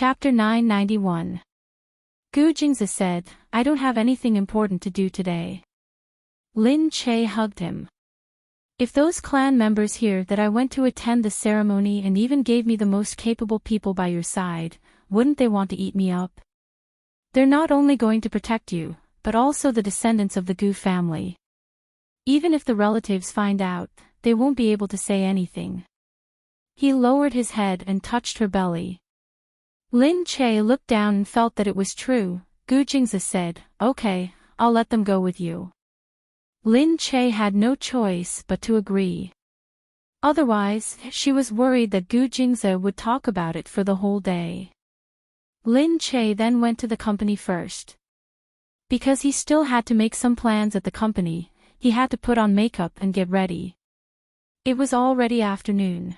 Chapter 991. Gu Jingzi said, I don't have anything important to do today. Lin Che hugged him. If those clan members hear that I went to attend the ceremony and even gave me the most capable people by your side, wouldn't they want to eat me up? They're not only going to protect you, but also the descendants of the Gu family. Even if the relatives find out, they won't be able to say anything. He lowered his head and touched her belly. Lin Che looked down and felt that it was true. Gu Jingzi said, okay, I'll let them go with you. Lin Che had no choice but to agree. Otherwise, she was worried that Gu Jingzi would talk about it for the whole day. Lin Che then went to the company first. Because he still had to make some plans at the company, he had to put on makeup and get ready. It was already afternoon.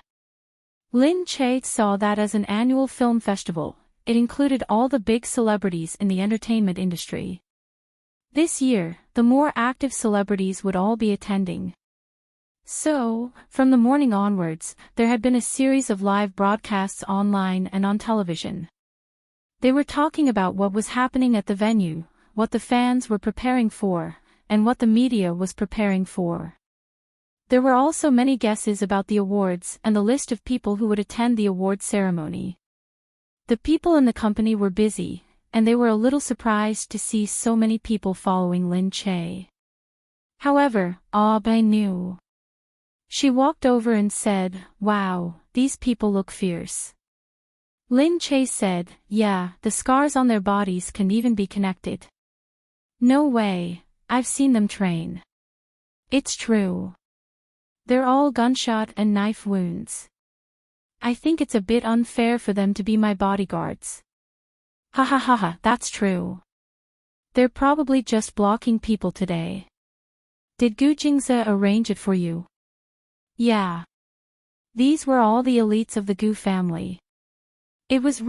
Lin Che saw that as an annual film festival, it included all the big celebrities in the entertainment industry. This year, the more active celebrities would all be attending. So, from the morning onwards, there had been a series of live broadcasts online and on television. They were talking about what was happening at the venue, what the fans were preparing for, and what the media was preparing for. There were also many guesses about the awards and the list of people who would attend the award ceremony. The people in the company were busy, and they were a little surprised to see so many people following Lin Che. However, Bai knew. She walked over and said, wow, these people look fierce. Lin Che said, yeah, the scars on their bodies can even be connected. No way, I've seen them train. It's true. They're all gunshot and knife wounds. I think it's a bit unfair for them to be my bodyguards. Ha ha ha ha, that's true. They're probably just blocking people today. Did Gu Jingzi arrange it for you? Yeah. These were all the elites of the Gu family. It was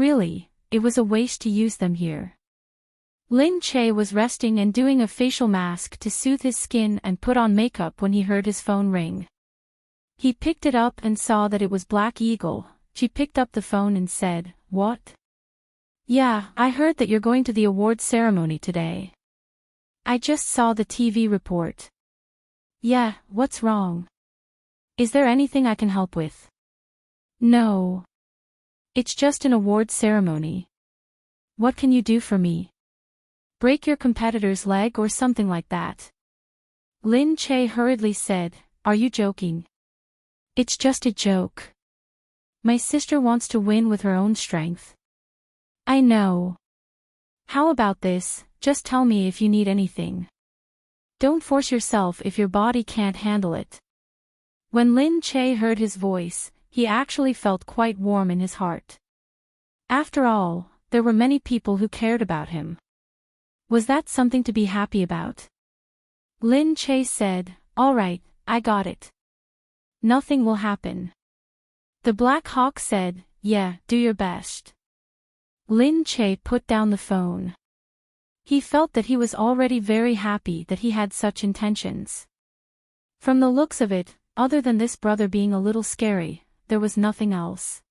a waste to use them here. Lin Che was resting and doing a facial mask to soothe his skin and put on makeup when he heard his phone ring. He picked it up and saw that it was Black Eagle. She picked up the phone and said, what? Yeah, I heard that you're going to the awards ceremony today. I just saw the TV report. Yeah, what's wrong? Is there anything I can help with? No. It's just an awards ceremony. What can you do for me? Break your competitor's leg or something like that. Lin Che hurriedly said, are you joking? It's just a joke. My sister wants to win with her own strength. I know. How about this, just tell me if you need anything. Don't force yourself if your body can't handle it. When Lin Che heard his voice, he actually felt quite warm in his heart. After all, there were many people who cared about him. Was that something to be happy about? Lin Che said, all right, I got it. Nothing will happen. The Black Hawk said, yeah, do your best. Lin Che put down the phone. He felt that he was already very happy that he had such intentions. From the looks of it, other than this brother being a little scary, there was nothing else.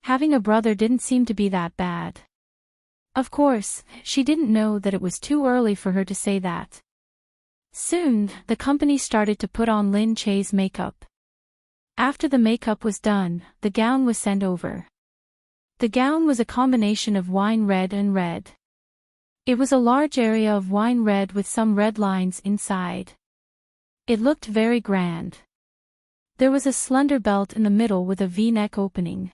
Having a brother didn't seem to be that bad. Of course, she didn't know that it was too early for her to say that. Soon, the company started to put on Lin Che's makeup. After the makeup was done, the gown was sent over. The gown was a combination of wine red and red. It was a large area of wine red with some red lines inside. It looked very grand. There was a slender belt in the middle with a V-neck opening.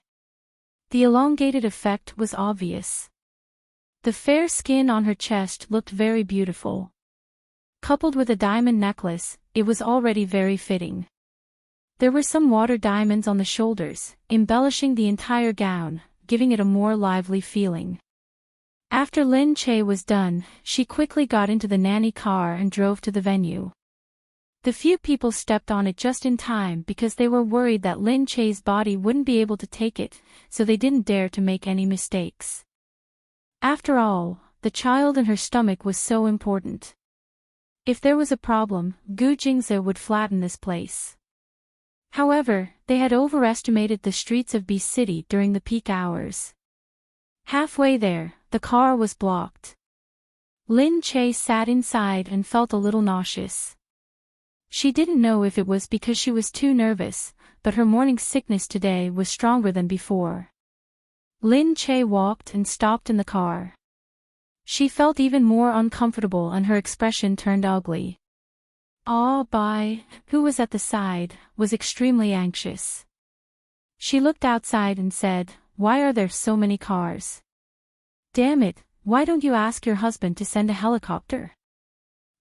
The elongated effect was obvious. The fair skin on her chest looked very beautiful. Coupled with a diamond necklace, it was already very fitting. There were some water diamonds on the shoulders, embellishing the entire gown, giving it a more lively feeling. After Lin Che was done, she quickly got into the nanny car and drove to the venue. The few people stepped on it just in time because they were worried that Lin Che's body wouldn't be able to take it, so they didn't dare to make any mistakes. After all, the child in her stomach was so important. If there was a problem, Gu Jingzi would flatten this place. However, they had overestimated the streets of B City during the peak hours. Halfway there, the car was blocked. Lin Che sat inside and felt a little nauseous. She didn't know if it was because she was too nervous, but her morning sickness today was stronger than before. Lin Che walked and stopped in the car. She felt even more uncomfortable and her expression turned ugly. Bai, who was at the side, was extremely anxious. She looked outside and said, "Why are there so many cars? Damn it, why don't you ask your husband to send a helicopter?"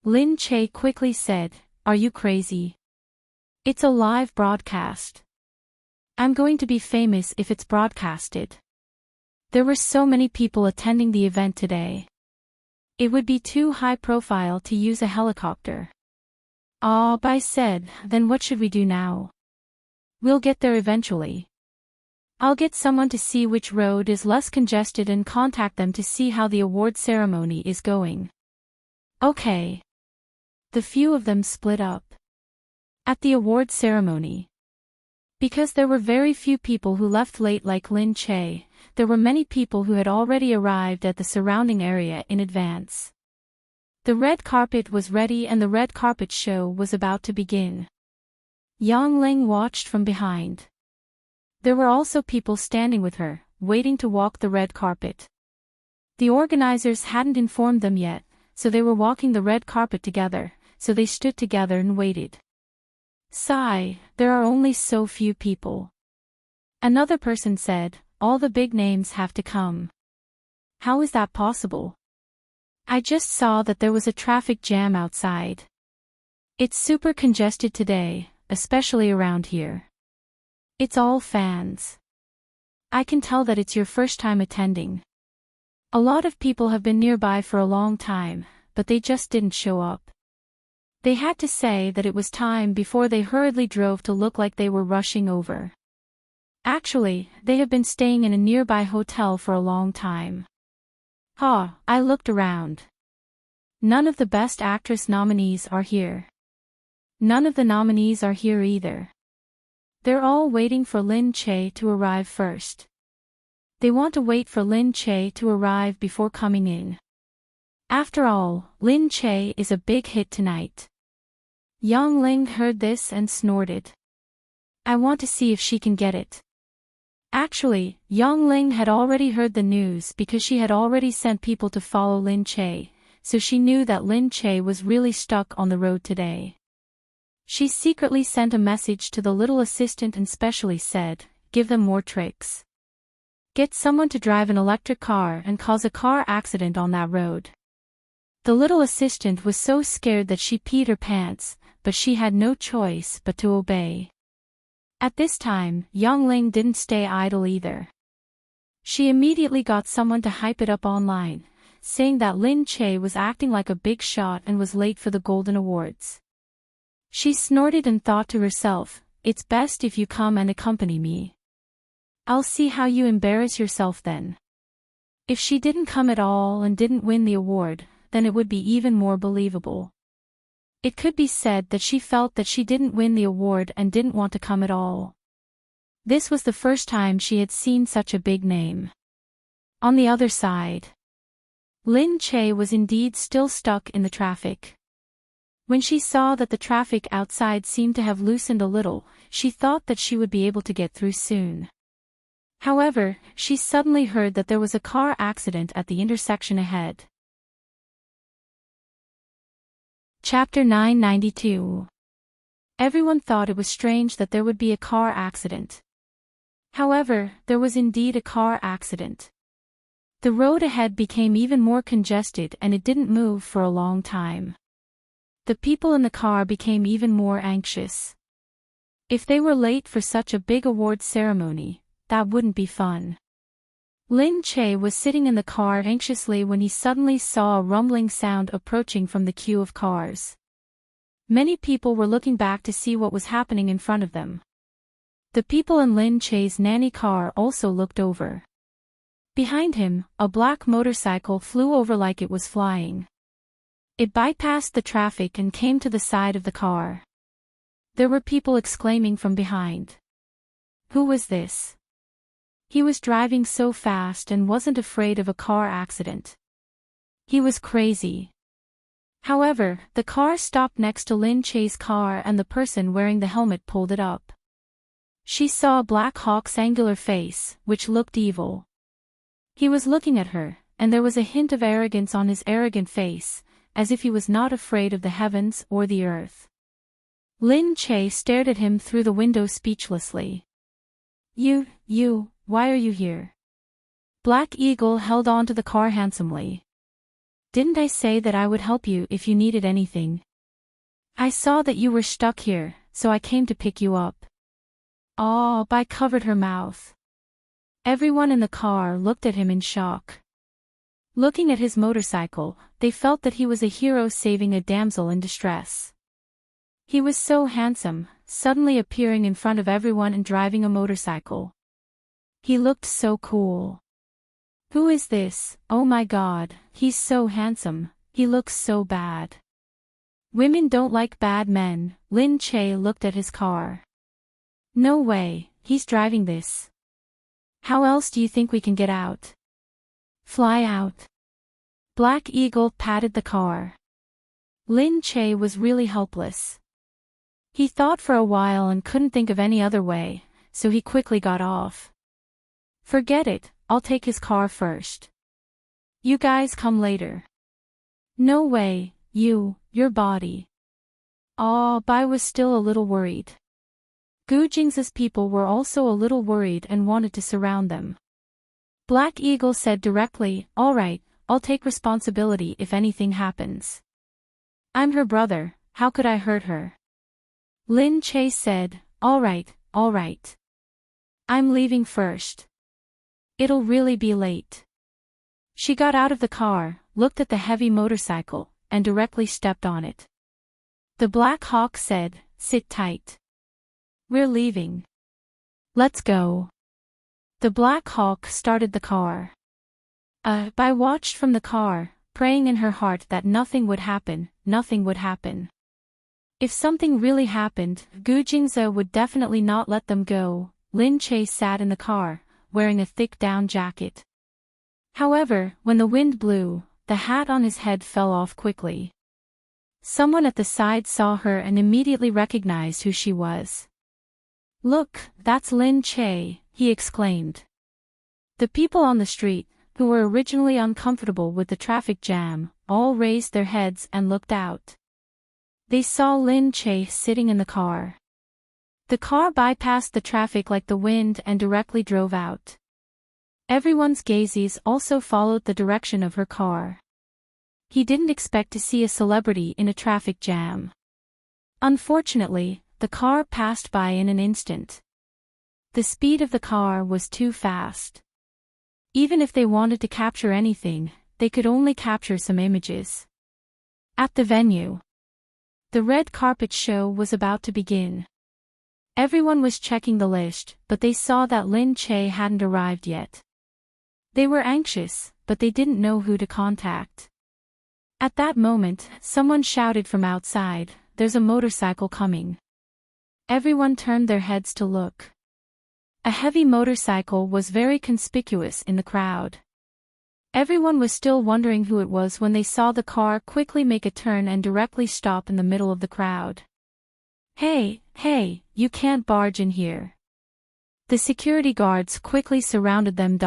Lin Che quickly said, "Are you crazy? It's a live broadcast. I'm going to be famous if it's broadcasted. There were so many people attending the event today. It would be too high profile to use a helicopter." Bai said, "Then what should we do now? We'll get there eventually. I'll get someone to see which road is less congested and contact them to see how the award ceremony is going." Okay. The few of them split up. At the award ceremony. Because there were very few people who left late like Lin Che, there were many people who had already arrived at the surrounding area in advance. The red carpet was ready and the red carpet show was about to begin. Yang Ling watched from behind. There were also people standing with her, waiting to walk the red carpet. The organizers hadn't informed them yet, so they were walking the red carpet together, so they stood together and waited. Sigh, there are only so few people. Another person said, "All the big names have to come. How is that possible? I just saw that there was a traffic jam outside. It's super congested today, especially around here. It's all fans. I can tell that it's your first time attending. A lot of people have been nearby for a long time, but they just didn't show up." They had to say that it was time before they hurriedly drove to look like they were rushing over. Actually, they have been staying in a nearby hotel for a long time. I looked around. None of the Best Actress nominees are here. None of the nominees are here either. They're all waiting for Lin Che to arrive first. They want to wait for Lin Che to arrive before coming in. After all, Lin Che is a big hit tonight. Yang Ling heard this and snorted. "I want to see if she can get it." Actually, Yang Ling had already heard the news because she had already sent people to follow Lin Che, so she knew that Lin Che was really stuck on the road today. She secretly sent a message to the little assistant and specially said, "Give them more tricks. Get someone to drive an electric car and cause a car accident on that road." The little assistant was so scared that she peed her pants, but she had no choice but to obey. At this time, Yang Ling didn't stay idle either. She immediately got someone to hype it up online, saying that Lin Che was acting like a big shot and was late for the Golden Awards. She snorted and thought to herself, "It's best if you come and accompany me. I'll see how you embarrass yourself then." If she didn't come at all and didn't win the award, then it would be even more believable. It could be said that she felt that she didn't win the award and didn't want to come at all. This was the first time she had seen such a big name. On the other side, Lin Che was indeed still stuck in the traffic. When she saw that the traffic outside seemed to have loosened a little, she thought that she would be able to get through soon. However, she suddenly heard that there was a car accident at the intersection ahead. Chapter 992. Everyone thought it was strange that there would be a car accident. However, there was indeed a car accident. The road ahead became even more congested and it didn't move for a long time. The people in the car became even more anxious. If they were late for such a big award ceremony, that wouldn't be fun. Lin Che was sitting in the car anxiously when he suddenly saw a rumbling sound approaching from the queue of cars. Many people were looking back to see what was happening in front of them. The people in Lin Che's nanny car also looked over. Behind him, a black motorcycle flew over like it was flying. It bypassed the traffic and came to the side of the car. There were people exclaiming from behind. Who was this? He was driving so fast and wasn't afraid of a car accident. He was crazy. However, the car stopped next to Lin Che's car and the person wearing the helmet pulled it up. She saw Black Hawk's angular face, which looked evil. He was looking at her, and there was a hint of arrogance on his arrogant face, as if he was not afraid of the heavens or the earth. Lin Che stared at him through the window speechlessly. Why are you here? Black Eagle held on to the car handsomely. Didn't I say that I would help you if you needed anything? I saw that you were stuck here, so I came to pick you up. Bai covered her mouth. Everyone in the car looked at him in shock. Looking at his motorcycle, they felt that he was a hero saving a damsel in distress. He was so handsome, suddenly appearing in front of everyone and driving a motorcycle. He looked so cool. Who is this? Oh my god, he's so handsome, he looks so bad. Women don't like bad men. Lin Che looked at his car. No way, he's driving this. How else do you think we can get out? Fly out. Black Eagle patted the car. Lin Che was really helpless. He thought for a while and couldn't think of any other way, so he quickly got off. Forget it, I'll take his car first. You guys come later. No way, your body. Bai was still a little worried. Gu Jing's people were also a little worried and wanted to surround them. Black Eagle said directly, alright, I'll take responsibility if anything happens. I'm her brother, how could I hurt her? Lin Che said, alright. I'm leaving first. It'll really be late. She got out of the car, looked at the heavy motorcycle, and directly stepped on it. The Black Hawk said, sit tight. We're leaving. Let's go. The Black Hawk started the car. Bai watched from the car, praying in her heart that nothing would happen. If something really happened, Gu Jingze would definitely not let them go. Lin Che sat in the car, wearing a thick down jacket. However, when the wind blew, the hat on his head fell off quickly. Someone at the side saw her and immediately recognized who she was. Look, that's Lin Che, he exclaimed. The people on the street, who were originally uncomfortable with the traffic jam, all raised their heads and looked out. They saw Lin Che sitting in the car. The car bypassed the traffic like the wind and directly drove out. Everyone's gazes also followed the direction of her car. He didn't expect to see a celebrity in a traffic jam. Unfortunately, the car passed by in an instant. The speed of the car was too fast. Even if they wanted to capture anything, they could only capture some images. At the venue, the red carpet show was about to begin. Everyone was checking the list, but they saw that Lin Che hadn't arrived yet. They were anxious, but they didn't know who to contact. At that moment, someone shouted from outside, "There's a motorcycle coming." Everyone turned their heads to look. A heavy motorcycle was very conspicuous in the crowd. Everyone was still wondering who it was when they saw the car quickly make a turn and directly stop in the middle of the crowd. Hey, you can't barge in here. The security guards quickly surrounded them.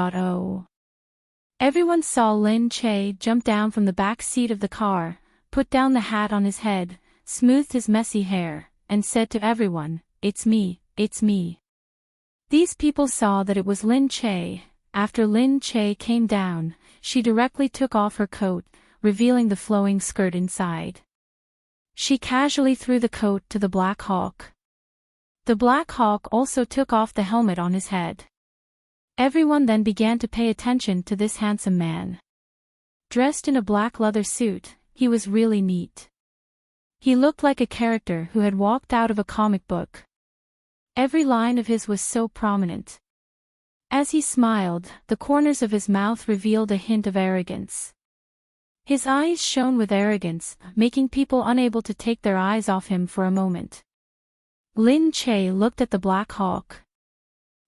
Everyone saw Lin Che jump down from the back seat of the car, put down the hat on his head, smoothed his messy hair, and said to everyone, it's me. These people saw that it was Lin Che. After Lin Che came down, she directly took off her coat, revealing the flowing skirt inside. She casually threw the coat to the Black Hawk. The Black Hawk also took off the helmet on his head. Everyone then began to pay attention to this handsome man. Dressed in a black leather suit, he was really neat. He looked like a character who had walked out of a comic book. Every line of his was so prominent. As he smiled, the corners of his mouth revealed a hint of arrogance. His eyes shone with arrogance, making people unable to take their eyes off him for a moment. Lin Che looked at the Black Hawk.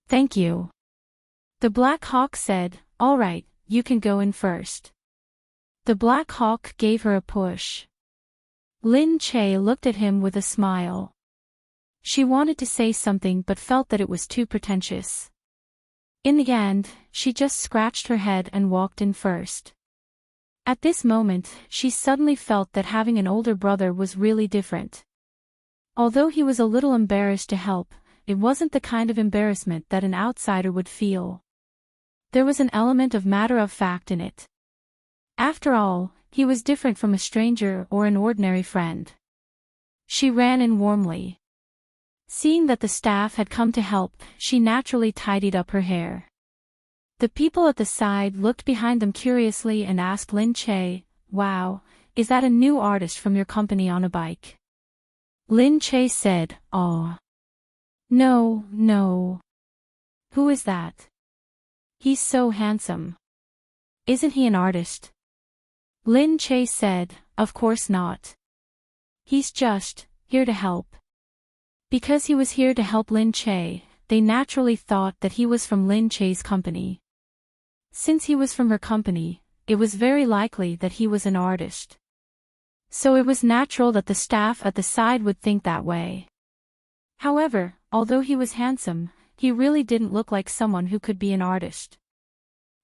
Thank you. The Black Hawk said, "All right, you can go in first." The Black Hawk gave her a push. Lin Che looked at him with a smile. She wanted to say something but felt that it was too pretentious. In the end, she just scratched her head and walked in first. At this moment, she suddenly felt that having an older brother was really different. Although he was a little embarrassed to help, it wasn't the kind of embarrassment that an outsider would feel. There was an element of matter-of-fact in it. After all, he was different from a stranger or an ordinary friend. She ran in warmly. Seeing that the staff had come to help, she naturally tidied up her hair. The people at the side looked behind them curiously and asked Lin Che, "Wow, is that a new artist from your company on a bike?" Lin Che said, "Oh. No, no. Who is that? He's so handsome. Isn't he an artist?" Lin Che said, "Of course not. He's just here to help." Because he was here to help Lin Che, they naturally thought that he was from Lin Che's company. Since he was from her company, it was very likely that he was an artist. So it was natural that the staff at the side would think that way. However, although he was handsome, he really didn't look like someone who could be an artist.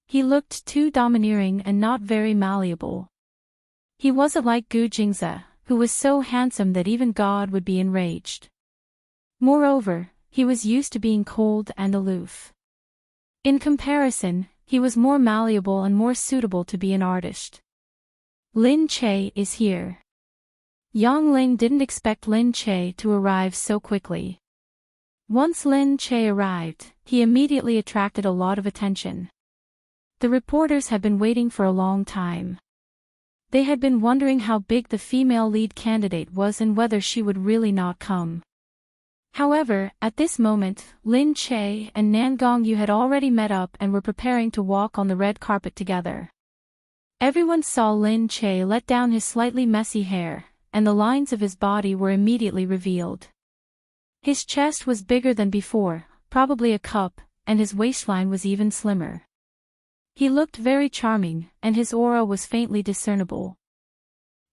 He looked too domineering and not very malleable. He wasn't like Gu Jingze, who was so handsome that even God would be enraged. Moreover, he was used to being cold and aloof. In comparison, he was more malleable and more suitable to be an artist. Lin Che is here. Yang Ling didn't expect Lin Che to arrive so quickly. Once Lin Che arrived, he immediately attracted a lot of attention. The reporters had been waiting for a long time. They had been wondering how big the female lead candidate was and whether she would really not come. However, at this moment, Lin Che and Nan Gongyu had already met up and were preparing to walk on the red carpet together. Everyone saw Lin Che let down his slightly messy hair, and the lines of his body were immediately revealed. His chest was bigger than before, probably a cup, and his waistline was even slimmer. He looked very charming, and his aura was faintly discernible.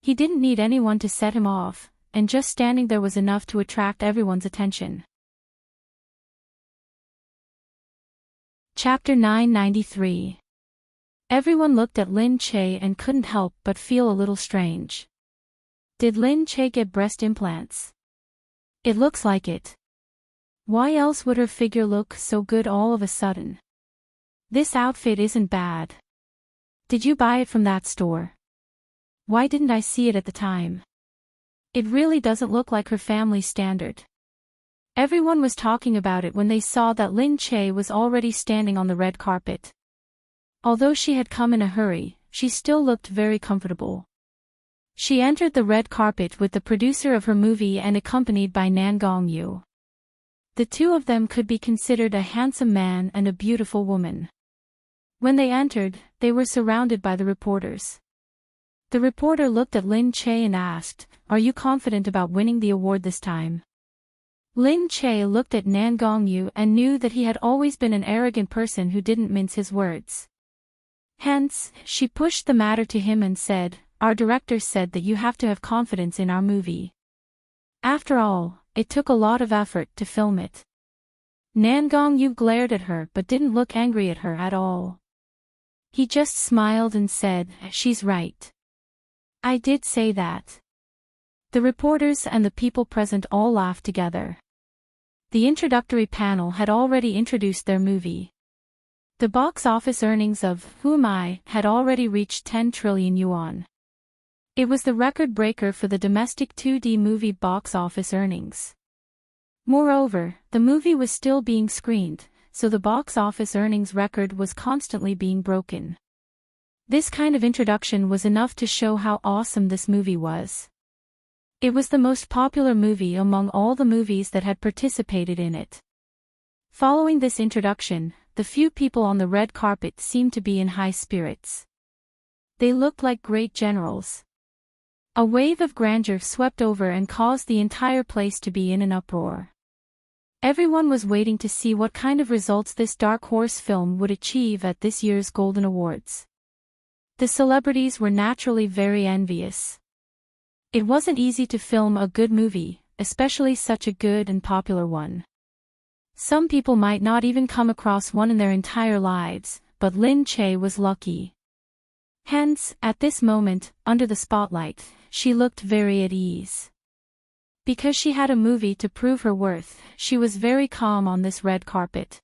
He didn't need anyone to set him off, and just standing there was enough to attract everyone's attention. Chapter 993. Everyone looked at Lin Che and couldn't help but feel a little strange. Did Lin Che get breast implants? It looks like it. Why else would her figure look so good all of a sudden? This outfit isn't bad. Did you buy it from that store? Why didn't I see it at the time? It really doesn't look like her family standard. Everyone was talking about it when they saw that Lin Che was already standing on the red carpet. Although she had come in a hurry, she still looked very comfortable. She entered the red carpet with the producer of her movie and accompanied by Nan Gongyu. The two of them could be considered a handsome man and a beautiful woman. When they entered, they were surrounded by the reporters. The reporter looked at Lin Che and asked, "Are you confident about winning the award this time?" Lin Che looked at Nan Gongyu and knew that he had always been an arrogant person who didn't mince his words. Hence, she pushed the matter to him and said, "Our director said that you have to have confidence in our movie. After all, it took a lot of effort to film it." Nan Gongyu glared at her but didn't look angry at her at all. He just smiled and said, "She's right. I did say that." The reporters and the people present all laughed together. The introductory panel had already introduced their movie. The box office earnings of Who Am I had already reached 10 trillion yuan. It was the record breaker for the domestic 2D movie box office earnings. Moreover, the movie was still being screened, so the box office earnings record was constantly being broken. This kind of introduction was enough to show how awesome this movie was. It was the most popular movie among all the movies that had participated in it. Following this introduction, the few people on the red carpet seemed to be in high spirits. They looked like great generals. A wave of grandeur swept over and caused the entire place to be in an uproar. Everyone was waiting to see what kind of results this dark horse film would achieve at this year's Golden Awards. The celebrities were naturally very envious. It wasn't easy to film a good movie, especially such a good and popular one. Some people might not even come across one in their entire lives, but Lin Che was lucky. Hence, at this moment, under the spotlight, she looked very at ease. Because she had a movie to prove her worth, she was very calm on this red carpet.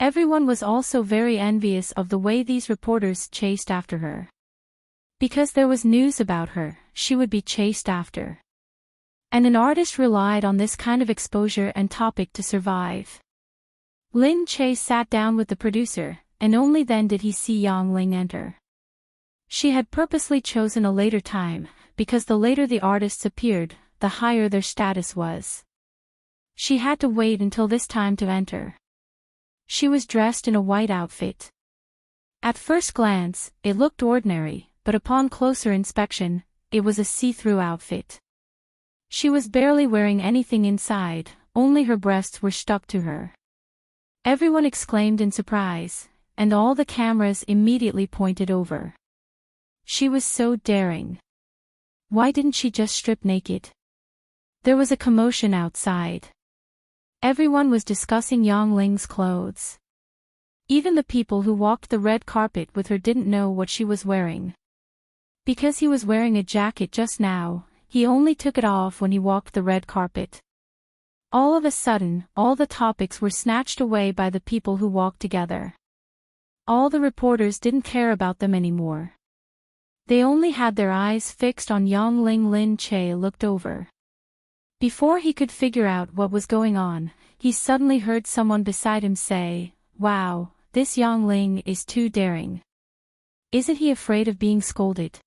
Everyone was also very envious of the way these reporters chased after her. Because there was news about her, she would be chased after. And an artist relied on this kind of exposure and topic to survive. Lin Che sat down with the producer, and only then did he see Yang Ling enter. She had purposely chosen a later time, because the later the artists appeared, the higher their status was. She had to wait until this time to enter. She was dressed in a white outfit. At first glance, it looked ordinary, but upon closer inspection, it was a see-through outfit. She was barely wearing anything inside, only her breasts were stuck to her. Everyone exclaimed in surprise, and all the cameras immediately pointed over. She was so daring. Why didn't she just strip naked? There was a commotion outside. Everyone was discussing Yang Ling's clothes. Even the people who walked the red carpet with her didn't know what she was wearing. Because he was wearing a jacket just now, he only took it off when he walked the red carpet. All of a sudden, all the topics were snatched away by the people who walked together. All the reporters didn't care about them anymore. They only had their eyes fixed on Yang Ling. Lin Che looked over. Before he could figure out what was going on, he suddenly heard someone beside him say, "Wow, this Yang Ling is too daring. Isn't he afraid of being scolded?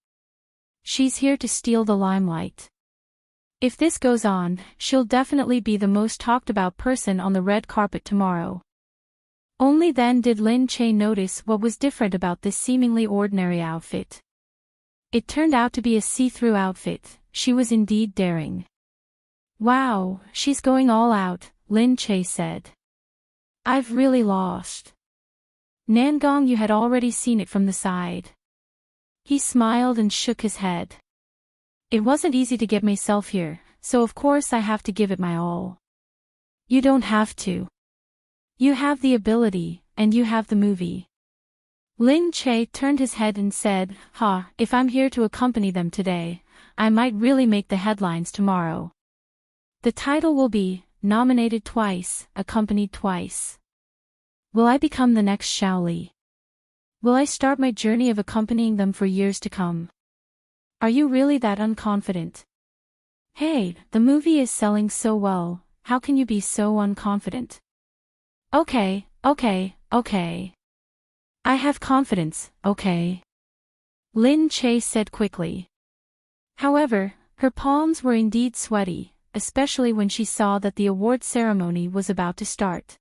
She's here to steal the limelight. If this goes on, she'll definitely be the most talked about person on the red carpet tomorrow." Only then did Lin Che notice what was different about this seemingly ordinary outfit. It turned out to be a see-through outfit. She was indeed daring. "Wow, she's going all out," Lin Che said. "I've really lost." Nangong, you had already seen it from the side. He smiled and shook his head. "It wasn't easy to get myself here, so of course I have to give it my all." "You don't have to. You have the ability, and you have the movie." Lin Che turned his head and said, if I'm here to accompany them today, I might really make the headlines tomorrow. The title will be, nominated twice, accompanied twice. Will I become the next Shaoli? Will I start my journey of accompanying them for years to come? Are you really that unconfident? Hey, the movie is selling so well, how can you be so unconfident? Okay. I have confidence, okay? Lin Che said quickly. However, her palms were indeed sweaty, especially when she saw that the award ceremony was about to start.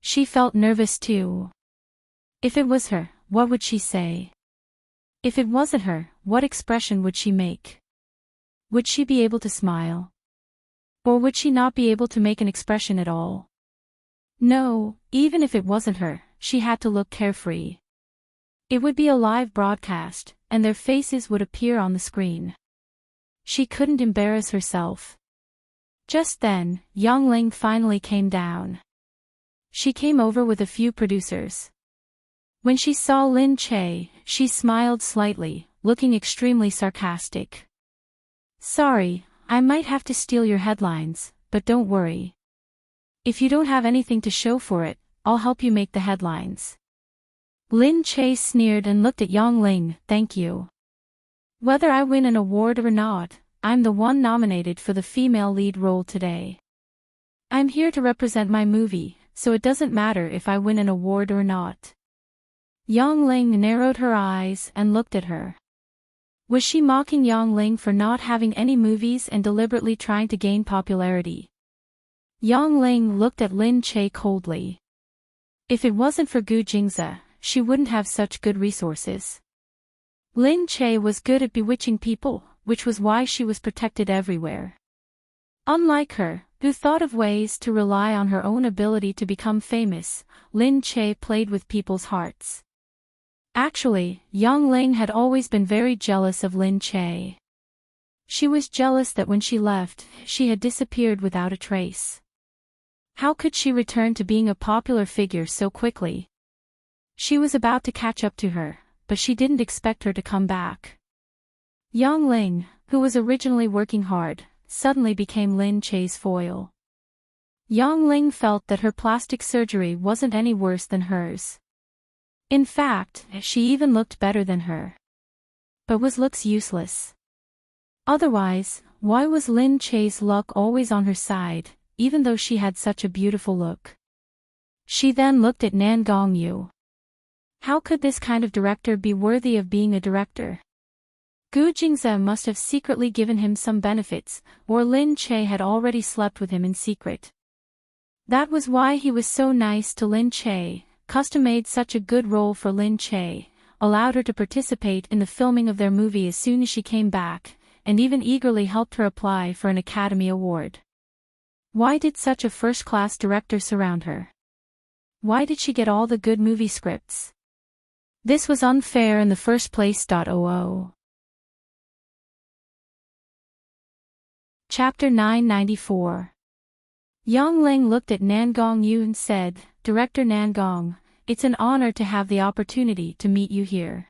She felt nervous too. If it was her, what would she say? If it wasn't her, what expression would she make? Would she be able to smile? Or would she not be able to make an expression at all? No, even if it wasn't her, she had to look carefree. It would be a live broadcast, and their faces would appear on the screen. She couldn't embarrass herself. Just then, Yang Ling finally came down. She came over with a few producers. When she saw Lin Che, she smiled slightly, looking extremely sarcastic. "Sorry, I might have to steal your headlines, but don't worry. If you don't have anything to show for it, I'll help you make the headlines." Lin Che sneered and looked at Yang Ling. "Thank you. Whether I win an award or not, I'm the one nominated for the female lead role today. I'm here to represent my movie, so it doesn't matter if I win an award or not." Yang Ling narrowed her eyes and looked at her. Was she mocking Yang Ling for not having any movies and deliberately trying to gain popularity? Yang Ling looked at Lin Che coldly. If it wasn't for Gu Jingze, she wouldn't have such good resources. Lin Che was good at bewitching people, which was why she was protected everywhere. Unlike her, who thought of ways to rely on her own ability to become famous, Lin Che played with people's hearts. Actually, Yang Ling had always been very jealous of Lin Che. She was jealous that when she left, she had disappeared without a trace. How could she return to being a popular figure so quickly? She was about to catch up to her, but she didn't expect her to come back. Yang Ling, who was originally working hard, suddenly became Lin Che's foil. Yang Ling felt that her plastic surgery wasn't any worse than hers. In fact, she even looked better than her. But was looks useless? Otherwise, why was Lin Che's luck always on her side, even though she had such a beautiful look? She then looked at Nan Gongyu. How could this kind of director be worthy of being a director? Gu Jingze must have secretly given him some benefits, or Lin Che had already slept with him in secret. That was why he was so nice to Lin Che, custom-made such a good role for Lin Che, allowed her to participate in the filming of their movie as soon as she came back, and even eagerly helped her apply for an Academy Award. Why did such a first-class director surround her? Why did she get all the good movie scripts? This was unfair in the first place. Chapter 994. Yang Ling looked at Nan Gongyu and said, "Director Nan Gong, it's an honor to have the opportunity to meet you here."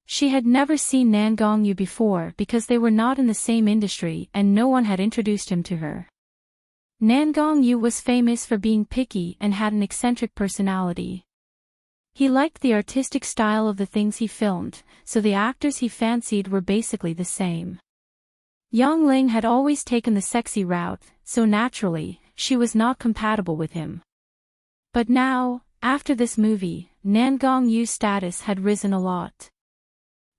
She had never seen Nan Gongyu before because they were not in the same industry and no one had introduced him to her. Nan Gongyu was famous for being picky and had an eccentric personality. He liked the artistic style of the things he filmed, so the actors he fancied were basically the same. Yang Ling had always taken the sexy route, so naturally, she was not compatible with him. But now, after this movie, Nan Gongyu's status had risen a lot.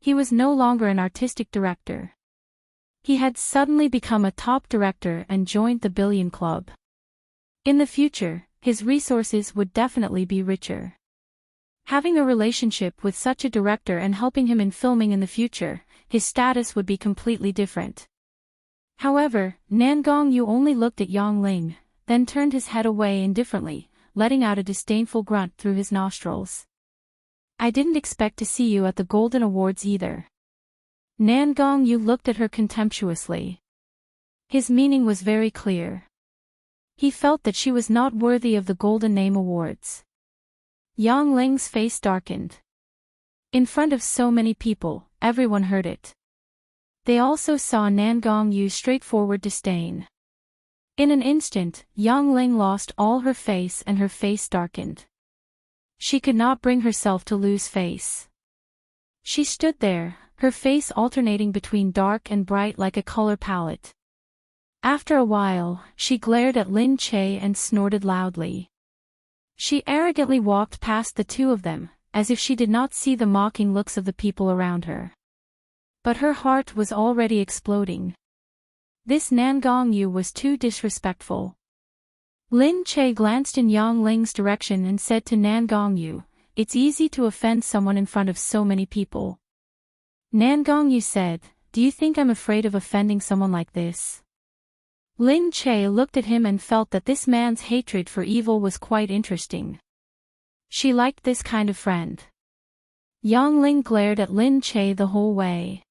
He was no longer an artistic director. He had suddenly become a top director and joined the Billion Club. In the future, his resources would definitely be richer. Having a relationship with such a director and helping him in filming in the future, his status would be completely different. However, Nan Gongyu only looked at Yang Ling, then turned his head away indifferently, letting out a disdainful grunt through his nostrils. "I didn't expect to see you at the Golden Awards either." Nan Gongyu looked at her contemptuously. His meaning was very clear. He felt that she was not worthy of the Golden Name Awards. Yang Ling's face darkened. In front of so many people, everyone heard it. They also saw Nan Gongyu's straightforward disdain. In an instant, Yang Ling lost all her face and her face darkened. She could not bring herself to lose face. She stood there, her face alternating between dark and bright like a color palette. After a while, she glared at Lin Che and snorted loudly. She arrogantly walked past the two of them, as if she did not see the mocking looks of the people around her. But her heart was already exploding. This Nan Gongyu was too disrespectful. Lin Che glanced in Yang Ling's direction and said to Nan Gongyu, "It's easy to offend someone in front of so many people." Nan Gongyu said, "Do you think I'm afraid of offending someone like this?" Lin Che looked at him and felt that this man's hatred for evil was quite interesting. She liked this kind of friend. Yang Ling glared at Lin Che the whole way.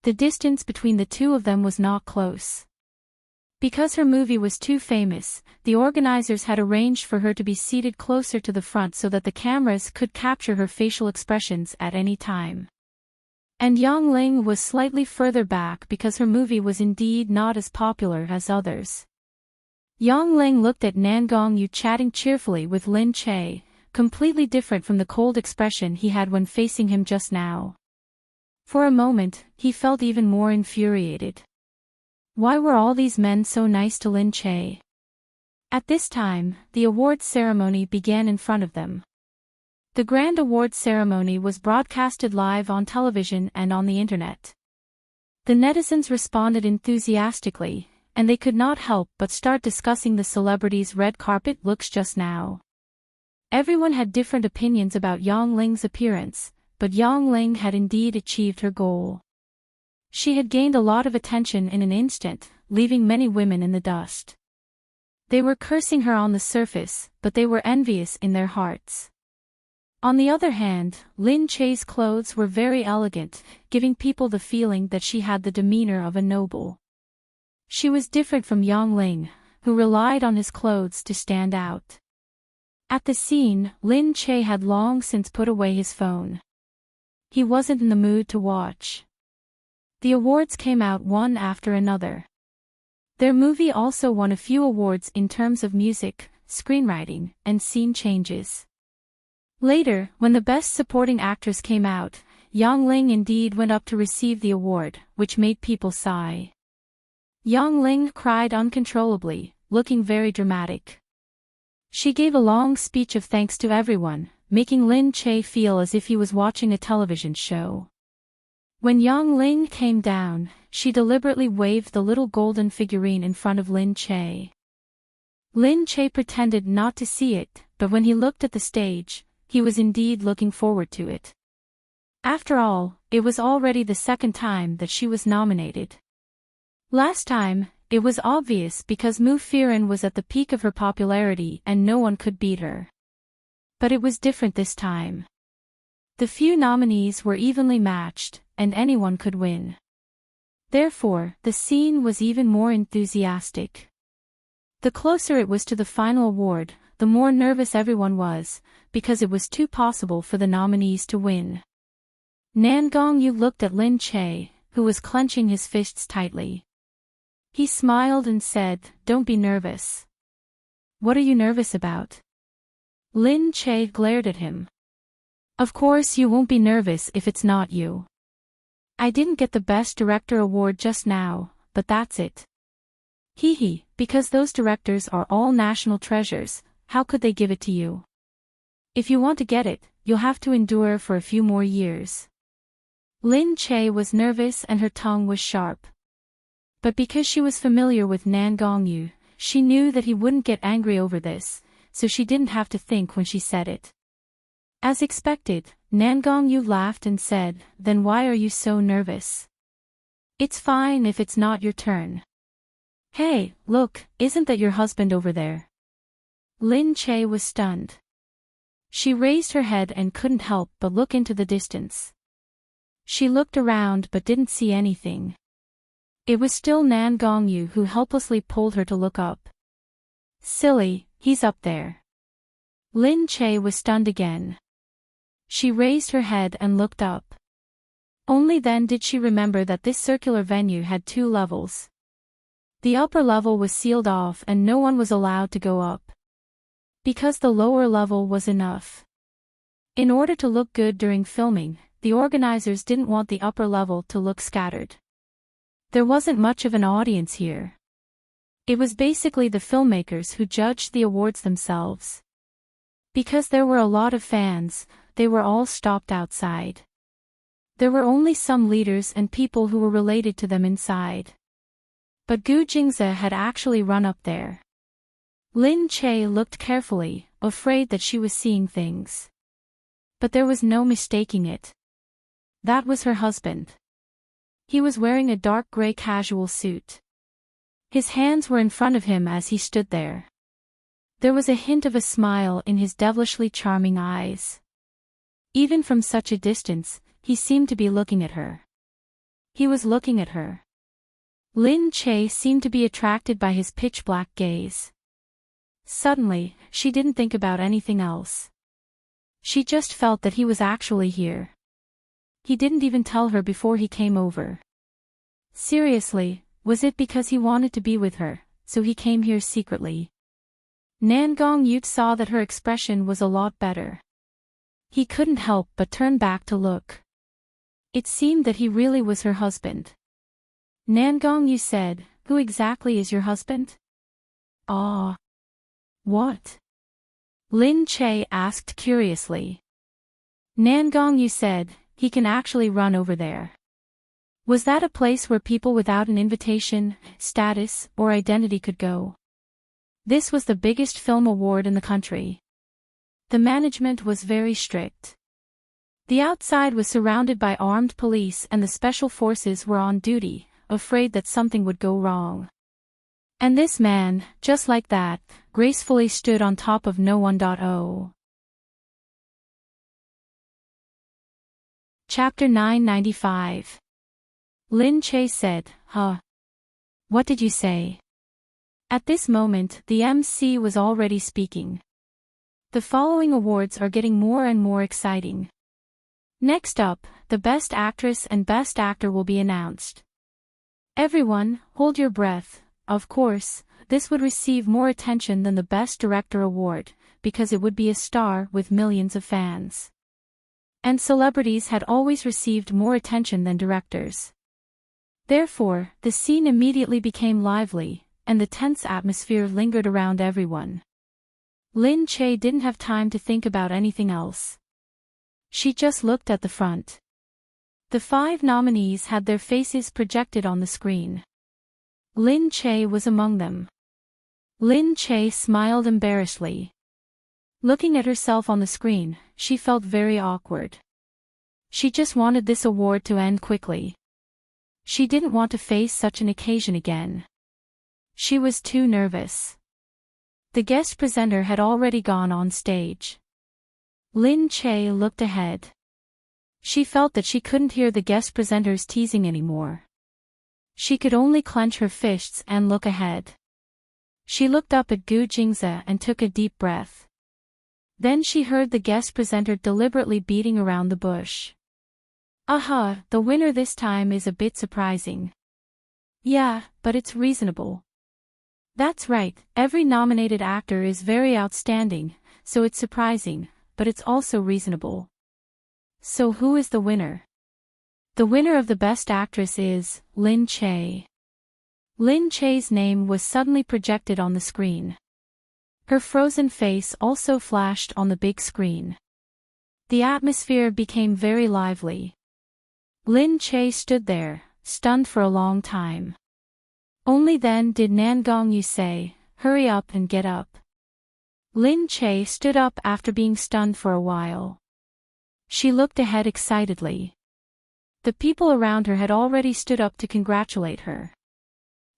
The distance between the two of them was not close. Because her movie was too famous, the organizers had arranged for her to be seated closer to the front so that the cameras could capture her facial expressions at any time. And Yang Ling was slightly further back because her movie was indeed not as popular as others. Yang Ling looked at Nan Gongyu chatting cheerfully with Lin Che, completely different from the cold expression he had when facing him just now. For a moment, he felt even more infuriated. Why were all these men so nice to Lin Che? At this time, the awards ceremony began in front of them. The grand awards ceremony was broadcasted live on television and on the internet. The netizens responded enthusiastically, and they could not help but start discussing the celebrities' red carpet looks just now. Everyone had different opinions about Yang Ling's appearance, but Yang Ling had indeed achieved her goal. She had gained a lot of attention in an instant, leaving many women in the dust. They were cursing her on the surface, but they were envious in their hearts. On the other hand, Lin Che's clothes were very elegant, giving people the feeling that she had the demeanor of a noble. She was different from Yang Ling, who relied on his clothes to stand out. At the scene, Lin Che had long since put away his phone. He wasn't in the mood to watch. The awards came out one after another. Their movie also won a few awards in terms of music, screenwriting, and scene changes. Later, when the Best Supporting Actress came out, Yang Ling indeed went up to receive the award, which made people sigh. Yang Ling cried uncontrollably, looking very dramatic. She gave a long speech of thanks to everyone, making Lin Che feel as if he was watching a television show. When Yang Ling came down, she deliberately waved the little golden figurine in front of Lin Che. Lin Che pretended not to see it, but when he looked at the stage, he was indeed looking forward to it. After all, it was already the second time that she was nominated. Last time, it was obvious because Mu Firen was at the peak of her popularity and no one could beat her. But it was different this time. The few nominees were evenly matched, and anyone could win. Therefore, the scene was even more enthusiastic. The closer it was to the final award, the more nervous everyone was, because it was too possible for the nominees to win. Nan Gongyu looked at Lin Che, who was clenching his fists tightly. He smiled and said, "Don't be nervous." "What are you nervous about?" Lin Che glared at him. "Of course you won't be nervous if it's not you. I didn't get the Best Director award just now, but that's it." "Hee, because those directors are all national treasures, how could they give it to you? If you want to get it, you'll have to endure for a few more years." Lin Che was nervous and her tongue was sharp. But because she was familiar with Nan Gongyu, she knew that he wouldn't get angry over this, so she didn't have to think when she said it. As expected, Nan Gongyu laughed and said, "Then why are you so nervous? It's fine if it's not your turn." "Hey, look, isn't that your husband over there?" Lin Che was stunned. She raised her head and couldn't help but look into the distance. She looked around but didn't see anything. It was still Nan Gongyu who helplessly pulled her to look up. "Silly, he's up there." Lin Che was stunned again. She raised her head and looked up. Only then did she remember that this circular venue had 2 levels. The upper level was sealed off and no one was allowed to go up. Because the lower level was enough. In order to look good during filming, the organizers didn't want the upper level to look scattered. There wasn't much of an audience here. It was basically the filmmakers who judged the awards themselves. Because there were a lot of fans, they were all stopped outside. There were only some leaders and people who were related to them inside. But Gu Jingze had actually run up there. Lin Che looked carefully, afraid that she was seeing things. But there was no mistaking it. That was her husband. He was wearing a dark gray casual suit. His hands were in front of him as he stood there. There was a hint of a smile in his devilishly charming eyes. Even from such a distance, he seemed to be looking at her. He was looking at her. Lin Che seemed to be attracted by his pitch-black gaze. Suddenly, she didn't think about anything else. She just felt that he was actually here. He didn't even tell her before he came over. Seriously, was it because he wanted to be with her, so he came here secretly? Nan Gongyu saw that her expression was a lot better. He couldn't help but turn back to look. It seemed that he really was her husband. Nan Gongyu said, "Who exactly is your husband?" "Ah. What?" Lin Che asked curiously. Nan Gongyu said, "He can actually run over there." Was that a place where people without an invitation, status, or identity could go? This was the biggest film award in the country. The management was very strict. The outside was surrounded by armed police and the special forces were on duty, afraid that something would go wrong. And this man, just like that, gracefully stood on top of no one. Chapter 995. Lin Che said, "Huh? What did you say?" At this moment, the MC was already speaking. The following awards are getting more and more exciting. Next up, the Best Actress and Best Actor will be announced. Everyone, hold your breath. Of course, this would receive more attention than the Best Director award, because it would be a star with millions of fans. And celebrities had always received more attention than directors. Therefore, the scene immediately became lively, and the tense atmosphere lingered around everyone. Lin Che didn't have time to think about anything else. She just looked at the front. The 5 nominees had their faces projected on the screen. Lin Che was among them. Lin Che smiled embarrassedly. Looking at herself on the screen, she felt very awkward. She just wanted this award to end quickly. She didn't want to face such an occasion again. She was too nervous. The guest presenter had already gone on stage. Lin Che looked ahead. She felt that she couldn't hear the guest presenters teasing anymore. She could only clench her fists and look ahead. She looked up at Gu Jingze and took a deep breath. Then she heard the guest presenter deliberately beating around the bush. "Aha, the winner this time is a bit surprising." "Yeah, but it's reasonable." "That's right, every nominated actor is very outstanding, so it's surprising, but it's also reasonable." "So who is the winner?" "The winner of the Best Actress is Lin Che." Lin Che's name was suddenly projected on the screen. Her frozen face also flashed on the big screen. The atmosphere became very lively. Lin Che stood there, stunned for a long time. Only then did Nan Gongyu say, "Hurry up and get up." Lin Che stood up after being stunned for a while. She looked ahead excitedly. The people around her had already stood up to congratulate her.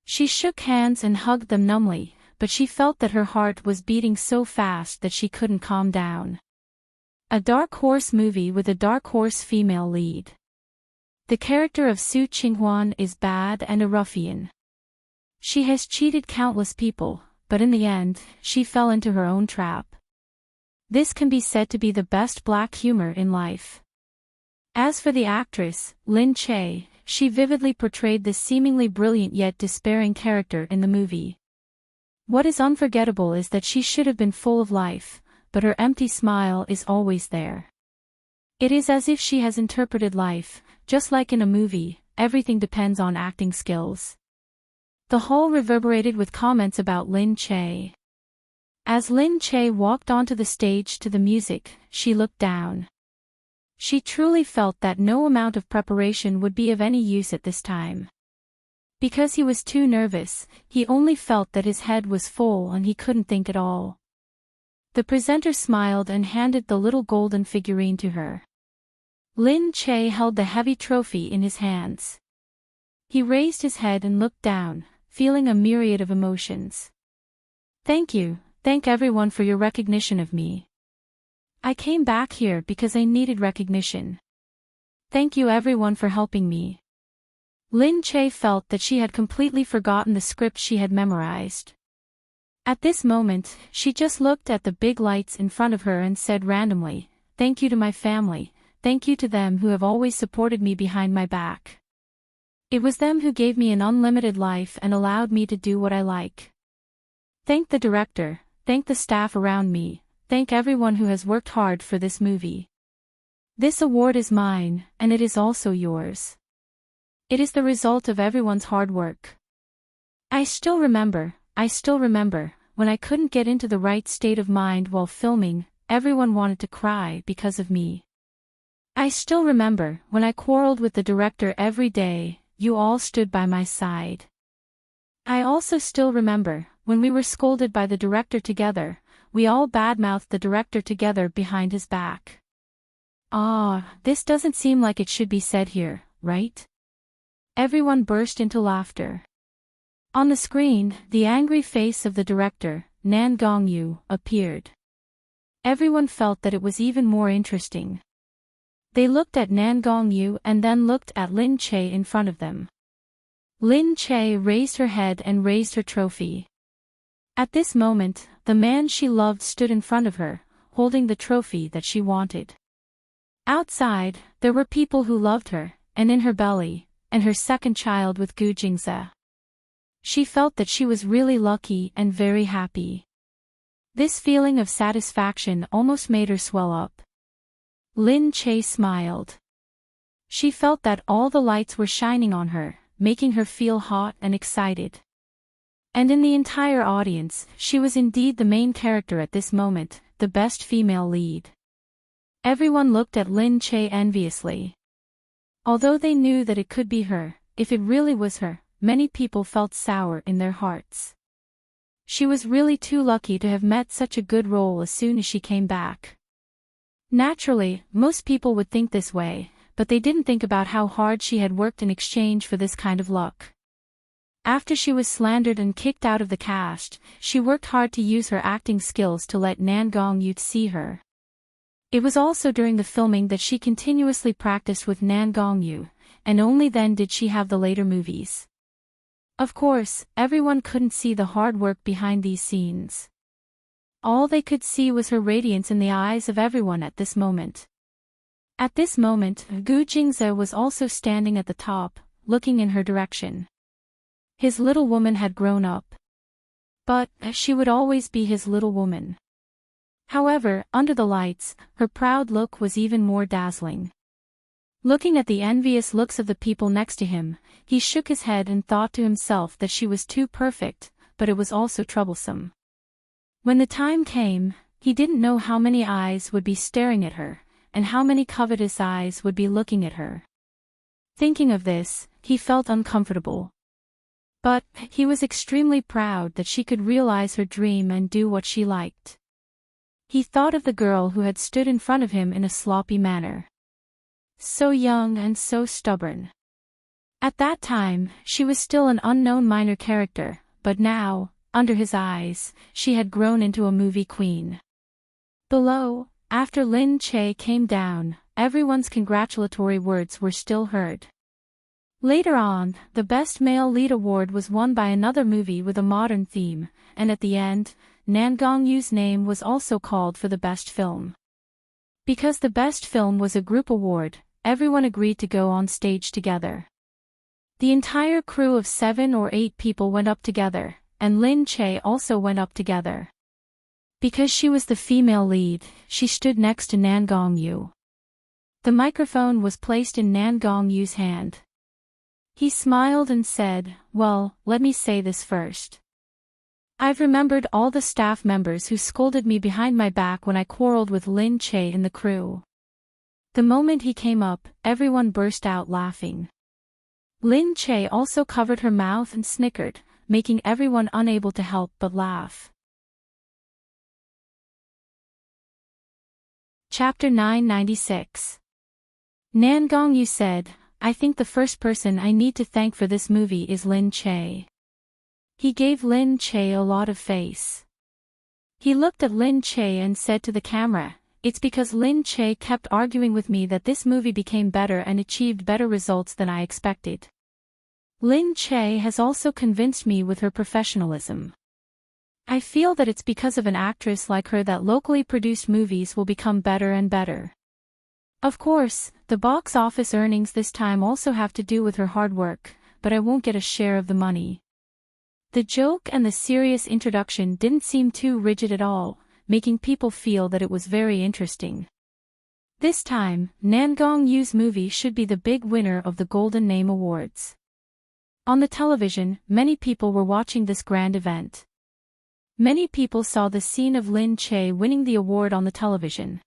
She shook hands and hugged them numbly, but she felt that her heart was beating so fast that she couldn't calm down. A dark horse movie with a dark horse female lead. The character of Su Qinghuan is bad and a ruffian. She has cheated countless people, but in the end, she fell into her own trap. This can be said to be the best black humor in life. As for the actress, Lin Che, she vividly portrayed this seemingly brilliant yet despairing character in the movie. What is unforgettable is that she should have been full of life, but her empty smile is always there. It is as if she has interpreted life, just like in a movie, everything depends on acting skills. The hall reverberated with comments about Lin Che. As Lin Che walked onto the stage to the music, she looked down. She truly felt that no amount of preparation would be of any use at this time. Because he was too nervous, he only felt that his head was full and he couldn't think at all. The presenter smiled and handed the little golden figurine to her. Lin Che held the heavy trophy in his hands. He raised his head and looked down, feeling a myriad of emotions. "Thank you, thank everyone for your recognition of me. I came back here because I needed recognition. Thank you everyone for helping me." Lin Che felt that she had completely forgotten the script she had memorized. At this moment, she just looked at the big lights in front of her and said randomly, "Thank you to my family, thank you to them who have always supported me behind my back. It was them who gave me an unlimited life and allowed me to do what I like. Thank the director, thank the staff around me, thank everyone who has worked hard for this movie. This award is mine, and it is also yours. It is the result of everyone's hard work. I still remember, when I couldn't get into the right state of mind while filming, everyone wanted to cry because of me. I still remember, when I quarreled with the director every day, you all stood by my side. I also still remember, when we were scolded by the director together, we all badmouthed the director together behind his back. This doesn't seem like it should be said here, right?" Everyone burst into laughter. On the screen, the angry face of the director, Nan Gongyu, appeared. Everyone felt that it was even more interesting. They looked at Nan Gongyu and then looked at Lin Che in front of them. Lin Che raised her head and raised her trophy. At this moment, the man she loved stood in front of her, holding the trophy that she wanted. Outside, there were people who loved her, and in her belly, and her second child with Gu Jingze. She felt that she was really lucky and very happy. This feeling of satisfaction almost made her swell up. Lin Che smiled. She felt that all the lights were shining on her, making her feel hot and excited. And in the entire audience, she was indeed the main character at this moment, the best female lead. Everyone looked at Lin Che enviously. Although they knew that it could be her, if it really was her, many people felt sour in their hearts. She was really too lucky to have met such a good role as soon as she came back. Naturally, most people would think this way, but they didn't think about how hard she had worked in exchange for this kind of luck. After she was slandered and kicked out of the cast, she worked hard to use her acting skills to let Nan Gongyu see her. It was also during the filming that she continuously practiced with Nan Gongyu, and only then did she have the later movies. Of course, everyone couldn't see the hard work behind these scenes. All they could see was her radiance in the eyes of everyone at this moment. At this moment, Gu Jingze was also standing at the top, looking in her direction. His little woman had grown up. But she would always be his little woman. However, under the lights, her proud look was even more dazzling. Looking at the envious looks of the people next to him, he shook his head and thought to himself that she was too perfect, but it was also troublesome. When the time came, he didn't know how many eyes would be staring at her, and how many covetous eyes would be looking at her. Thinking of this, he felt uncomfortable. But he was extremely proud that she could realize her dream and do what she liked. He thought of the girl who had stood in front of him in a sloppy manner. So young and so stubborn. At that time, she was still an unknown minor character, but now, under his eyes, she had grown into a movie queen. Below, after Lin Che came down, everyone's congratulatory words were still heard. Later on, the Best Male Lead award was won by another movie with a modern theme, and at the end, Nan Gongyu's name was also called for the best film. Because the best film was a group award, everyone agreed to go on stage together. The entire crew of 7 or 8 people went up together, and Lin Che also went up together. Because she was the female lead, she stood next to Nan Gongyu. The microphone was placed in Nan Gongyu's hand. He smiled and said, "Well, let me say this first. I've remembered all the staff members who scolded me behind my back when I quarreled with Lin Che in the crew." The moment he came up, everyone burst out laughing. Lin Che also covered her mouth and snickered, making everyone unable to help but laugh. Chapter 996. Nan Gongyu said, "I think the first person I need to thank for this movie is Lin Che." He gave Lin Che a lot of face. He looked at Lin Che and said to the camera, "It's because Lin Che kept arguing with me that this movie became better and achieved better results than I expected. Lin Che has also convinced me with her professionalism. I feel that it's because of an actress like her that locally produced movies will become better and better. Of course, the box office earnings this time also have to do with her hard work, but I won't get a share of the money." The joke and the serious introduction didn't seem too rigid at all, making people feel that it was very interesting. This time, Nan Gongyu's movie should be the big winner of the Golden Name Awards. On the television, many people were watching this grand event. Many people saw the scene of Lin Che winning the award on the television.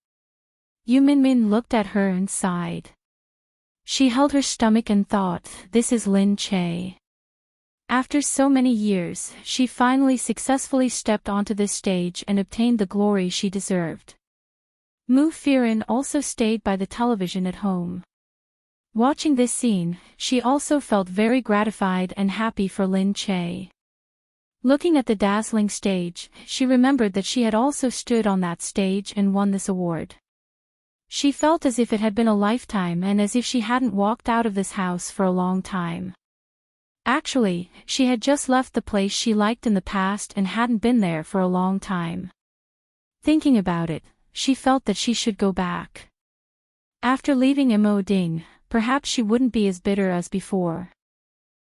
Yu Minmin looked at her and sighed. She held her stomach and thought, "This is Lin Che." After so many years, she finally successfully stepped onto this stage and obtained the glory she deserved. Mu Firen also stayed by the television at home. Watching this scene, she also felt very gratified and happy for Lin Che. Looking at the dazzling stage, she remembered that she had also stood on that stage and won this award. She felt as if it had been a lifetime and as if she hadn't walked out of this house for a long time. Actually, she had just left the place she liked in the past and hadn't been there for a long time. Thinking about it, she felt that she should go back. After leaving Immerse, perhaps she wouldn't be as bitter as before.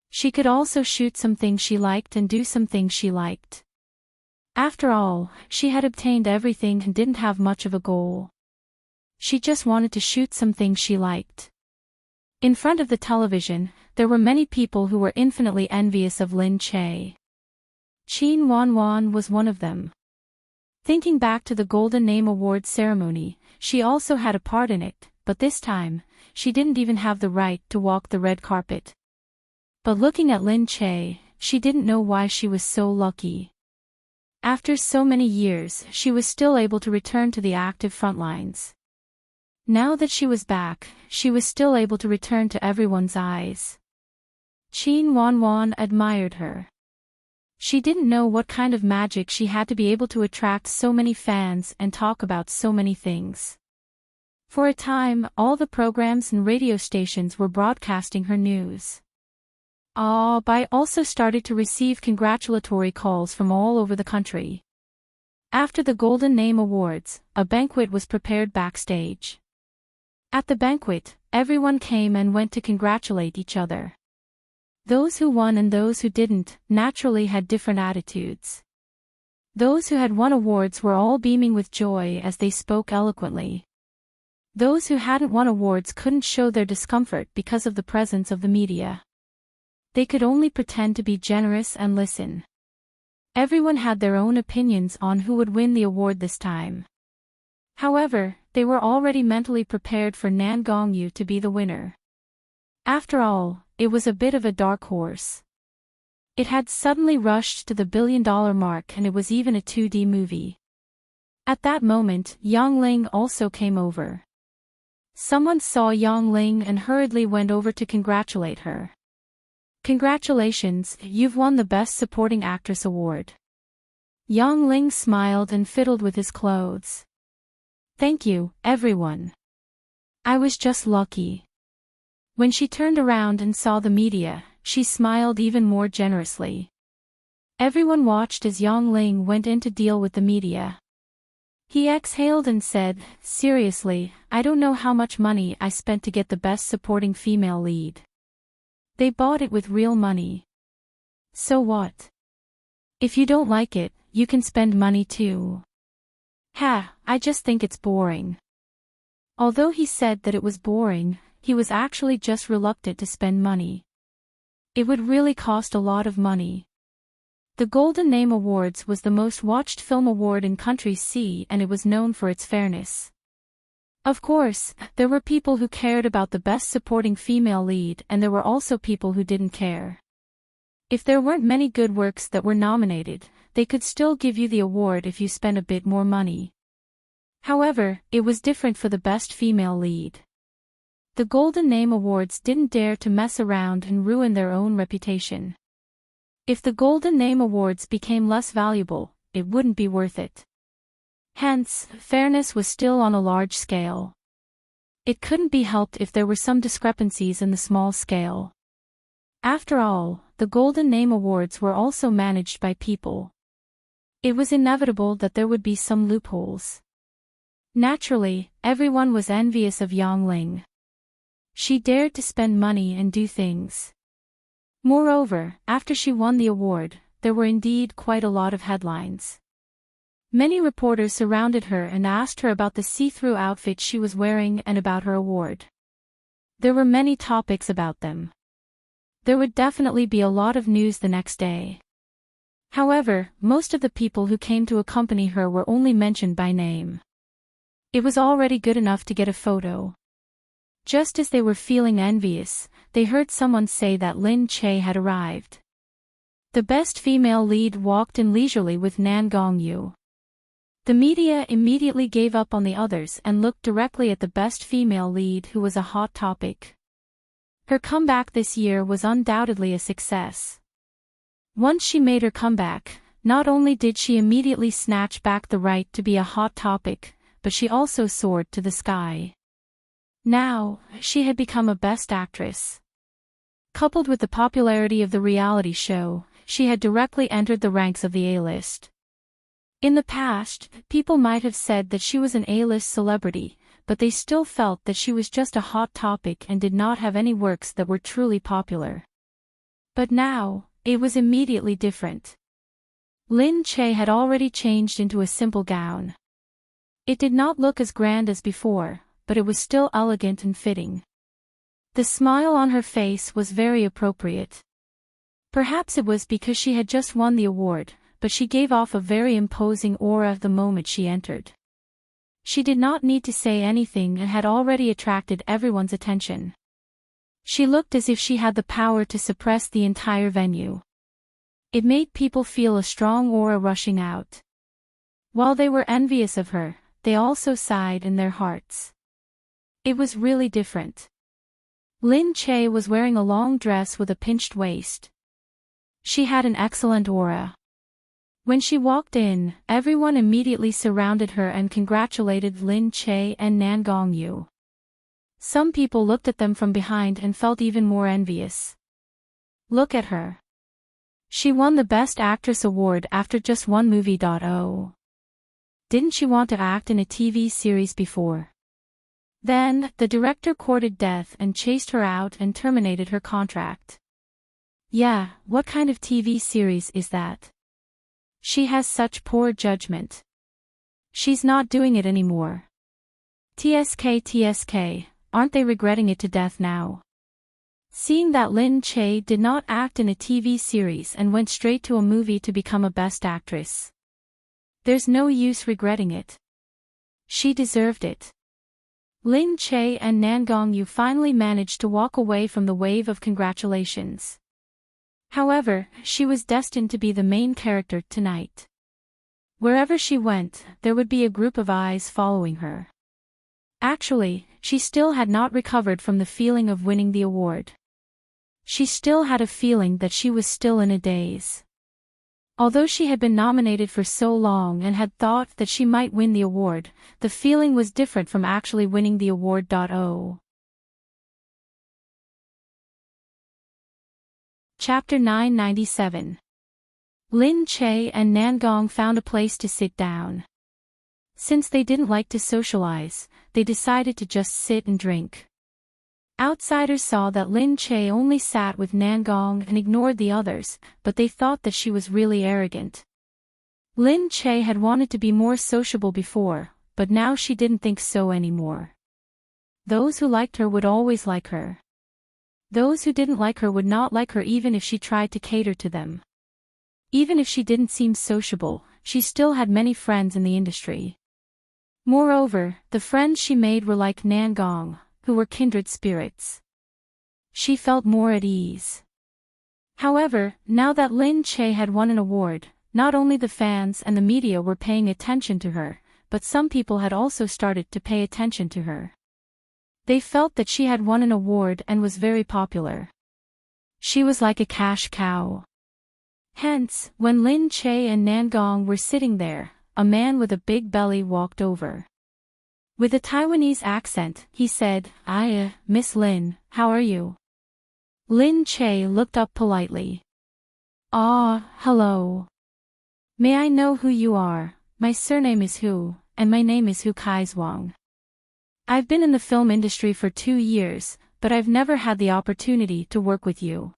She could also shoot some things she liked and do some things she liked. After all, she had obtained everything and didn't have much of a goal. She just wanted to shoot some things she liked. In front of the television, there were many people who were infinitely envious of Lin Che. Qin Wanwan was one of them. Thinking back to the Golden Name Awards ceremony, she also had a part in it, but this time, she didn't even have the right to walk the red carpet. But looking at Lin Che, she didn't know why she was so lucky. After so many years, she was still able to return to the active front lines. Now that she was back, she was still able to return to everyone's eyes. Qin Wanwan admired her. She didn't know what kind of magic she had to be able to attract so many fans and talk about so many things. For a time, all the programs and radio stations were broadcasting her news. Bai also started to receive congratulatory calls from all over the country. After the Golden Name Awards, a banquet was prepared backstage. At the banquet, everyone came and went to congratulate each other. Those who won and those who didn't, naturally had different attitudes. Those who had won awards were all beaming with joy as they spoke eloquently. Those who hadn't won awards couldn't show their discomfort because of the presence of the media. They could only pretend to be generous and listen. Everyone had their own opinions on who would win the award this time. However, they were already mentally prepared for Nan Gongyu to be the winner. After all, it was a bit of a dark horse. It had suddenly rushed to the billion-dollar mark and it was even a 2D movie. At that moment, Yang Ling also came over. Someone saw Yang Ling and hurriedly went over to congratulate her. Congratulations, you've won the Best Supporting Actress award. Yang Ling smiled and fiddled with his clothes. Thank you, everyone. I was just lucky. When she turned around and saw the media, she smiled even more generously. Everyone watched as Yang Ling went in to deal with the media. He exhaled and said, "Seriously, I don't know how much money I spent to get the Best Supporting Female Lead. They bought it with real money. So what? If you don't like it, you can spend money too." I just think it's boring." Although he said that it was boring, he was actually just reluctant to spend money. It would really cost a lot of money. The Golden Name Awards was the most watched film award in Country C and it was known for its fairness. Of course, there were people who cared about the Best Supporting Female Lead and there were also people who didn't care. If there weren't many good works that were nominated, they could still give you the award if you spent a bit more money. However, it was different for the Best Female Lead. The Golden Name Awards didn't dare to mess around and ruin their own reputation. If the Golden Name Awards became less valuable, it wouldn't be worth it. Hence, fairness was still on a large scale. It couldn't be helped if there were some discrepancies in the small scale. After all, the Golden Name Awards were also managed by people. It was inevitable that there would be some loopholes. Naturally, everyone was envious of Yang Ling. She dared to spend money and do things. Moreover, after she won the award, there were indeed quite a lot of headlines. Many reporters surrounded her and asked her about the see-through outfit she was wearing and about her award. There were many topics about them. There would definitely be a lot of news the next day. However, most of the people who came to accompany her were only mentioned by name. It was already good enough to get a photo. Just as they were feeling envious, they heard someone say that Lin Che had arrived. The Best Female Lead walked in leisurely with Nan Gongyu. The media immediately gave up on the others and looked directly at the Best Female Lead, who was a hot topic. Her comeback this year was undoubtedly a success. Once she made her comeback, not only did she immediately snatch back the right to be a hot topic, but she also soared to the sky. Now, she had become a Best Actress. Coupled with the popularity of the reality show, she had directly entered the ranks of the A-list. In the past, people might have said that she was an A-list celebrity, but they still felt that she was just a hot topic and did not have any works that were truly popular. But now, it was immediately different. Lin Che had already changed into a simple gown. It did not look as grand as before, but it was still elegant and fitting. The smile on her face was very appropriate. Perhaps it was because she had just won the award, but she gave off a very imposing aura the moment she entered. She did not need to say anything and had already attracted everyone's attention. She looked as if she had the power to suppress the entire venue. It made people feel a strong aura rushing out. While they were envious of her, they also sighed in their hearts. It was really different. Lin Che was wearing a long dress with a pinched waist. She had an excellent aura. When she walked in, everyone immediately surrounded her and congratulated Lin Che and Nan Gongyu. Some people looked at them from behind and felt even more envious. Look at her. She won the Best Actress award after just one movie. Oh. Didn't she want to act in a TV series before? Then, the director courted death and chased her out and terminated her contract. Yeah, what kind of TV series is that? She has such poor judgment. She's not doing it anymore. TSK, aren't they regretting it to death now? Seeing that Lin Che did not act in a TV series and went straight to a movie to become a Best Actress. There's no use regretting it. She deserved it. Lin Che and Nan Gongyu finally managed to walk away from the wave of congratulations. However, she was destined to be the main character tonight. Wherever she went, there would be a group of eyes following her. Actually, she still had not recovered from the feeling of winning the award. She still had a feeling that she was still in a daze. Although she had been nominated for so long and had thought that she might win the award, the feeling was different from actually winning the award. Chapter 997. Lin Che and Nan Gong found a place to sit down. Since they didn't like to socialize, they decided to just sit and drink. Outsiders saw that Lin Che only sat with Nan Gong and ignored the others, but they thought that she was really arrogant. Lin Che had wanted to be more sociable before, but now she didn't think so anymore. Those who liked her would always like her. Those who didn't like her would not like her even if she tried to cater to them. Even if she didn't seem sociable, she still had many friends in the industry. Moreover, the friends she made were like Nan Gong, who were kindred spirits. She felt more at ease. However, now that Lin Che had won an award, not only the fans and the media were paying attention to her, but some people had also started to pay attention to her. They felt that she had won an award and was very popular. She was like a cash cow. Hence, when Lin Che and Nan Gong were sitting there, a man with a big belly walked over. With a Taiwanese accent, he said, Miss Lin, how are you? Lin Che looked up politely. Hello. May I know who you are? My surname is Hu, and my name is Hu Kaizwang. I've been in the film industry for 2 years, but I've never had the opportunity to work with you.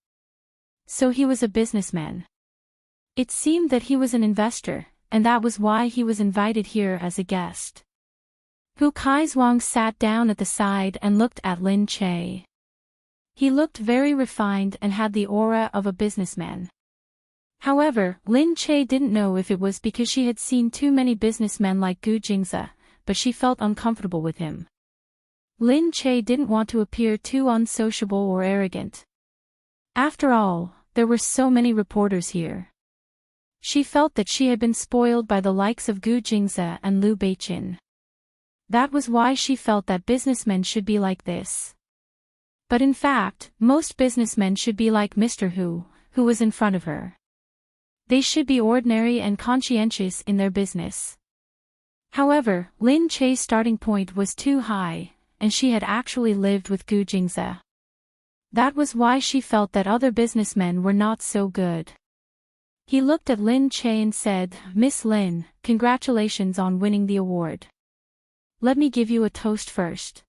So he was a businessman. It seemed that he was an investor, and that was why he was invited here as a guest. Hu Kaizwang sat down at the side and looked at Lin Che. He looked very refined and had the aura of a businessman. However, Lin Che didn't know if it was because she had seen too many businessmen like Gu Jingze, but she felt uncomfortable with him. Lin Che didn't want to appear too unsociable or arrogant. After all, there were so many reporters here. She felt that she had been spoiled by the likes of Gu Jingze and Liu Beichin. That was why she felt that businessmen should be like this. But in fact, most businessmen should be like Mr. Hu was in front of her. They should be ordinary and conscientious in their business. However, Lin Che's starting point was too high, and she had actually lived with Gu Jingze. That was why she felt that other businessmen were not so good. He looked at Lin Che and said, "Miss Lin, congratulations on winning the award. Let me give you a toast first."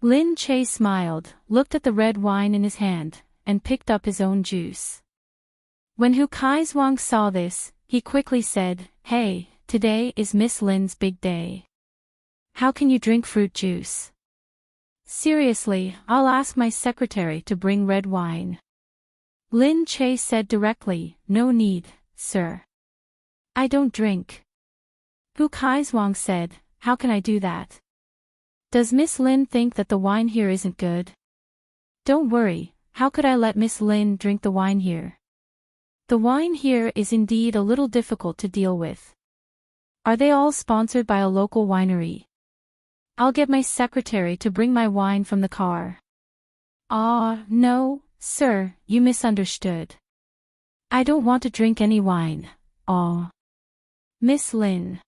Lin Che smiled, looked at the red wine in his hand, and picked up his own juice. When Hu Kaizhuang saw this, he quickly said, "Hey, today is Miss Lin's big day. How can you drink fruit juice?" "Seriously, I'll ask my secretary to bring red wine." Lin Che said directly, "No need, sir. I don't drink." Hu Kaizhuang said, "How can I do that? Does Miss Lin think that the wine here isn't good?" "Don't worry, how could I let Miss Lin drink the wine here? The wine here is indeed a little difficult to deal with. Are they all sponsored by a local winery? I'll get my secretary to bring my wine from the car." No, sir, you misunderstood. I don't want to drink any wine. Miss Lin."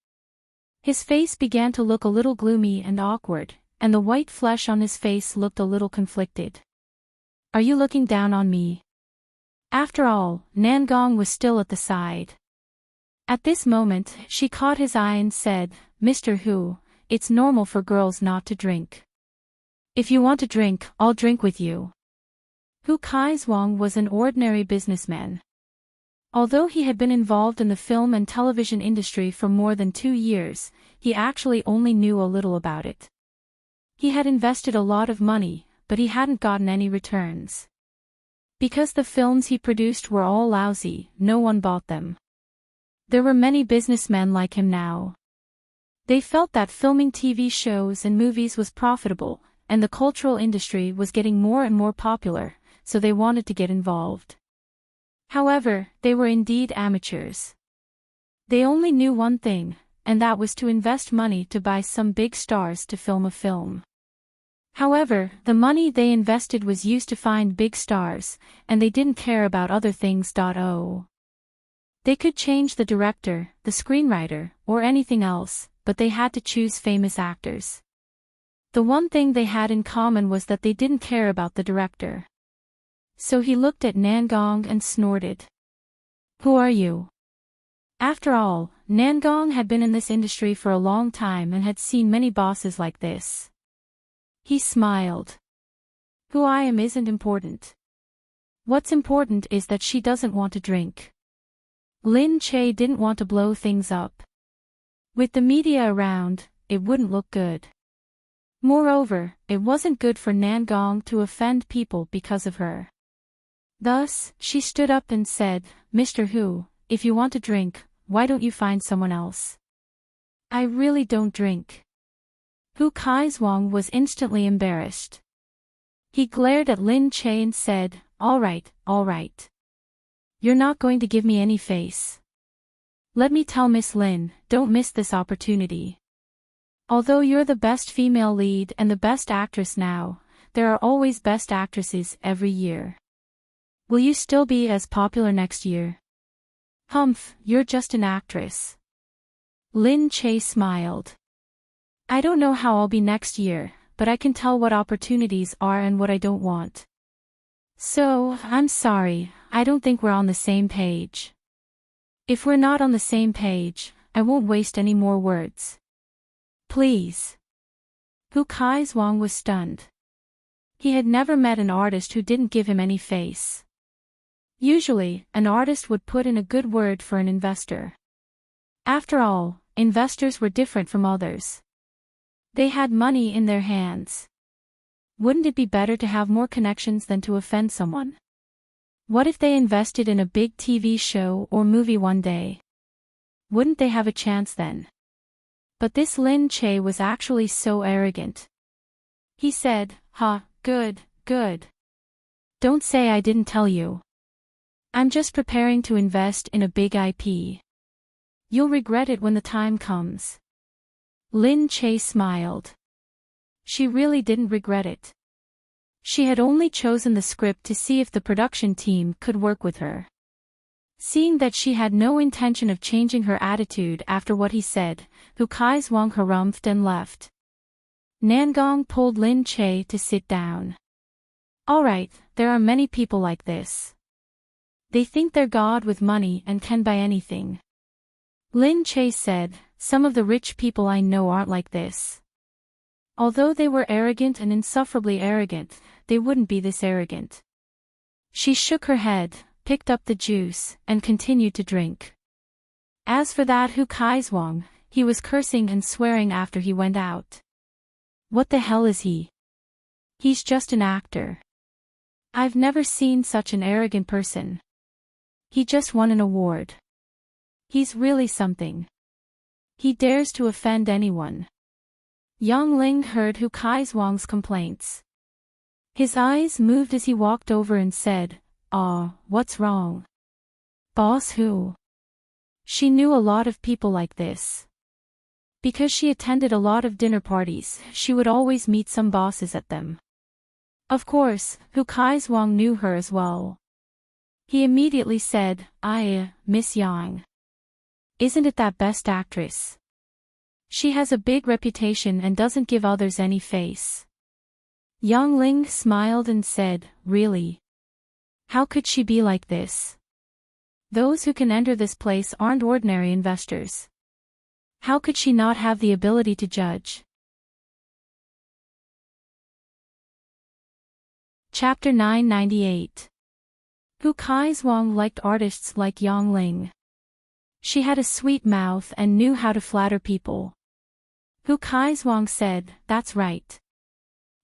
His face began to look a little gloomy and awkward, and the white flesh on his face looked a little conflicted. "Are you looking down on me?" After all, Nangong was still at the side. At this moment, she caught his eye and said, "Mr. Hu, it's normal for girls not to drink. If you want to drink, I'll drink with you." Hu Kaizhuang was an ordinary businessman. Although he had been involved in the film and television industry for more than 2 years, he actually only knew a little about it. He had invested a lot of money, but he hadn't gotten any returns. Because the films he produced were all lousy, no one bought them. There were many businessmen like him now. They felt that filming TV shows and movies was profitable, and the cultural industry was getting more and more popular, so they wanted to get involved. However, they were indeed amateurs. They only knew one thing, and that was to invest money to buy some big stars to film a film. However, the money they invested was used to find big stars, and they didn't care about other things. They could change the director, the screenwriter, or anything else, but they had to choose famous actors. The one thing they had in common was that they didn't care about the director. So he looked at Nangong and snorted. "Who are you?" After all, Nangong had been in this industry for a long time and had seen many bosses like this. He smiled. "Who I am isn't important. What's important is that she doesn't want to drink." Lin Che didn't want to blow things up. With the media around, it wouldn't look good. Moreover, it wasn't good for Nangong to offend people because of her. Thus, she stood up and said, "Mr. Hu, if you want to drink, why don't you find someone else? I really don't drink." Hu Kaizhuang was instantly embarrassed. He glared at Lin Che and said, all right. You're not going to give me any face. Let me tell Miss Lin, don't miss this opportunity. Although you're the best female lead and the best actress now, there are always best actresses every year. Will you still be as popular next year? Humph, you're just an actress. Lin Che smiled. I don't know how I'll be next year, but I can tell what opportunities are and what I don't want. So, I'm sorry, I don't think we're on the same page. If we're not on the same page, I won't waste any more words. Please. Hu Kaizhuang was stunned. He had never met an artist who didn't give him any face. Usually, an artist would put in a good word for an investor. After all, investors were different from others. They had money in their hands. Wouldn't it be better to have more connections than to offend someone? What if they invested in a big TV show or movie one day? Wouldn't they have a chance then? But this Lin Che was actually so arrogant. He said, good. Don't say I didn't tell you. I'm just preparing to invest in a big IP. You'll regret it when the time comes. Lin Che smiled. She really didn't regret it. She had only chosen the script to see if the production team could work with her. Seeing that she had no intention of changing her attitude after what he said, Hu Kaizhuang harumphed and left. Nangong pulled Lin Che to sit down. Alright, there are many people like this. They think they're God with money and can buy anything. Lin Che said, some of the rich people I know aren't like this. Although they were arrogant and insufferably arrogant, they wouldn't be this arrogant. She shook her head, picked up the juice, and continued to drink. As for that Hu Kaizhuang, he was cursing and swearing after he went out. What the hell is he? He's just an actor. I've never seen such an arrogant person. He just won an award. He's really something. He dares to offend anyone. Yang Ling heard Hu Kaizhuang's complaints. His eyes moved as he walked over and said, what's wrong? Boss Hu. She knew a lot of people like this. Because she attended a lot of dinner parties, she would always meet some bosses at them. Of course, Hu Kaizhuang knew her as well. He immediately said, Miss Yang. Isn't it that best actress? She has a big reputation and doesn't give others any face. Yang Ling smiled and said, really? How could she be like this? Those who can enter this place aren't ordinary investors. How could she not have the ability to judge? Chapter 998. Hu Kaizhuang liked artists like Yang Ling. She had a sweet mouth and knew how to flatter people. Hu Kaizhuang said, that's right.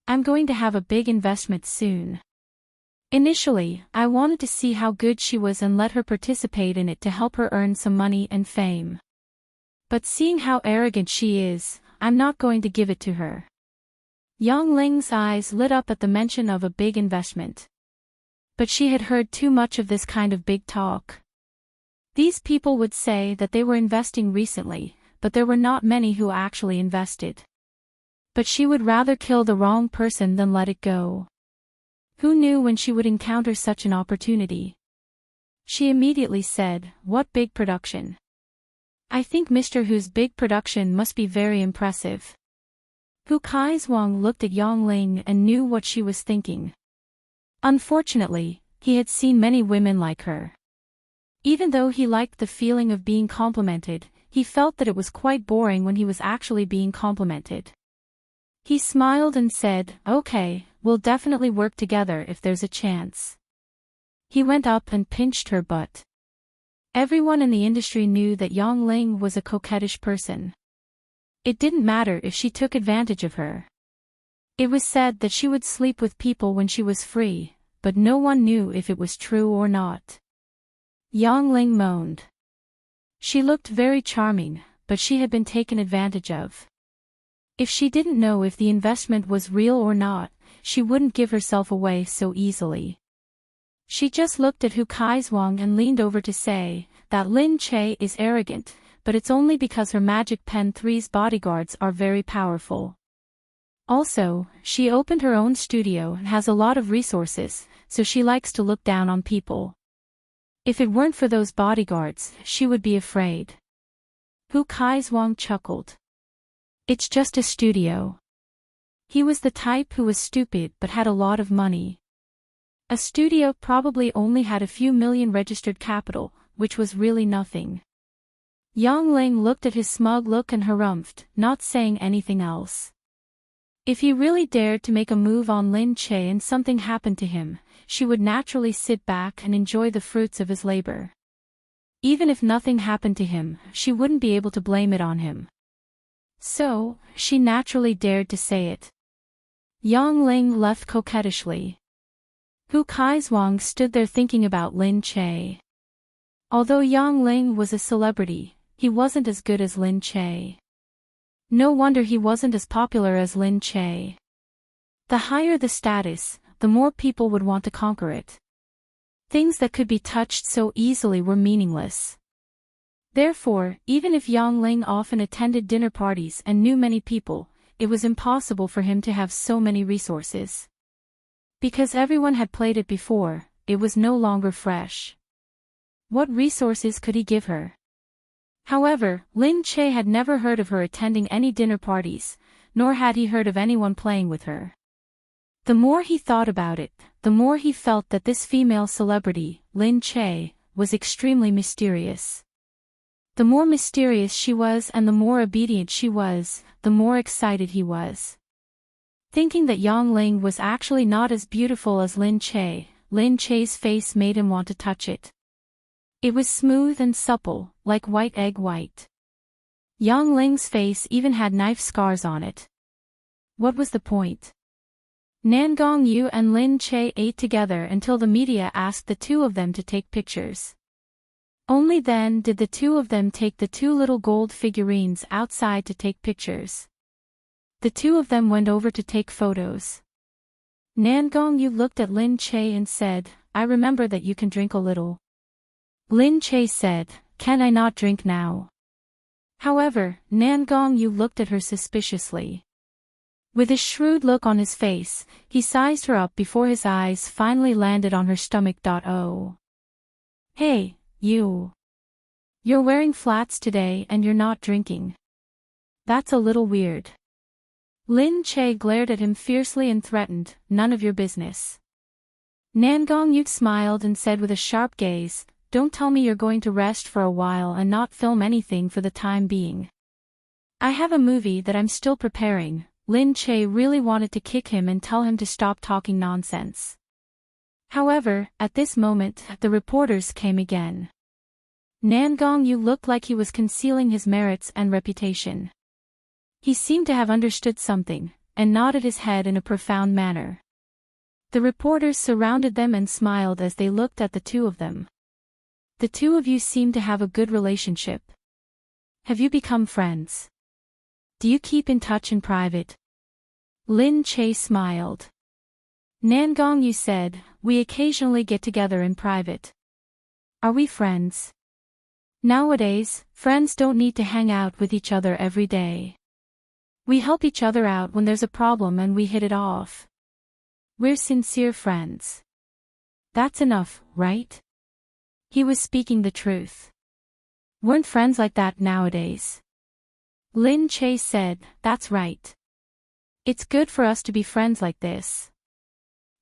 I'm going to have a big investment soon. Initially, I wanted to see how good she was and let her participate in it to help her earn some money and fame. But seeing how arrogant she is, I'm not going to give it to her. Yang Ling's eyes lit up at the mention of a big investment. But she had heard too much of this kind of big talk. These people would say that they were investing recently, but there were not many who actually invested. But she would rather kill the wrong person than let it go. Who knew when she would encounter such an opportunity? She immediately said, what big production? I think Mr. Hu's big production must be very impressive. Hu Kaizhuang looked at Yang Ling and knew what she was thinking. Unfortunately, he had seen many women like her. Even though he liked the feeling of being complimented, he felt that it was quite boring when he was actually being complimented. He smiled and said, okay, we'll definitely work together if there's a chance. He went up and pinched her butt. Everyone in the industry knew that Yang Ling was a coquettish person. It didn't matter if she took advantage of her. It was said that she would sleep with people when she was free, but no one knew if it was true or not. Yang Ling moaned. She looked very charming, but she had been taken advantage of. If she didn't know if the investment was real or not, she wouldn't give herself away so easily. She just looked at Hu Kaizhuang and leaned over to say, that Lin Che is arrogant, but it's only because her Magic Pen 3's bodyguards are very powerful. Also, she opened her own studio and has a lot of resources, so she likes to look down on people. If it weren't for those bodyguards, she would be afraid. Hu Kaizhuang chuckled. It's just a studio. He was the type who was stupid but had a lot of money. A studio probably only had a few million registered capital, which was really nothing. Yang Ling looked at his smug look and harumphed, not saying anything else. If he really dared to make a move on Lin Che and something happened to him, she would naturally sit back and enjoy the fruits of his labor. Even if nothing happened to him, she wouldn't be able to blame it on him. So, she naturally dared to say it. Yang Ling left coquettishly. Hu Kaizhuang stood there thinking about Lin Che. Although Yang Ling was a celebrity, he wasn't as good as Lin Che. No wonder he wasn't as popular as Lin Che. The higher the status, the more people would want to conquer it. Things that could be touched so easily were meaningless. Therefore, even if Yang Ling often attended dinner parties and knew many people, it was impossible for him to have so many resources. Because everyone had played it before, it was no longer fresh. What resources could he give her? However, Lin Che had never heard of her attending any dinner parties, nor had he heard of anyone playing with her. The more he thought about it, the more he felt that this female celebrity, Lin Che, was extremely mysterious. The more mysterious she was and the more obedient she was, the more excited he was. Thinking that Yang Ling was actually not as beautiful as Lin Che's face made him want to touch it. It was smooth and supple, like white egg white. Yang Ling's face even had knife scars on it. What was the point? Nan Gongyu and Lin Che ate together until the media asked the two of them to take pictures. Only then did the two of them take the two little gold figurines outside to take pictures. The two of them went over to take photos. Nan Gongyu looked at Lin Che and said, "I remember that you can drink a little." Lin Che said, "Can I not drink now?" However, Nan Gongyu looked at her suspiciously. With a shrewd look on his face, he sized her up before his eyes finally landed on her stomach. Oh. Hey, you. You're wearing flats today and you're not drinking. That's a little weird. Lin Che glared at him fiercely and threatened, "None of your business." Nan Gongyu smiled and said with a sharp gaze, "Don't tell me you're going to rest for a while and not film anything for the time being. I have a movie that I'm still preparing." Lin Che really wanted to kick him and tell him to stop talking nonsense. However, at this moment, the reporters came again. Nan Gongyu looked like he was concealing his merits and reputation. He seemed to have understood something, and nodded his head in a profound manner. The reporters surrounded them and smiled as they looked at the two of them. "The two of you seem to have a good relationship. Have you become friends? Do you keep in touch in private?" Lin Che smiled. Nan Gongyu said, "We occasionally get together in private." "Are we friends?" "Nowadays, friends don't need to hang out with each other every day. We help each other out when there's a problem and we hit it off. We're sincere friends. That's enough, right?" He was speaking the truth. Weren't friends like that nowadays? Lin Che said, "That's right. It's good for us to be friends like this.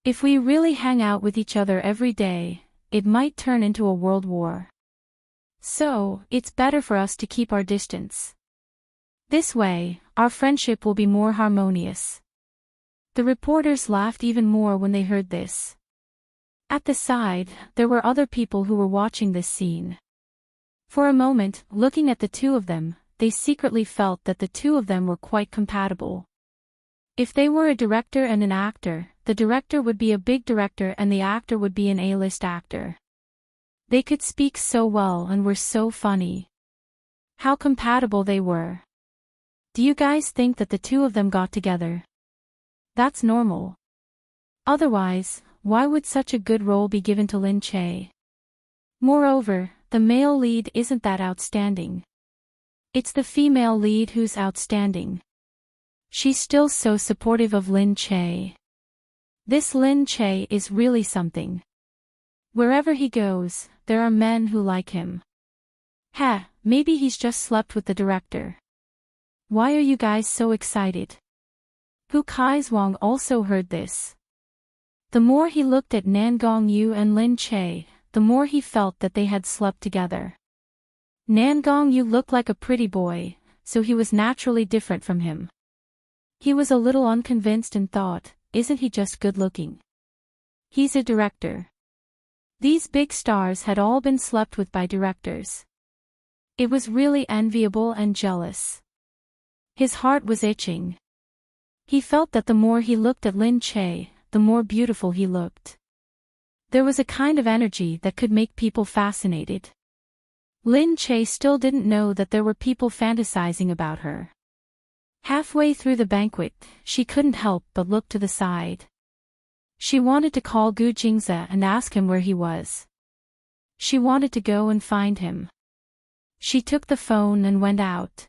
If we really hang out with each other every day, it might turn into a world war. So, it's better for us to keep our distance. This way, our friendship will be more harmonious." The reporters laughed even more when they heard this. At the side, there were other people who were watching this scene. For a moment, looking at the two of them, they secretly felt that the two of them were quite compatible. If they were a director and an actor, the director would be a big director and the actor would be an A-list actor. They could speak so well and were so funny. How compatible they were. Do you guys think that the two of them got together? That's normal. Otherwise, why would such a good role be given to Lin Che? Moreover, the male lead isn't that outstanding. It's the female lead who's outstanding. She's still so supportive of Lin Che. This Lin Che is really something. Wherever he goes, there are men who like him. Maybe he's just slept with the director. Why are you guys so excited? Hu Kaizwang also heard this. The more he looked at Nan Gongyu and Lin Che, the more he felt that they had slept together. Nan Gongyu looked like a pretty boy, so he was naturally different from him. He was a little unconvinced and thought, isn't he just good looking? He's a director. These big stars had all been slept with by directors. It was really enviable and jealous. His heart was itching. He felt that the more he looked at Lin Che, the more beautiful he looked. There was a kind of energy that could make people fascinated. Lin Che still didn't know that there were people fantasizing about her. Halfway through the banquet, she couldn't help but look to the side. She wanted to call Gu Jingze and ask him where he was. She wanted to go and find him. She took the phone and went out.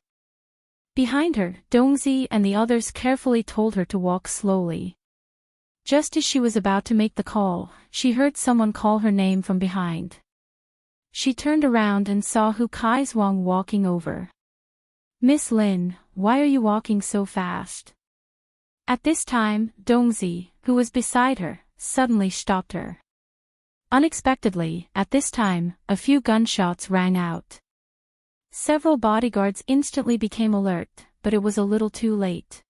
Behind her, Dongzi and the others carefully told her to walk slowly. Just as she was about to make the call, she heard someone call her name from behind. She turned around and saw Hu Kaizhuang walking over. "Miss Lin, why are you walking so fast?" At this time, Dongzi, who was beside her, suddenly stopped her. Unexpectedly, at this time, a few gunshots rang out. Several bodyguards instantly became alert, but it was a little too late.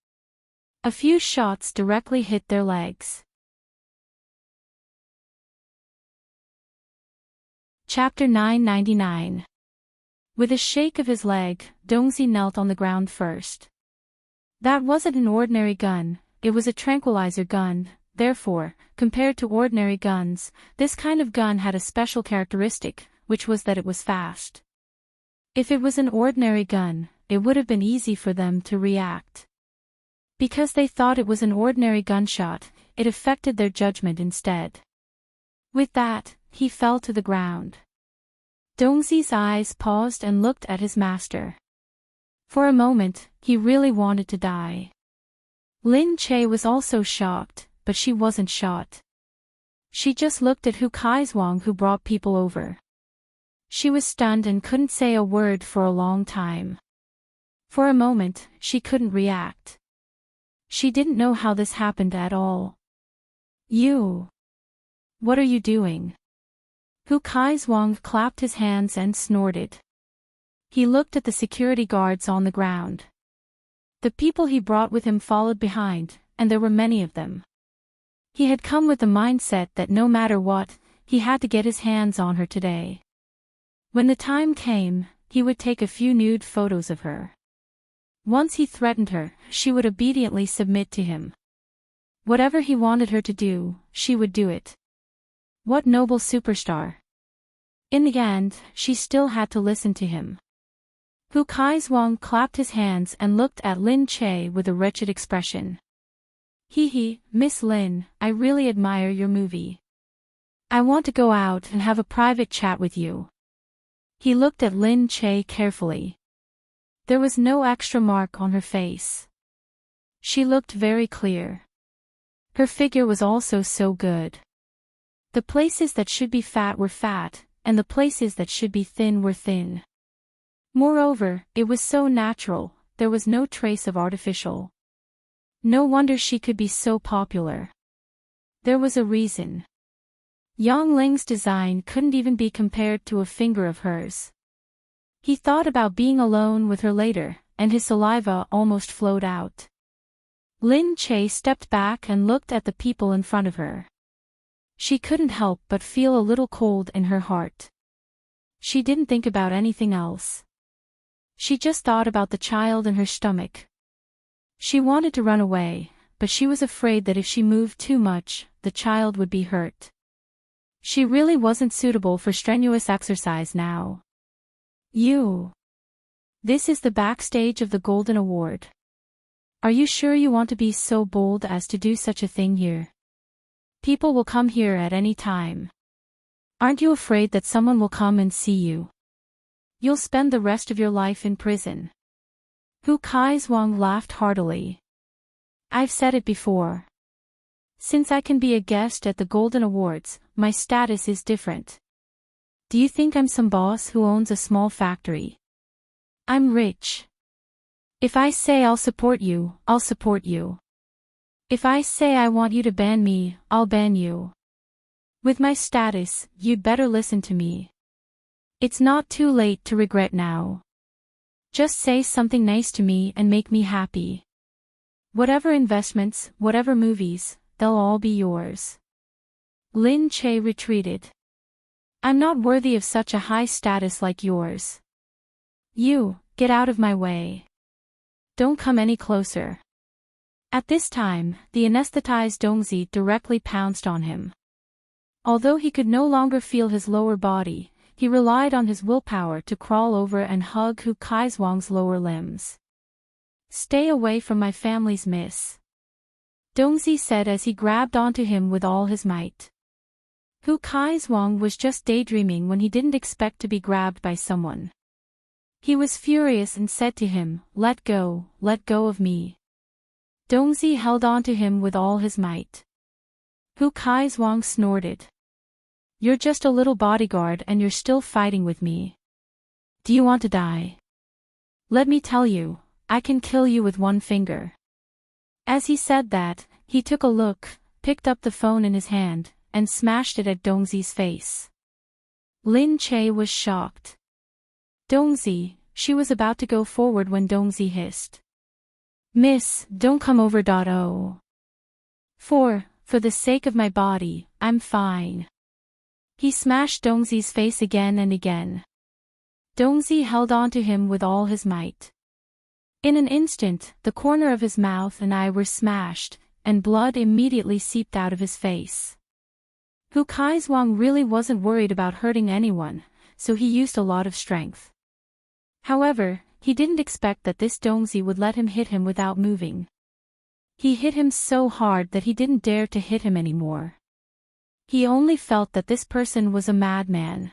A few shots directly hit their legs. Chapter 999. With a shake of his leg, Dongzi knelt on the ground first. That wasn't an ordinary gun, it was a tranquilizer gun. Therefore, compared to ordinary guns, this kind of gun had a special characteristic, which was that it was fast. If it was an ordinary gun, it would have been easy for them to react. Because they thought it was an ordinary gunshot, it affected their judgment instead. With that, he fell to the ground. Dongzi's eyes paused and looked at his master. For a moment, he really wanted to die. Lin Che was also shocked, but she wasn't shot. She just looked at Hu Kaizhuang, who brought people over. She was stunned and couldn't say a word for a long time. For a moment, she couldn't react. She didn't know how this happened at all. "You! What are you doing?" Hu Kaizhuang clapped his hands and snorted. He looked at the security guards on the ground. The people he brought with him followed behind, and there were many of them. He had come with the mindset that no matter what, he had to get his hands on her today. When the time came, he would take a few nude photos of her. Once he threatened her, she would obediently submit to him. Whatever he wanted her to do, she would do it. What noble superstar! In the end, she still had to listen to him. Hu Kaizhuang clapped his hands and looked at Lin Che with a wretched expression. "Hee, Miss Lin, I really admire your movie. I want to go out and have a private chat with you." He looked at Lin Che carefully. There was no extra mark on her face. She looked very clear. Her figure was also so good. The places that should be fat were fat, and the places that should be thin were thin. Moreover, it was so natural, there was no trace of artificial. No wonder she could be so popular. There was a reason. Yang Ling's design couldn't even be compared to a finger of hers. He thought about being alone with her later, and his saliva almost flowed out. Lin Che stepped back and looked at the people in front of her. She couldn't help but feel a little cold in her heart. She didn't think about anything else. She just thought about the child in her stomach. She wanted to run away, but she was afraid that if she moved too much, the child would be hurt. She really wasn't suitable for strenuous exercise now. "You. This is the backstage of the Golden Award. Are you sure you want to be so bold as to do such a thing here? People will come here at any time. Aren't you afraid that someone will come and see you? You'll spend the rest of your life in prison." Hu Kaizhuang laughed heartily. "I've said it before. Since I can be a guest at the Golden Awards, my status is different. Do you think I'm some boss who owns a small factory? I'm rich. If I say I'll support you, I'll support you. If I say I want you to ban me, I'll ban you. With my status, you'd better listen to me. It's not too late to regret now. Just say something nice to me and make me happy. Whatever investments, whatever movies, they'll all be yours." Lin Che retreated. "I'm not worthy of such a high status like yours. You, get out of my way. Don't come any closer." At this time, the anesthetized Dongzi directly pounced on him. Although he could no longer feel his lower body, he relied on his willpower to crawl over and hug Hu Kaizhuang's lower limbs. "Stay away from my family's miss," Dongzi said as he grabbed onto him with all his might. Hu Kaizhuang was just daydreaming when he didn't expect to be grabbed by someone. He was furious and said to him, let go of me." Dongzi held onto him with all his might. Hu Kaizhuang snorted. You're just a little bodyguard and you're still fighting with me. Do you want to die? Let me tell you, I can kill you with one finger. As he said that, he took a look, picked up the phone in his hand, and smashed it at Dongzi's face. Lin Che was shocked. Dongzi, she was about to go forward when Dongzi hissed. Miss, don't come over. Oh. For the sake of my body, I'm fine. He smashed Dongzi's face again and again. Dongzi held on to him with all his might. In an instant, the corner of his mouth and eye were smashed, and blood immediately seeped out of his face. Hu Kaizhuang really wasn't worried about hurting anyone, so he used a lot of strength. However, he didn't expect that this Dongzi would let him hit him without moving. He hit him so hard that he didn't dare to hit him anymore. He only felt that this person was a madman.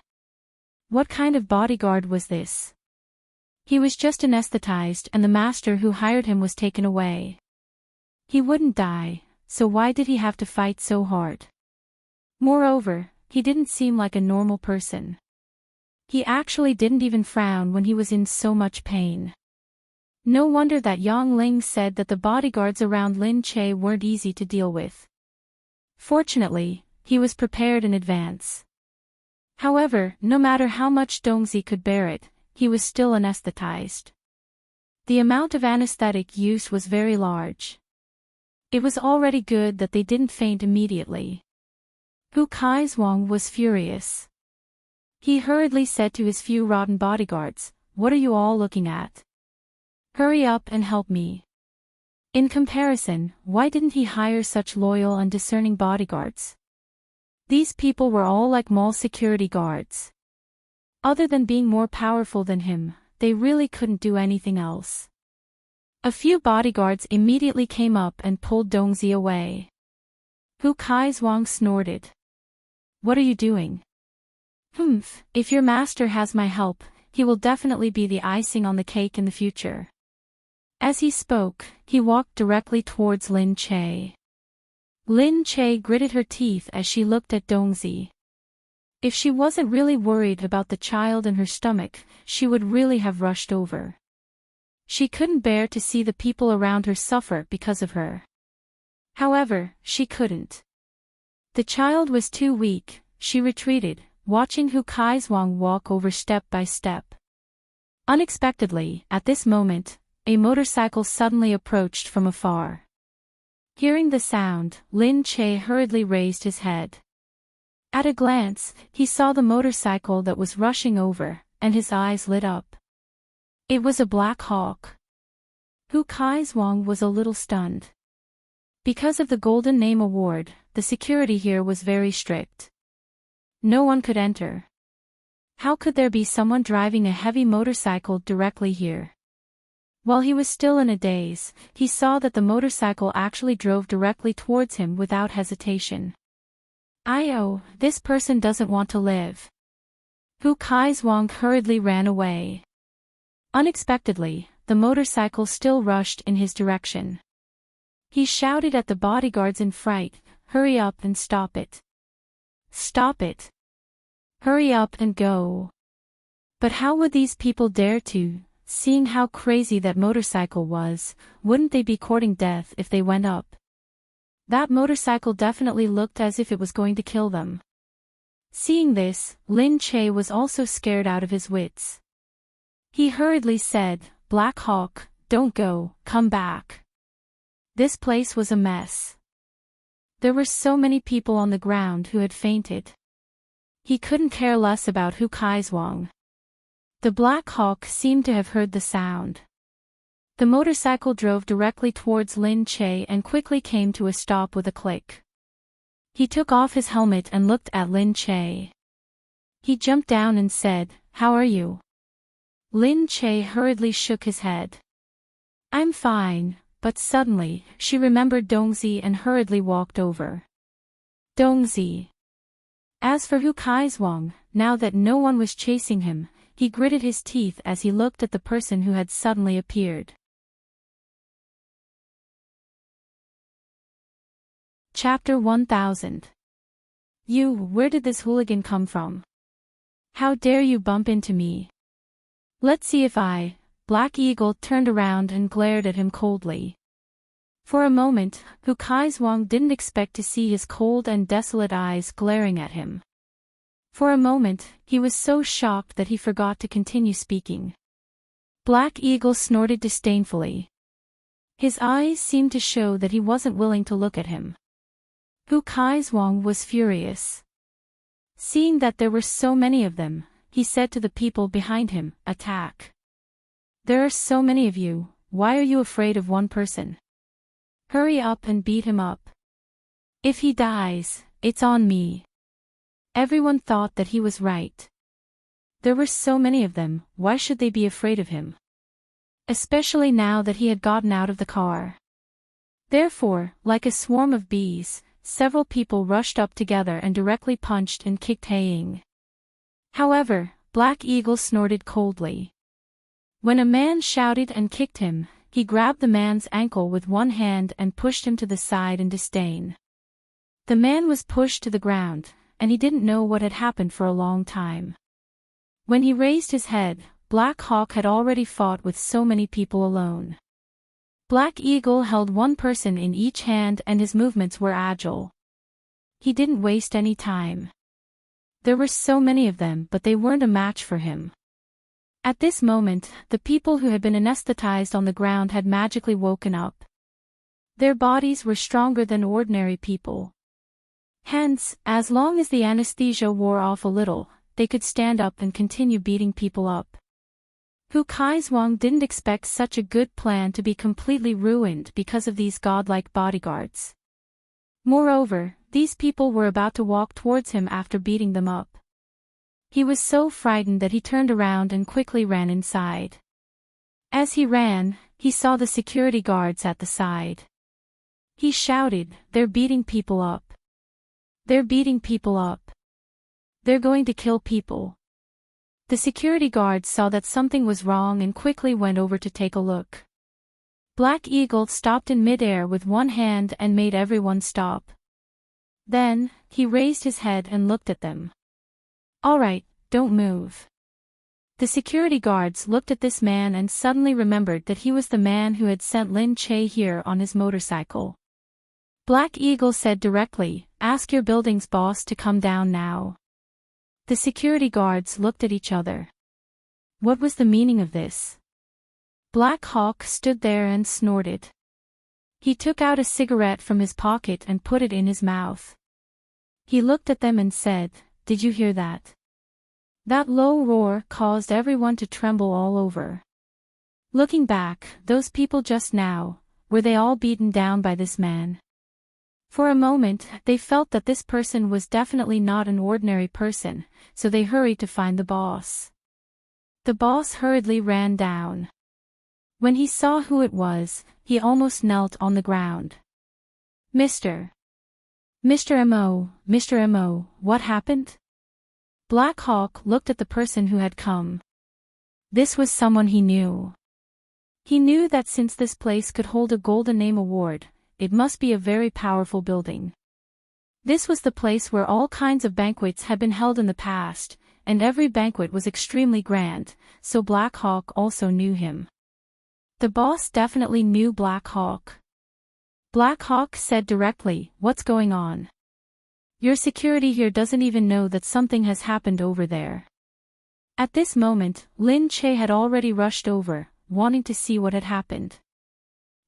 What kind of bodyguard was this? He was just anesthetized and the master who hired him was taken away. He wouldn't die, so why did he have to fight so hard? Moreover, he didn't seem like a normal person. He actually didn't even frown when he was in so much pain. No wonder that Yang Ling said that the bodyguards around Lin Che weren't easy to deal with. Fortunately, he was prepared in advance. However, no matter how much Dongzi could bear it, he was still anesthetized. The amount of anesthetic used was very large. It was already good that they didn't faint immediately. Hu Kaizhuang was furious. He hurriedly said to his few rotten bodyguards, "What are you all looking at? Hurry up and help me." In comparison, why didn't he hire such loyal and discerning bodyguards? These people were all like mall security guards. Other than being more powerful than him, they really couldn't do anything else. A few bodyguards immediately came up and pulled Dongzi away. Hu Kaizhuang snorted. "What are you doing?" If your master has my help, he will definitely be the icing on the cake in the future." As he spoke, he walked directly towards Lin Che. Lin Che gritted her teeth as she looked at Dongzi. If she wasn't really worried about the child in her stomach, she would really have rushed over. She couldn't bear to see the people around her suffer because of her. However, she couldn't. The child was too weak. She retreated, watching Hu Kaizhuang walk over step by step. Unexpectedly, at this moment, a motorcycle suddenly approached from afar. Hearing the sound, Lin Che hurriedly raised his head. At a glance, he saw the motorcycle that was rushing over, and his eyes lit up. It was a Black Hawk. Hu Kaizhuang was a little stunned. Because of the Golden Name Award, the security here was very strict. No one could enter. How could there be someone driving a heavy motorcycle directly here? While he was still in a daze, he saw that the motorcycle actually drove directly towards him without hesitation. This person doesn't want to live. Hu Kaizhuang hurriedly ran away. Unexpectedly, the motorcycle still rushed in his direction. He shouted at the bodyguards in fright, "Hurry up and stop it. Stop it. Hurry up and go." But how would these people dare to? Seeing how crazy that motorcycle was, wouldn't they be courting death if they went up? That motorcycle definitely looked as if it was going to kill them. Seeing this, Lin Che was also scared out of his wits. He hurriedly said, "Black Hawk, don't go, come back." This place was a mess. There were so many people on the ground who had fainted. He couldn't care less about Hu Kaizhuang. The Black Hawk seemed to have heard the sound. The motorcycle drove directly towards Lin Che and quickly came to a stop with a click. He took off his helmet and looked at Lin Che. He jumped down and said, "How are you?" Lin Che hurriedly shook his head. "I'm fine," but suddenly, she remembered Dongzi and hurriedly walked over. Dongzi. As for Hu Kaizhuang, now that no one was chasing him, he gritted his teeth as he looked at the person who had suddenly appeared. Chapter 1000. Where did this hooligan come from? How dare you bump into me? Let's see if Black Eagle turned around and glared at him coldly. For a moment, Hu Kaizhuang didn't expect to see his cold and desolate eyes glaring at him. For a moment, he was so shocked that he forgot to continue speaking. Black Eagle snorted disdainfully. His eyes seemed to show that he wasn't willing to look at him. Hu Kaizhuang was furious. Seeing that there were so many of them, he said to the people behind him, "Attack. There are so many of you, why are you afraid of one person? Hurry up and beat him up. If he dies, it's on me." Everyone thought that he was right. There were so many of them, why should they be afraid of him? Especially now that he had gotten out of the car. Therefore, like a swarm of bees, several people rushed up together and directly punched and kicked Haiying. However, Black Eagle snorted coldly. When a man shouted and kicked him, he grabbed the man's ankle with one hand and pushed him to the side in disdain. The man was pushed to the ground, and he didn't know what had happened for a long time. When he raised his head, Black Hawk had already fought with so many people alone. Black Eagle held one person in each hand and his movements were agile. He didn't waste any time. There were so many of them, but they weren't a match for him. At this moment, the people who had been anesthetized on the ground had magically woken up. Their bodies were stronger than ordinary people. Hence, as long as the anesthesia wore off a little, they could stand up and continue beating people up. Hu Kaizhuang didn't expect such a good plan to be completely ruined because of these godlike bodyguards. Moreover, these people were about to walk towards him after beating them up. He was so frightened that he turned around and quickly ran inside. As he ran, he saw the security guards at the side. He shouted, "They're beating people up. They're beating people up. They're going to kill people." The security guards saw that something was wrong and quickly went over to take a look. Black Eagle stopped in midair with one hand and made everyone stop. Then, he raised his head and looked at them. "All right, don't move." The security guards looked at this man and suddenly remembered that he was the man who had sent Lin Che here on his motorcycle. Black Eagle said directly, "Ask your building's boss to come down now." The security guards looked at each other. What was the meaning of this? Black Hawk stood there and snorted. He took out a cigarette from his pocket and put it in his mouth. He looked at them and said, "Did you hear that?" That low roar caused everyone to tremble all over. Looking back, those people just now, were they all beaten down by this man? For a moment, they felt that this person was definitely not an ordinary person, so they hurried to find the boss. The boss hurriedly ran down. When he saw who it was, he almost knelt on the ground. Mr. Mo, what happened?" Black Hawk looked at the person who had come. This was someone he knew. He knew that since this place could hold a Golden Name Award, it must be a very powerful building. This was the place where all kinds of banquets had been held in the past, and every banquet was extremely grand, so Black Hawk also knew him. The boss definitely knew Black Hawk. Black Hawk said directly, "What's going on? Your security here doesn't even know that something has happened over there." At this moment, Lin Che had already rushed over, wanting to see what had happened.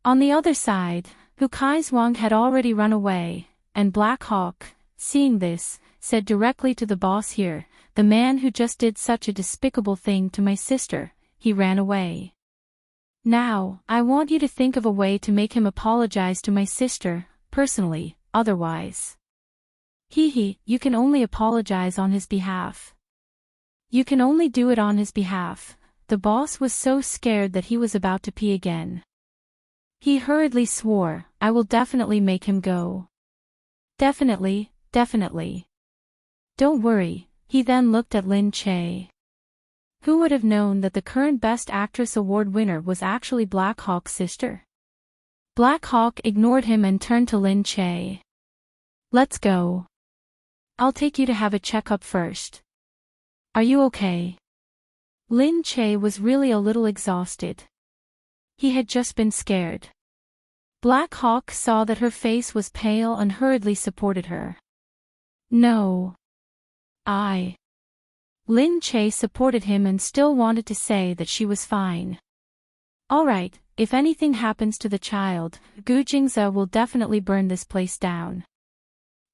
On the other side, Hu Kaizhuang had already run away, and Black Hawk, seeing this, said directly to the boss here, "The man who just did such a despicable thing to my sister, he ran away. Now, I want you to think of a way to make him apologize to my sister, personally, otherwise. You can only apologize on his behalf. You can only do it on his behalf." The boss was so scared that he was about to pee again. He hurriedly swore, "I will definitely make him go. Definitely. Don't worry." He then looked at Lin Che. Who would have known that the current Best Actress Award winner was actually Black Hawk's sister? Black Hawk ignored him and turned to Lin Che. "Let's go." I'll take you to have a checkup first. Are you okay? Lin Che was really a little exhausted. He had just been scared. Black Hawk saw that her face was pale and hurriedly supported her. No. Lin Che supported him and still wanted to say that she was fine. All right, if anything happens to the child, Gu Jingze will definitely burn this place down.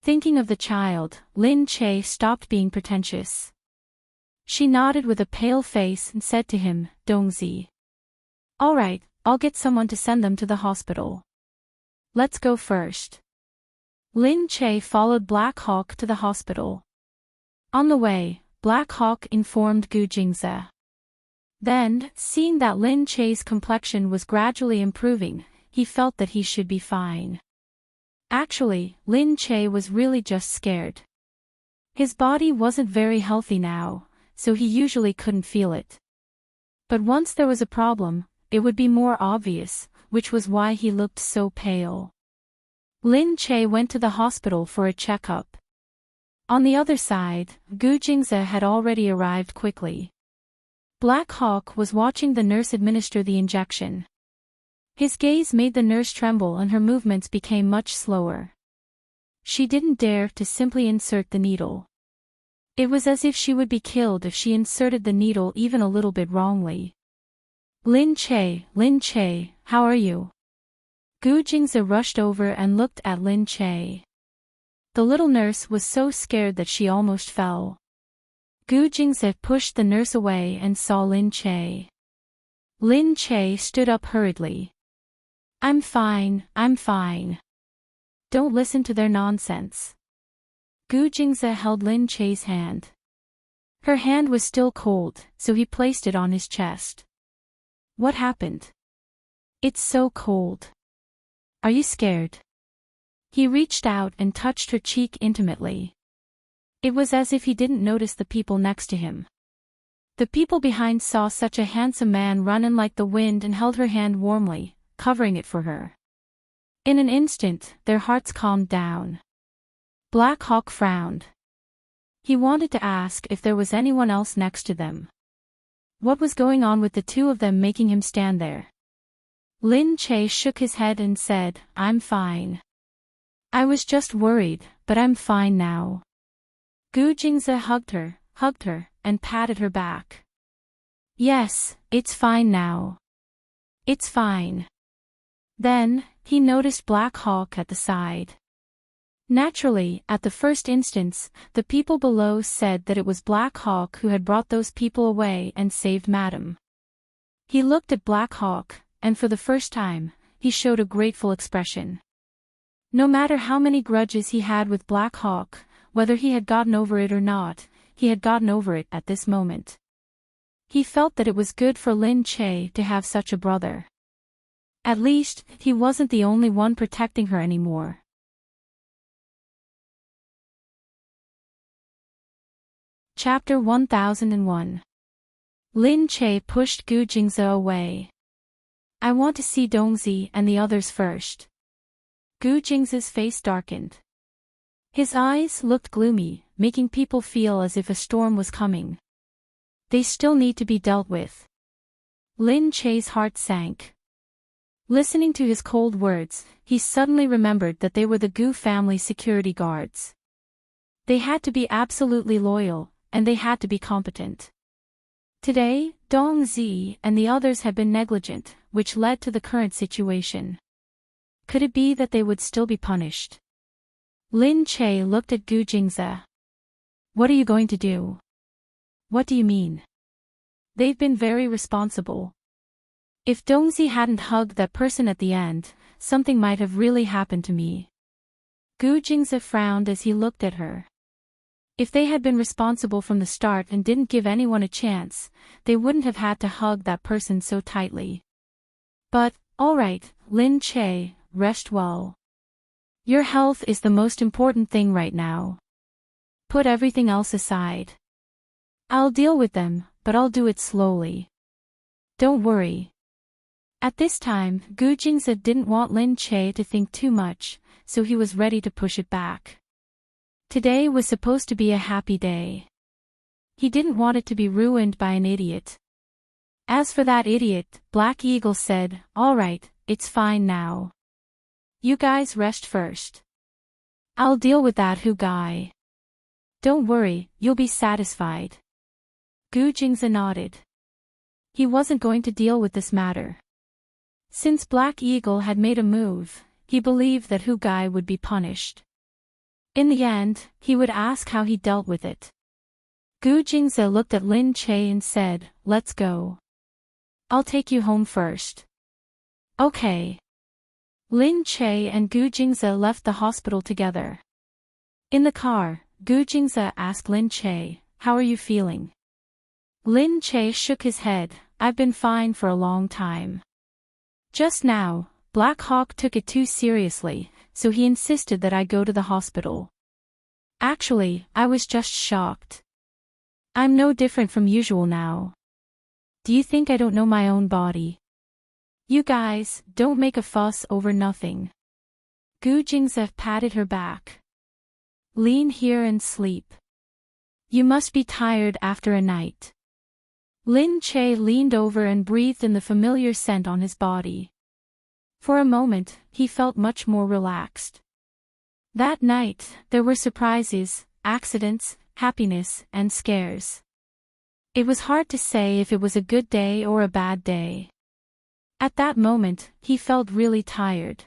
Thinking of the child, Lin Che stopped being pretentious. She nodded with a pale face and said to him, Dongzi. All right, I'll get someone to send them to the hospital. Let's go first. Lin Che followed Black Hawk to the hospital. On the way, Black Hawk informed Gu Jingze. Then, seeing that Lin Che's complexion was gradually improving, he felt that he should be fine. Actually, Lin Che was really just scared. His body wasn't very healthy now, so he usually couldn't feel it. But once there was a problem, it would be more obvious, which was why he looked so pale. Lin Che went to the hospital for a checkup. On the other side, Gu Jingze had already arrived quickly. Black Hawk was watching the nurse administer the injection. His gaze made the nurse tremble and her movements became much slower. She didn't dare to simply insert the needle. It was as if she would be killed if she inserted the needle even a little bit wrongly. Lin Che, how are you? Gu Jingze rushed over and looked at Lin Che. The little nurse was so scared that she almost fell. Gu Jingze pushed the nurse away and saw Lin Che. Lin Che stood up hurriedly. I'm fine. Don't listen to their nonsense. Gu Jingze held Lin Che's hand. Her hand was still cold, so he placed it on his chest. What happened? It's so cold. Are you scared? He reached out and touched her cheek intimately. It was as if he didn't notice the people next to him. The people behind saw such a handsome man run in like the wind and held her hand warmly, covering it for her. In an instant, their hearts calmed down. Black Hawk frowned. He wanted to ask if there was anyone else next to them. What was going on with the two of them making him stand there? Lin Che shook his head and said, I'm fine. I was just worried, but I'm fine now. Gu Jingze hugged her, and patted her back. Yes, it's fine now. It's fine. Then, he noticed Black Hawk at the side. Naturally, at the first instance, the people below said that it was Black Hawk who had brought those people away and saved Madam. He looked at Black Hawk, and for the first time, he showed a grateful expression. No matter how many grudges he had with Black Hawk, whether he had gotten over it or not, he had gotten over it at this moment. He felt that it was good for Lin Che to have such a brother. At least, he wasn't the only one protecting her anymore. Chapter 1001. Lin Che pushed Gu Jingze away. I want to see Dongzi and the others first. Gu Jingze's face darkened. His eyes looked gloomy, making people feel as if a storm was coming. They still need to be dealt with. Lin Che's heart sank. Listening to his cold words, he suddenly remembered that they were the Gu family security guards. They had to be absolutely loyal, and they had to be competent. Today, Dongzi and the others had been negligent, which led to the current situation. Could it be that they would still be punished? Lin Che looked at Gu Jingze. What are you going to do? What do you mean? They've been very responsible. If Dongzi hadn't hugged that person at the end, something might have really happened to me. Gu Jingze frowned as he looked at her. If they had been responsible from the start and didn't give anyone a chance, they wouldn't have had to hug that person so tightly. But, all right, Lin Che, rest well. Your health is the most important thing right now. Put everything else aside. I'll deal with them, but I'll do it slowly. Don't worry. At this time, Gu Jingze didn't want Lin Che to think too much, so he was ready to push it back. Today was supposed to be a happy day. He didn't want it to be ruined by an idiot. As for that idiot, Black Eagle said, "All right, it's fine now. You guys rest first. I'll deal with that Who guy. Don't worry, you'll be satisfied." Gu Jingze nodded. He wasn't going to deal with this matter. Since Black Eagle had made a move, he believed that Hu Guy would be punished. In the end, he would ask how he dealt with it. Gu Jingze looked at Lin Che and said, "Let's go. I'll take you home first." Okay. Lin Che and Gu Jingze left the hospital together. In the car, Gu Jingze asked Lin Che, "How are you feeling?" Lin Che shook his head, "I've been fine for a long time. Just now, Black Hawk took it too seriously, so he insisted that I go to the hospital. Actually, I was just shocked. I'm no different from usual now. Do you think I don't know my own body? You guys, don't make a fuss over nothing." Gu Jingze patted her back. "Lean here and sleep. You must be tired after a night." Lin Che leaned over and breathed in the familiar scent on his body. For a moment, he felt much more relaxed. That night, there were surprises, accidents, happiness, and scares. It was hard to say if it was a good day or a bad day. At that moment, he felt really tired.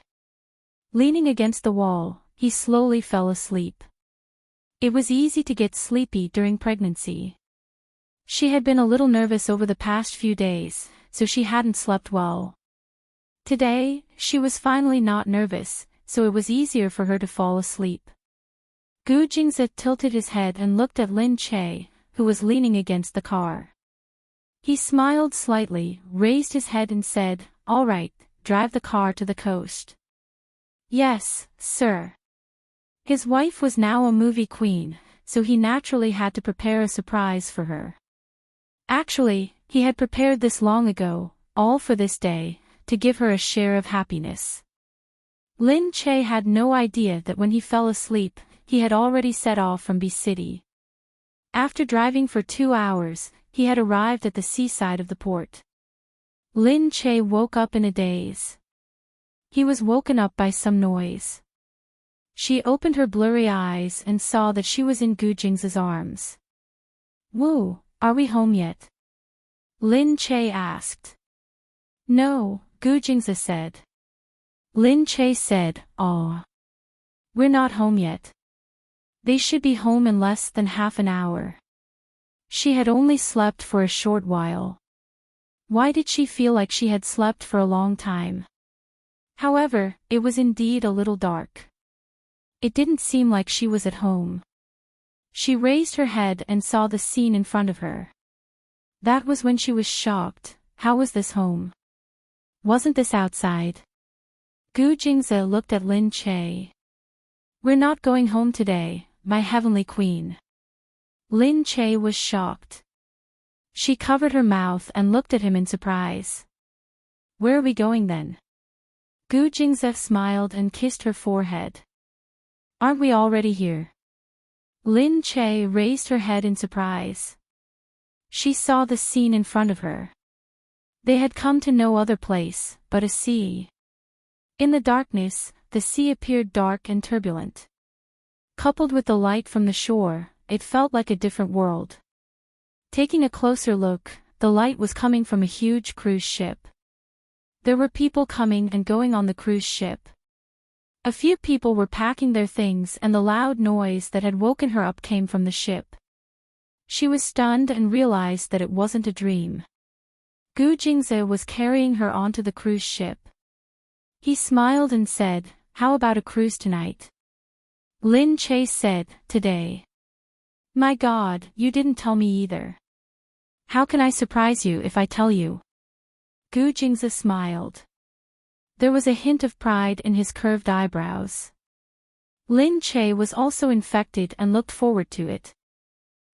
Leaning against the wall, he slowly fell asleep. It was easy to get sleepy during pregnancy. She had been a little nervous over the past few days, so she hadn't slept well. Today, she was finally not nervous, so it was easier for her to fall asleep. Gu Jingze tilted his head and looked at Lin Che, who was leaning against the car. He smiled slightly, raised his head and said, "All right, drive the car to the coast." "Yes, sir." His wife was now a movie queen, so he naturally had to prepare a surprise for her. Actually, he had prepared this long ago, all for this day, to give her a share of happiness. Lin Che had no idea that when he fell asleep, he had already set off from B City. After driving for 2 hours, he had arrived at the seaside of the port. Lin Che woke up in a daze. He was woken up by some noise. She opened her blurry eyes and saw that she was in Gu Jingze's arms. "Woo, are we home yet?" Lin Che asked. "No," Gu Jingze said. Lin Che said, "Aw. We're not home yet. They should be home in less than half an hour." She had only slept for a short while. Why did she feel like she had slept for a long time? However, it was indeed a little dark. It didn't seem like she was at home. She raised her head and saw the scene in front of her. That was when she was shocked. How was this home? Wasn't this outside? Gu Jingze looked at Lin Che. "We're not going home today, my heavenly queen." Lin Che was shocked. She covered her mouth and looked at him in surprise. "Where are we going then?" Gu Jingze smiled and kissed her forehead. "Aren't we already here?" Lin Che raised her head in surprise. She saw the scene in front of her. They had come to no other place but a sea. In the darkness, the sea appeared dark and turbulent. Coupled with the light from the shore, it felt like a different world. Taking a closer look, the light was coming from a huge cruise ship. There were people coming and going on the cruise ship. A few people were packing their things and the loud noise that had woken her up came from the ship. She was stunned and realized that it wasn't a dream. Gu Jingze was carrying her onto the cruise ship. He smiled and said, "How about a cruise tonight?" Lin Che said, "Today." "My God, you didn't tell me either. How can I surprise you if I tell you?" Gu Jingze smiled. There was a hint of pride in his curved eyebrows. Lin Che was also infected and looked forward to it.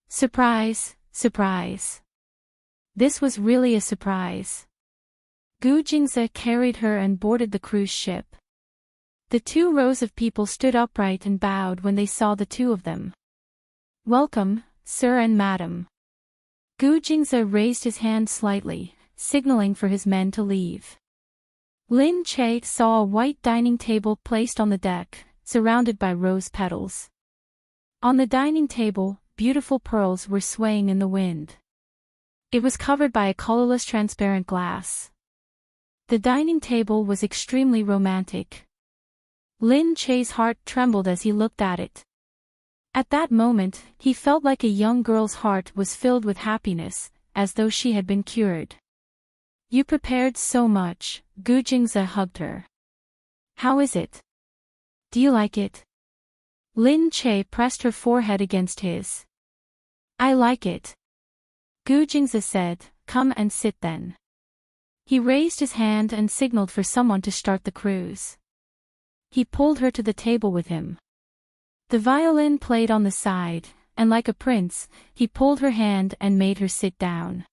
Surprise, surprise. This was really a surprise. Gu Jingze carried her and boarded the cruise ship. The 2 rows of people stood upright and bowed when they saw the 2 of them. "Welcome, sir and madam." Gu Jingze raised his hand slightly, signaling for his men to leave. Lin Che saw a white dining table placed on the deck, surrounded by rose petals. On the dining table, beautiful pearls were swaying in the wind. It was covered by a colorless transparent glass. The dining table was extremely romantic. Lin Che's heart trembled as he looked at it. At that moment, he felt like a young girl's heart was filled with happiness, as though she had been cured. "You prepared so much," Gu Jingze hugged her. "How is it? Do you like it?" Lin Che pressed her forehead against his. "I like it." Gu Jingze said, "Come and sit then." He raised his hand and signaled for someone to start the cruise. He pulled her to the table with him. The violin played on the side, and like a prince, he pulled her hand and made her sit down.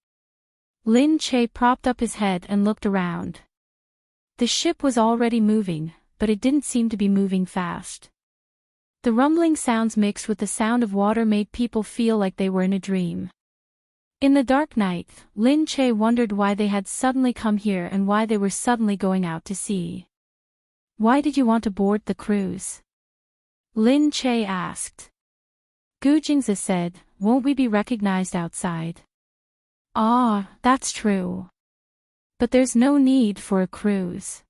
Lin Che propped up his head and looked around. The ship was already moving, but it didn't seem to be moving fast. The rumbling sounds mixed with the sound of water made people feel like they were in a dream. In the dark night, Lin Che wondered why they had suddenly come here and why they were suddenly going out to sea. "Why did you want to board the cruise?" Lin Che asked. Gu Jingze said, "Won't we be recognized outside?" "Ah, that's true. But there's no need for a cruise.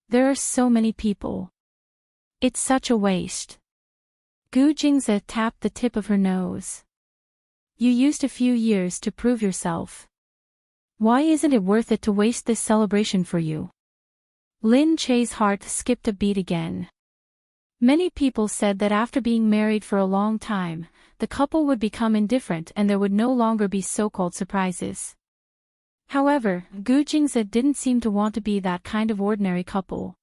There are so many people. It's such a waste." Gu Jingze tapped the tip of her nose. "You used a few years to prove yourself. Why isn't it worth it to waste this celebration for you?" Lin Che's heart skipped a beat again. Many people said that after being married for a long time, the couple would become indifferent and there would no longer be so-called surprises. However, Gu Jingze didn't seem to want to be that kind of ordinary couple.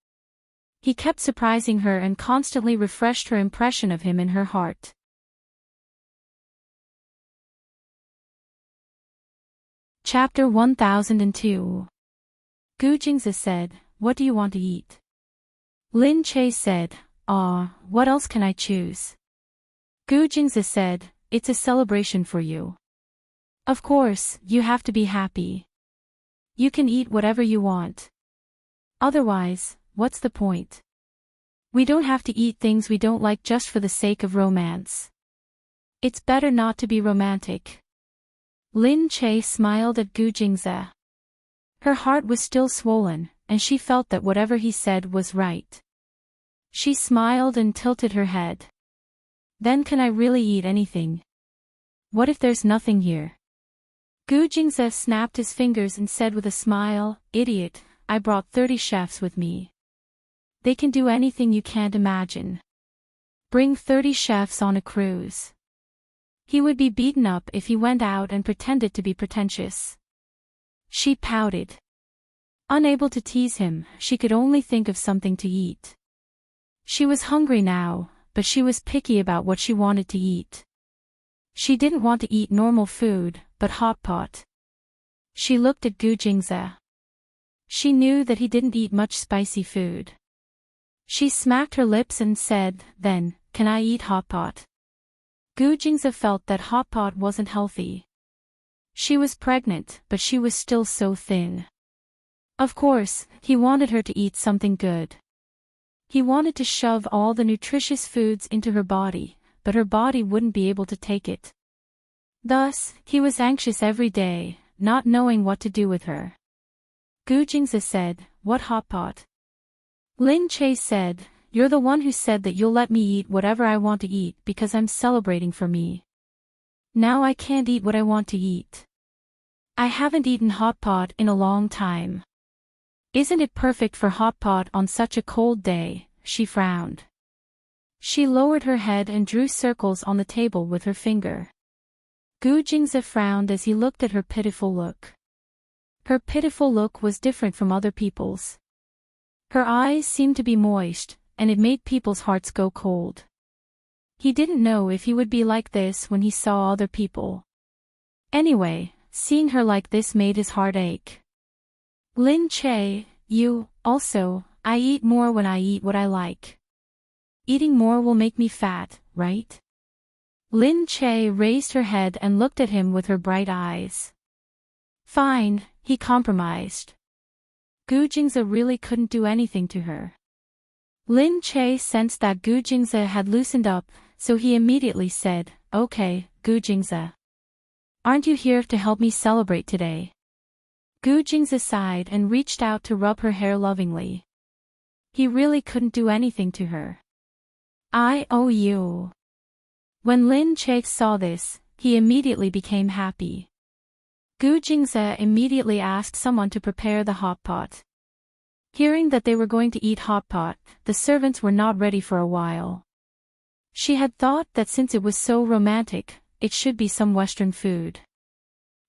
He kept surprising her and constantly refreshed her impression of him in her heart. Chapter 1002. Gu Jingze said, "What do you want to eat?" Lin Che said, "What else can I choose?" Gu Jingze said, "It's a celebration for you. Of course, you have to be happy. You can eat whatever you want. Otherwise, what's the point? We don't have to eat things we don't like just for the sake of romance. It's better not to be romantic." Lin Che smiled at Gu Jingze. Her heart was still swollen, and she felt that whatever he said was right. She smiled and tilted her head. "Then can I really eat anything? What if there's nothing here?" Gu Jingze snapped his fingers and said with a smile, "Idiot, I brought 30 chefs with me. They can do anything you can't imagine. Bring 30 chefs on a cruise." He would be beaten up if he went out and pretended to be pretentious. She pouted. Unable to tease him, she could only think of something to eat. She was hungry now, but she was picky about what she wanted to eat. She didn't want to eat normal food, but hot pot. She looked at Gu Jingze. She knew that he didn't eat much spicy food. She smacked her lips and said, "Then, can I eat hot pot?" Gu Jingze felt that hot pot wasn't healthy. She was pregnant, but she was still so thin. Of course, he wanted her to eat something good. He wanted to shove all the nutritious foods into her body, but her body wouldn't be able to take it. Thus, he was anxious every day, not knowing what to do with her. Gu Jingze said, "What hot pot?" Lin Che said, "You're the one who said that you'll let me eat whatever I want to eat because I'm celebrating for me. Now I can't eat what I want to eat. I haven't eaten hot pot in a long time. Isn't it perfect for hot pot on such a cold day?" She frowned. She lowered her head and drew circles on the table with her finger. Gu Jingze frowned as he looked at her pitiful look. Her pitiful look was different from other people's. Her eyes seemed to be moist, and it made people's hearts go cold. He didn't know if he would be like this when he saw other people. Anyway, seeing her like this made his heart ache. "Lin Che, you, also, I eat more when I eat what I like. Eating more will make me fat, right? Lin Che raised her head and looked at him with her bright eyes. Fine, he compromised. Gu Jingze really couldn't do anything to her. Lin Che sensed that Gu Jingze had loosened up, so he immediately said, Okay, Gu Jingze. Aren't you here to help me celebrate today? Gu Jingze sighed and reached out to rub her hair lovingly. He really couldn't do anything to her. I owe you. When Lin Che saw this, he immediately became happy. Gu Jingze immediately asked someone to prepare the hot pot. Hearing that they were going to eat hot pot, the servants were not ready for a while. She had thought that since it was so romantic, it should be some Western food.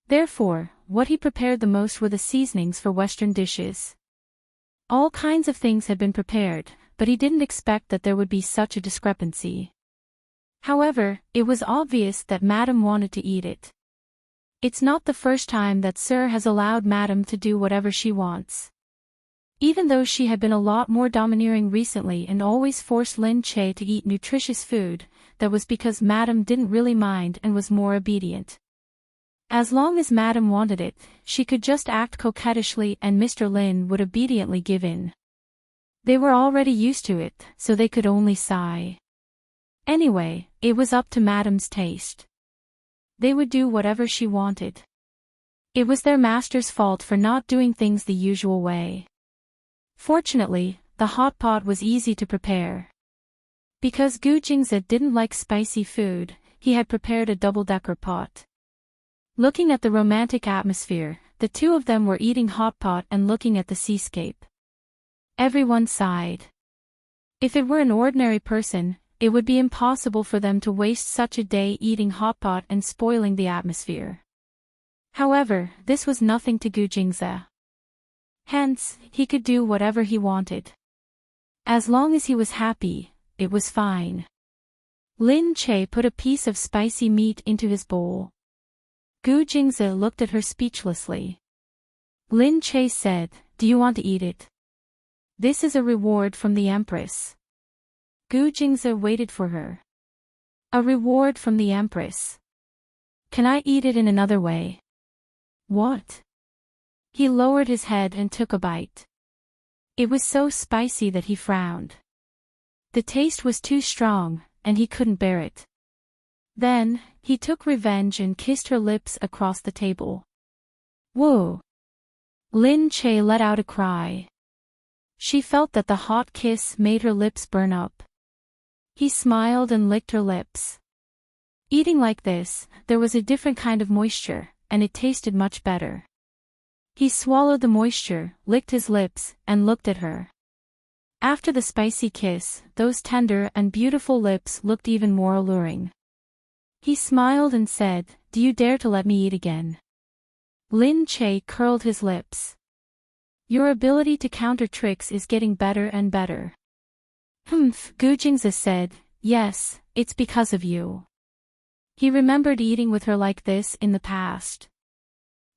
Therefore, what he prepared the most were the seasonings for Western dishes. All kinds of things had been prepared, but he didn't expect that there would be such a discrepancy. However, it was obvious that Madame wanted to eat it. It's not the first time that Sir has allowed Madame to do whatever she wants. Even though she had been a lot more domineering recently and always forced Lin Che to eat nutritious food, that was because Madame didn't really mind and was more obedient. As long as Madame wanted it, she could just act coquettishly and Mr. Lin would obediently give in. They were already used to it, so they could only sigh. Anyway, it was up to Madame's taste. They would do whatever she wanted. It was their master's fault for not doing things the usual way. Fortunately, the hot pot was easy to prepare. Because Gu Jingze didn't like spicy food, he had prepared a double-decker pot. Looking at the romantic atmosphere, the two of them were eating hot pot and looking at the seascape. Everyone sighed. If it were an ordinary person, it would be impossible for them to waste such a day eating hot pot and spoiling the atmosphere. However, this was nothing to Gu Jingze. Hence, he could do whatever he wanted. As long as he was happy, it was fine. Lin Che put a piece of spicy meat into his bowl. Gu Jingze looked at her speechlessly. Lin Che said, Do you want to eat it? This is a reward from the Empress. Gu Jingze waited for her. A reward from the Empress. Can I eat it in another way? What? He lowered his head and took a bite. It was so spicy that he frowned. The taste was too strong, and he couldn't bear it. Then, he took revenge and kissed her lips across the table. Whoa! Lin Che let out a cry. She felt that the hot kiss made her lips burn up. He smiled and licked her lips. Eating like this, there was a different kind of moisture, and it tasted much better. He swallowed the moisture, licked his lips, and looked at her. After the spicy kiss, those tender and beautiful lips looked even more alluring. He smiled and said, Do you dare to let me eat again? Lin Che curled his lips. Your ability to counter tricks is getting better and better. Gu Jingze said, Yes, it's because of you. He remembered eating with her like this in the past.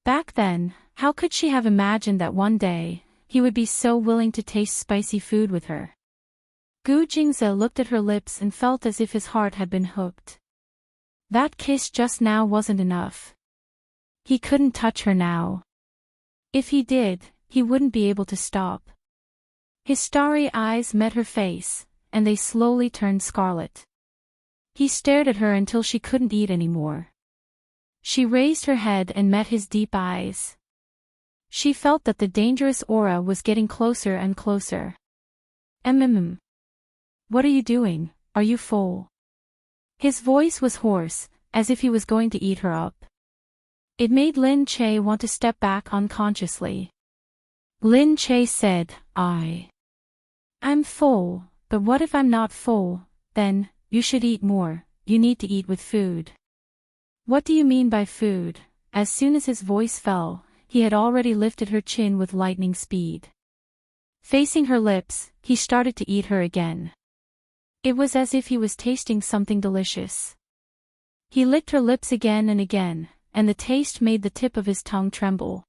Back then, how could she have imagined that one day, he would be so willing to taste spicy food with her? Gu Jingze looked at her lips and felt as if his heart had been hooked. That kiss just now wasn't enough. He couldn't touch her now. If he did, he wouldn't be able to stop. His starry eyes met her face, and they slowly turned scarlet. He stared at her until she couldn't eat anymore. She raised her head and met his deep eyes. She felt that the dangerous aura was getting closer and closer. What are you doing? Are you full? His voice was hoarse, as if he was going to eat her up. It made Lin Che want to step back unconsciously. Lin Che said, I'm full, but what if I'm not full? Then, you should eat more, you need to eat with food. What do you mean by food? As soon as his voice fell, he had already lifted her chin with lightning speed. Facing her lips, he started to eat her again. It was as if he was tasting something delicious. He licked her lips again and again, and the taste made the tip of his tongue tremble.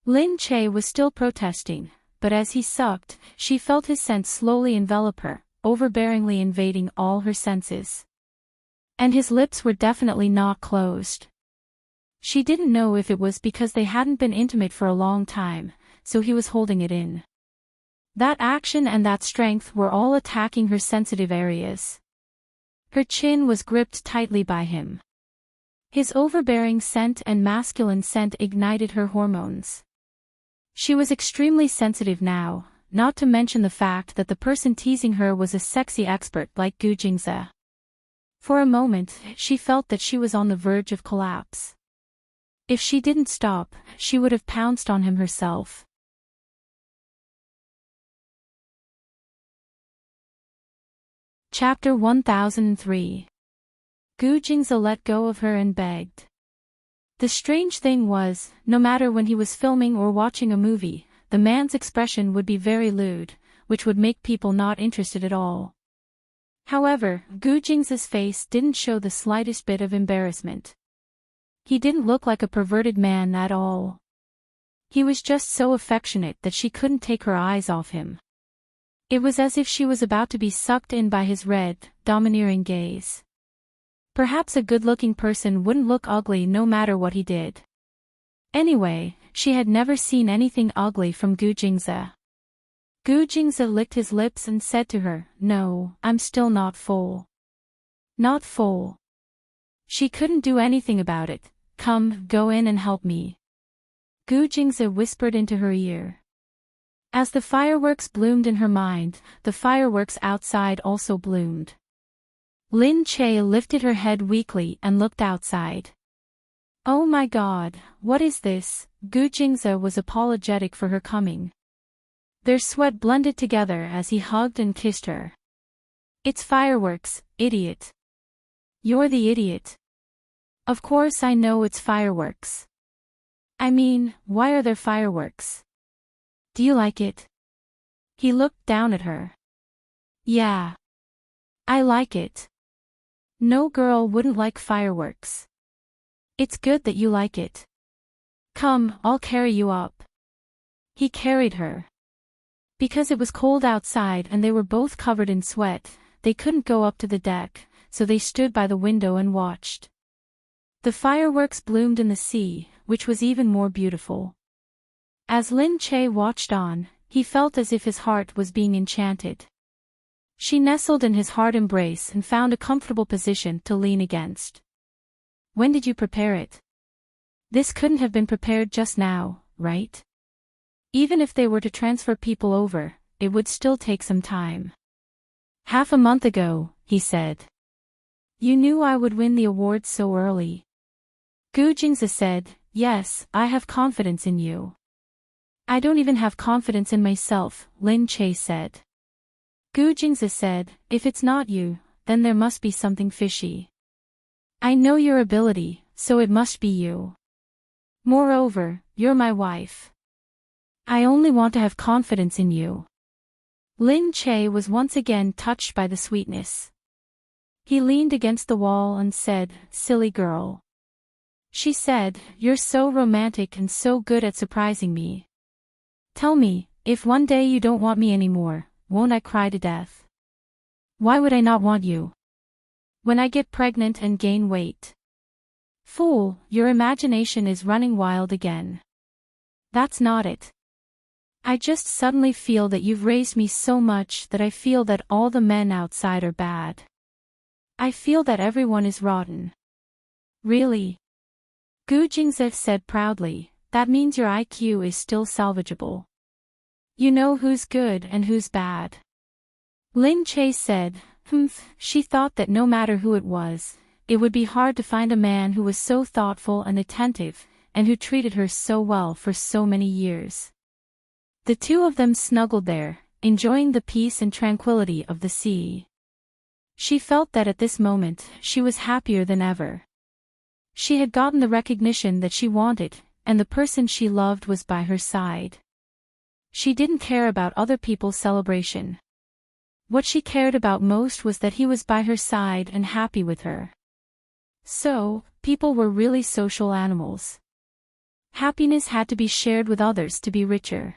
Lin Che was still protesting, but as he sucked, she felt his scent slowly envelop her, overbearingly invading all her senses. And his lips were definitely not closed. She didn't know if it was because they hadn't been intimate for a long time, so he was holding it in. That action and that strength were all attacking her sensitive areas. Her chin was gripped tightly by him. His overbearing scent and masculine scent ignited her hormones. She was extremely sensitive now, not to mention the fact that the person teasing her was a sexy expert like Gu Jingze. For a moment, she felt that she was on the verge of collapse. If she didn't stop, she would have pounced on him herself. Chapter 1003. Gu Jingze let go of her and begged. The strange thing was, no matter when he was filming or watching a movie, the man's expression would be very lewd, which would make people not interested at all. However, Gu Jingze's face didn't show the slightest bit of embarrassment. He didn't look like a perverted man at all. He was just so affectionate that she couldn't take her eyes off him. It was as if she was about to be sucked in by his red, domineering gaze. Perhaps a good-looking person wouldn't look ugly no matter what he did. Anyway, she had never seen anything ugly from Gu Jingze. Gu Jingze licked his lips and said to her, "No, I'm still not full." Not full. She couldn't do anything about it. "Come, go in and help me," Gu Jingze whispered into her ear. As the fireworks bloomed in her mind, the fireworks outside also bloomed. Lin Che lifted her head weakly and looked outside. "Oh my God, what is this?" Gu Jingze was apologetic for her coming. Their sweat blended together as he hugged and kissed her. "It's fireworks, idiot." "You're the idiot." "Of course I know it's fireworks. I mean, why are there fireworks? Do you like it?" He looked down at her. "Yeah. I like it. No girl wouldn't like fireworks. It's good that you like it. Come, I'll carry you up." He carried her. Because it was cold outside and they were both covered in sweat, they couldn't go up to the deck, so they stood by the window and watched. The fireworks bloomed in the sea, which was even more beautiful. As Lin Che watched on, he felt as if his heart was being enchanted. She nestled in his hard embrace and found a comfortable position to lean against. "When did you prepare it? This couldn't have been prepared just now, right? Even if they were to transfer people over, it would still take some time." "Half a month ago," he said. "You knew I would win the award so early." Gu Jingze said, "Yes, I have confidence in you." "I don't even have confidence in myself," Lin Che said. Gu Jingze said, "If it's not you, then there must be something fishy. I know your ability, so it must be you. Moreover, you're my wife. I only want to have confidence in you." Lin Che was once again touched by the sweetness. He leaned against the wall and said, "Silly girl." She said, "You're so romantic and so good at surprising me. Tell me, if one day you don't want me anymore, won't I cry to death? Why would I not want you? When I get pregnant and gain weight?" "Fool, your imagination is running wild again. That's not it. I just suddenly feel that you've raised me so much that I feel that all the men outside are bad. I feel that everyone is rotten." "Really?" Gu Jingze said proudly, "That means your IQ is still salvageable. You know who's good and who's bad." Lin Che said, She thought that no matter who it was, it would be hard to find a man who was so thoughtful and attentive, and who treated her so well for so many years. The two of them snuggled there, enjoying the peace and tranquility of the sea. She felt that at this moment, she was happier than ever. She had gotten the recognition that she wanted, and the person she loved was by her side. She didn't care about other people's celebration. What she cared about most was that he was by her side and happy with her. So, people were really social animals. Happiness had to be shared with others to be richer.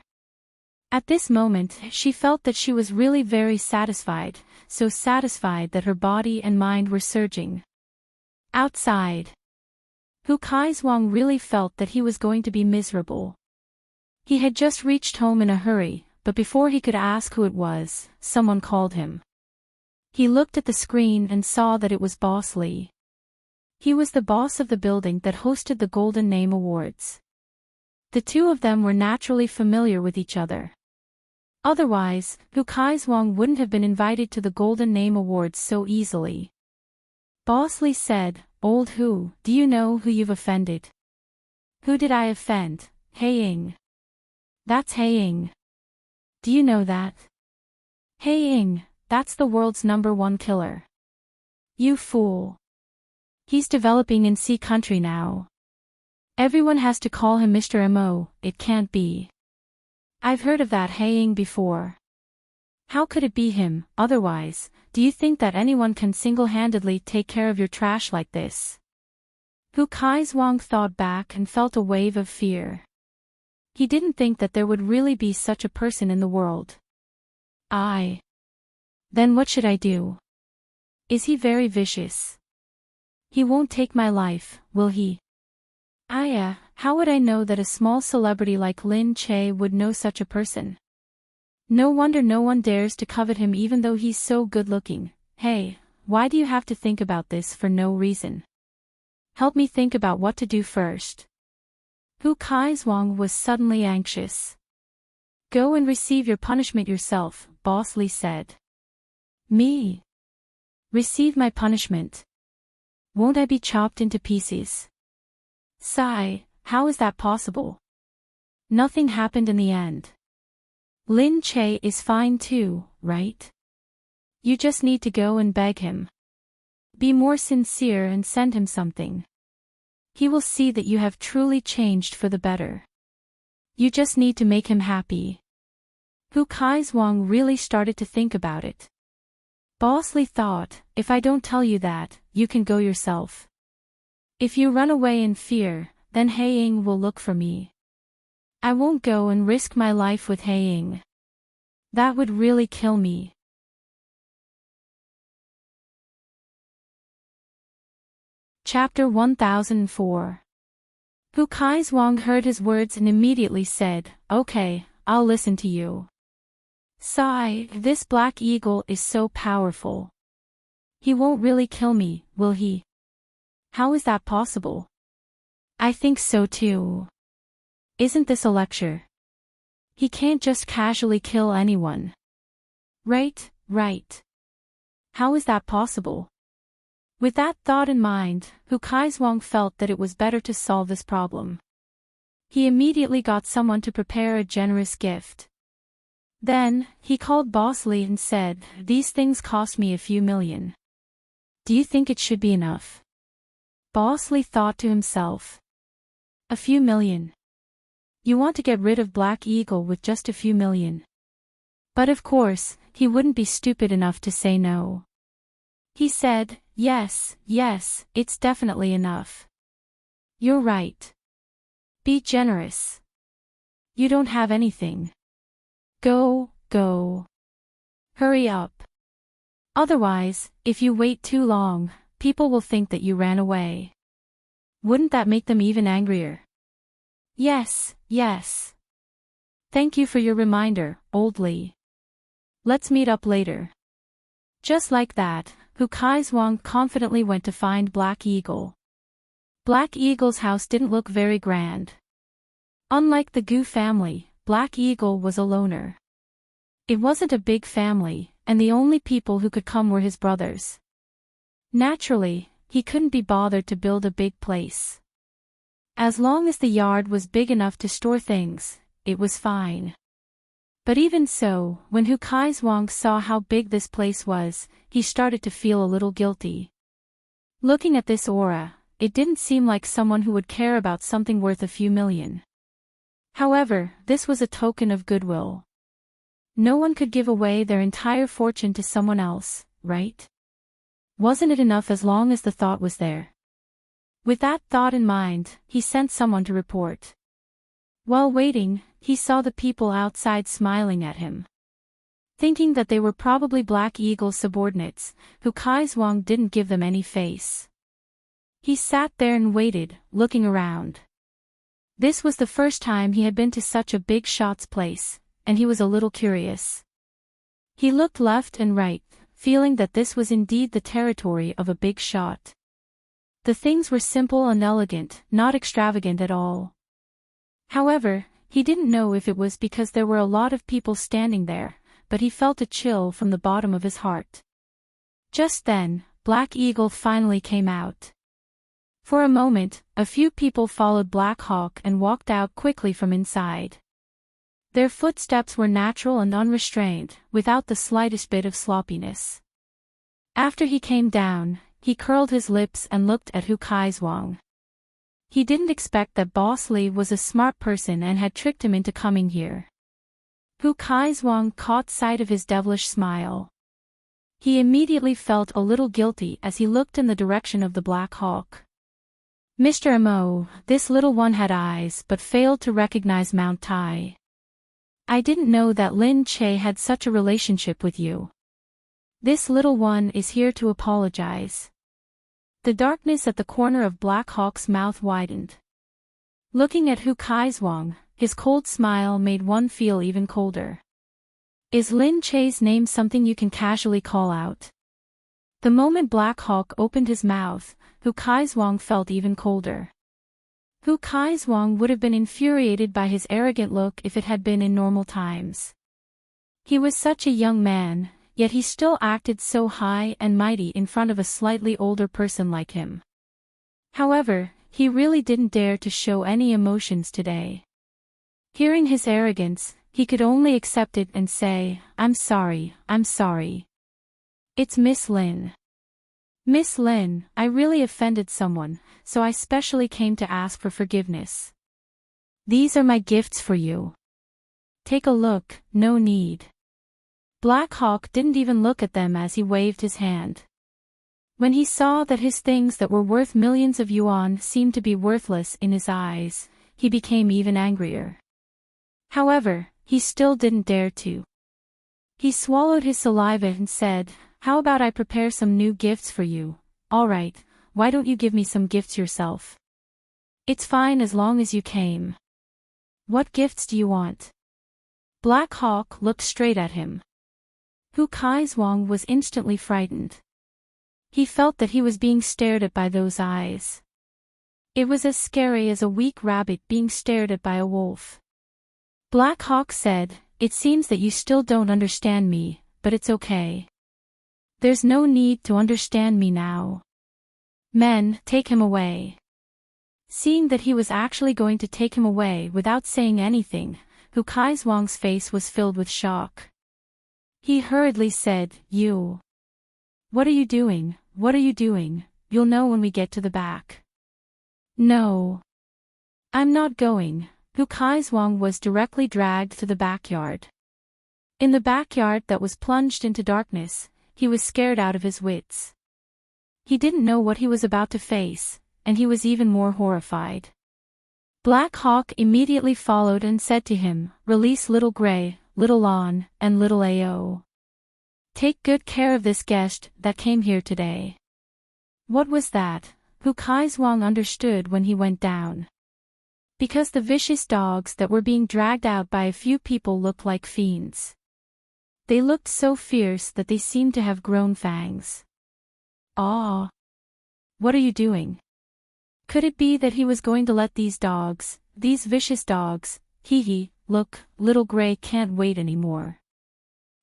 At this moment, she felt that she was really very satisfied, so satisfied that her body and mind were surging. Outside, Hu Kaizhuang really felt that he was going to be miserable. He had just reached home in a hurry, but before he could ask who it was, someone called him. He looked at the screen and saw that it was Boss Lee. He was the boss of the building that hosted the Golden Name Awards. The two of them were naturally familiar with each other. Otherwise, Hu Kaizhuang wouldn't have been invited to the Golden Name Awards so easily. Boss Lee said, "Old Hu, do you know who you've offended?" "Who did I offend?" "He Ying." "That's He Ying. Do you know that?" "He Ying, that's the world's #1 killer." "You fool. He's developing in Sea Country now. Everyone has to call him Mr. Mo, it can't be. I've heard of that He Ying before. How could it be him, otherwise? Do you think that anyone can single-handedly take care of your trash like this?" Hu Kaizhuang thought back and felt a wave of fear. He didn't think that there would really be such a person in the world. Then what should I do? Is he very vicious? He won't take my life, will he? How would I know that a small celebrity like Lin Che would know such a person? No wonder no one dares to covet him even though he's so good-looking. Hey, why do you have to think about this for no reason? Help me think about what to do first. Hu Kaizhuang was suddenly anxious. "Go and receive your punishment yourself," Boss Lee said. "Me? Receive my punishment? Won't I be chopped into pieces?" "Sigh, how is that possible?" "Nothing happened in the end. Lin Che is fine too, right? You just need to go and beg him. Be more sincere and send him something. He will see that you have truly changed for the better. You just need to make him happy." Hu Kaizhuang really started to think about it. Boss Lee thought, "If I don't tell you that, you can go yourself. If you run away in fear, then He Ying will look for me. I won't go and risk my life with He Ying. That would really kill me." Chapter 1004. Hu Kaizhuang heard his words and immediately said, "Okay, I'll listen to you. Sigh, this black eagle is so powerful. He won't really kill me, will he?" "How is that possible?" "I think so too. Isn't this a lecture? He can't just casually kill anyone." Right. How is that possible?" With that thought in mind, Hu Kaizhuang felt that it was better to solve this problem. He immediately got someone to prepare a generous gift. Then, he called Boss Lee and said, "These things cost me a few million. Do you think it should be enough?" Boss Lee thought to himself. A few million. You want to get rid of Black Eagle with just a few million. But of course, he wouldn't be stupid enough to say no. He said, yes, it's definitely enough. You're right. Be generous. You don't have anything. Go. Hurry up. Otherwise, if you wait too long, people will think that you ran away. Wouldn't that make them even angrier? Yes. Thank you for your reminder, Old Lee. Let's meet up later. Just like that, Hu Kaizhuang confidently went to find Black Eagle. Black Eagle's house didn't look very grand. Unlike the Gu family, Black Eagle was a loner. It wasn't a big family, and the only people who could come were his brothers. Naturally, he couldn't be bothered to build a big place. As long as the yard was big enough to store things, it was fine. But even so, when Hu Kaizhuang saw how big this place was, he started to feel a little guilty. Looking at this aura, it didn't seem like someone who would care about something worth a few million. However, this was a token of goodwill. No one could give away their entire fortune to someone else, right? Wasn't it enough as long as the thought was there? With that thought in mind, he sent someone to report. While waiting, he saw the people outside smiling at him. Thinking that they were probably Black Eagle's subordinates, who Kaizwang didn't give them any face. He sat there and waited, looking around. This was the first time he had been to such a big shot's place, and he was a little curious. He looked left and right, feeling that this was indeed the territory of a big shot. The things were simple and elegant, not extravagant at all. However, he didn't know if it was because there were a lot of people standing there, but he felt a chill from the bottom of his heart. Just then, Black Eagle finally came out. For a moment, a few people followed Black Hawk and walked out quickly from inside. Their footsteps were natural and unrestrained, without the slightest bit of sloppiness. After he came down, he curled his lips and looked at Hu Kaizwang. He didn't expect that Boss Lee was a smart person and had tricked him into coming here. Hu Kaizwang caught sight of his devilish smile. He immediately felt a little guilty as he looked in the direction of the Black Hawk. Mr. Mo, this little one had eyes but failed to recognize Mount Tai. I didn't know that Lin Che had such a relationship with you. This little one is here to apologize. The darkness at the corner of Black Hawk's mouth widened. Looking at Hu Kaizwang, his cold smile made one feel even colder. Is Lin Che's name something you can casually call out? The moment Black Hawk opened his mouth, Hu Kaizwang felt even colder. Hu Kaizwang would have been infuriated by his arrogant look if it had been in normal times. He was such a young man, yet he still acted so high and mighty in front of a slightly older person like him. However, he really didn't dare to show any emotions today. Hearing his arrogance, he could only accept it and say, I'm sorry. It's Miss Lin. Miss Lin, I really offended someone, so I specially came to ask for forgiveness. These are my gifts for you. Take a look, no need. Black Hawk didn't even look at them as he waved his hand. When he saw that his things that were worth millions of yuan seemed to be worthless in his eyes, he became even angrier. However, he still didn't dare to. He swallowed his saliva and said, how about I prepare some new gifts for you? Alright, why don't you give me some gifts yourself? It's fine as long as you came. What gifts do you want? Black Hawk looked straight at him. Hu Kaizwang was instantly frightened. He felt that he was being stared at by those eyes. It was as scary as a weak rabbit being stared at by a wolf. Black Hawk said, it seems that you still don't understand me, but it's okay. There's no need to understand me now. Men, take him away. Seeing that he was actually going to take him away without saying anything, Hu Kaizwang's face was filled with shock. He hurriedly said, You. What are you doing? What are you doing? You'll know when we get to the back. No. I'm not going. Hu Kaizwang was directly dragged to the backyard. In the backyard that was plunged into darkness, he was scared out of his wits. He didn't know what he was about to face, and he was even more horrified. Black Hawk immediately followed and said to him, Release Little Gray, Little Lon, and Little Ao. Take good care of this guest that came here today. What was that? Hu Kaizwang understood when he went down. Because the vicious dogs that were being dragged out by a few people looked like fiends. They looked so fierce that they seemed to have grown fangs. Ah! What are you doing? Could it be that he was going to let these dogs, these vicious dogs, look, Little Gray can't wait anymore.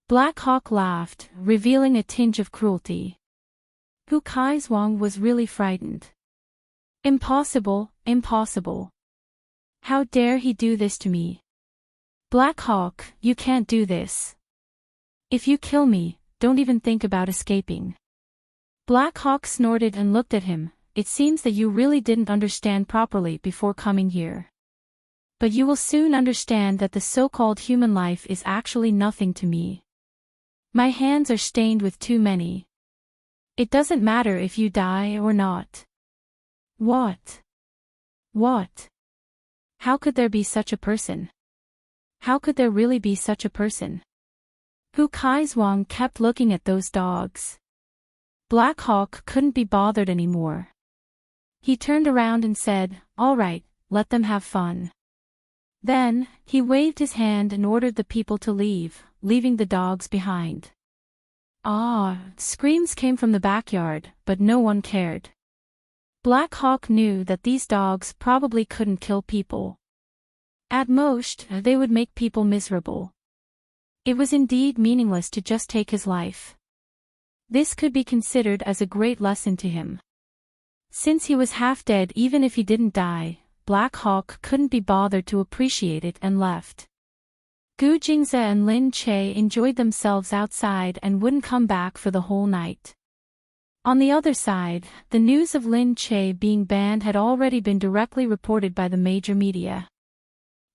Black Hawk laughed, revealing a tinge of cruelty. Hu Kaizwang was really frightened. Impossible, impossible. How dare he do this to me? Black Hawk, you can't do this. If you kill me, don't even think about escaping. Black Hawk snorted and looked at him. It seems that you really didn't understand properly before coming here. But you will soon understand that the so-called human life is actually nothing to me. My hands are stained with too many. It doesn't matter if you die or not. What? What? How could there be such a person? How could there really be such a person? Hu Kaizhuang kept looking at those dogs. Black Hawk couldn't be bothered anymore. He turned around and said, "All right, let them have fun." Then, he waved his hand and ordered the people to leave, leaving the dogs behind. Screams came from the backyard, but no one cared. Black Hawk knew that these dogs probably couldn't kill people. At most, they would make people miserable. It was indeed meaningless to just take his life. This could be considered as a great lesson to him. Since he was half dead even if he didn't die, Black Hawk couldn't be bothered to appreciate it and left. Gu Jingze and Lin Che enjoyed themselves outside and wouldn't come back for the whole night. On the other side, the news of Lin Che being banned had already been directly reported by the major media.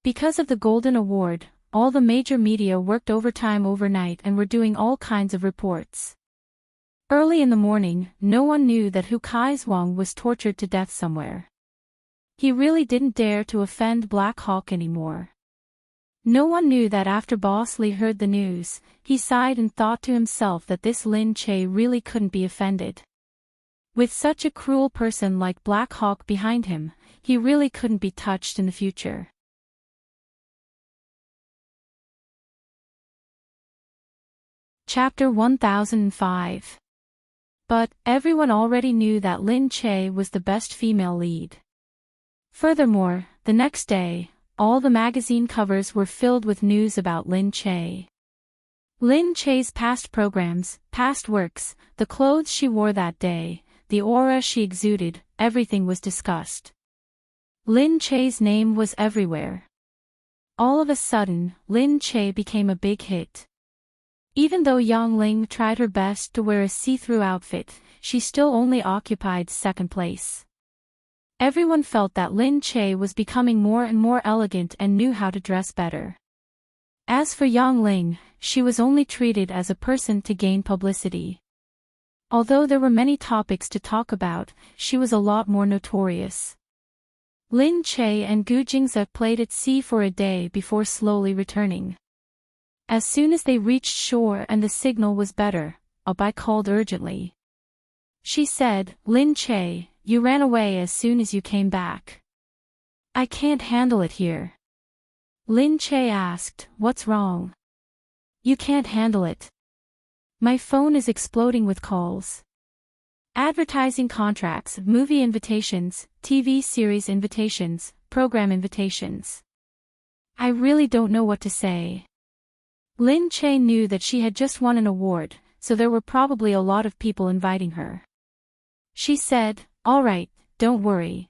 Because of the Golden Award, all the major media worked overtime overnight and were doing all kinds of reports. Early in the morning, no one knew that Hu Kaizhuang was tortured to death somewhere. He really didn't dare to offend Black Hawk anymore. No one knew that after Boss Li heard the news, he sighed and thought to himself that this Lin Che really couldn't be offended. With such a cruel person like Black Hawk behind him, he really couldn't be touched in the future. Chapter 1005. But, everyone already knew that Lin Che was the best female lead. Furthermore, the next day, all the magazine covers were filled with news about Lin Che. Lin Che's past programs, past works, the clothes she wore that day, the aura she exuded, everything was discussed. Lin Che's name was everywhere. All of a sudden, Lin Che became a big hit. Even though Yang Ling tried her best to wear a see-through outfit, she still only occupied second place. Everyone felt that Lin Che was becoming more and more elegant and knew how to dress better. As for Yang Ling, she was only treated as a person to gain publicity. Although there were many topics to talk about, she was a lot more notorious. Lin Che and Gu Jingze played at sea for a day before slowly returning. As soon as they reached shore and the signal was better, Abai called urgently. She said, "Lin Che, you ran away as soon as you came back. I can't handle it here." Lin Che asked, "What's wrong?" "You can't handle it. My phone is exploding with calls. Advertising contracts, movie invitations, TV series invitations, program invitations. I really don't know what to say." Lin Che knew that she had just won an award, so there were probably a lot of people inviting her. She said, "All right, don't worry.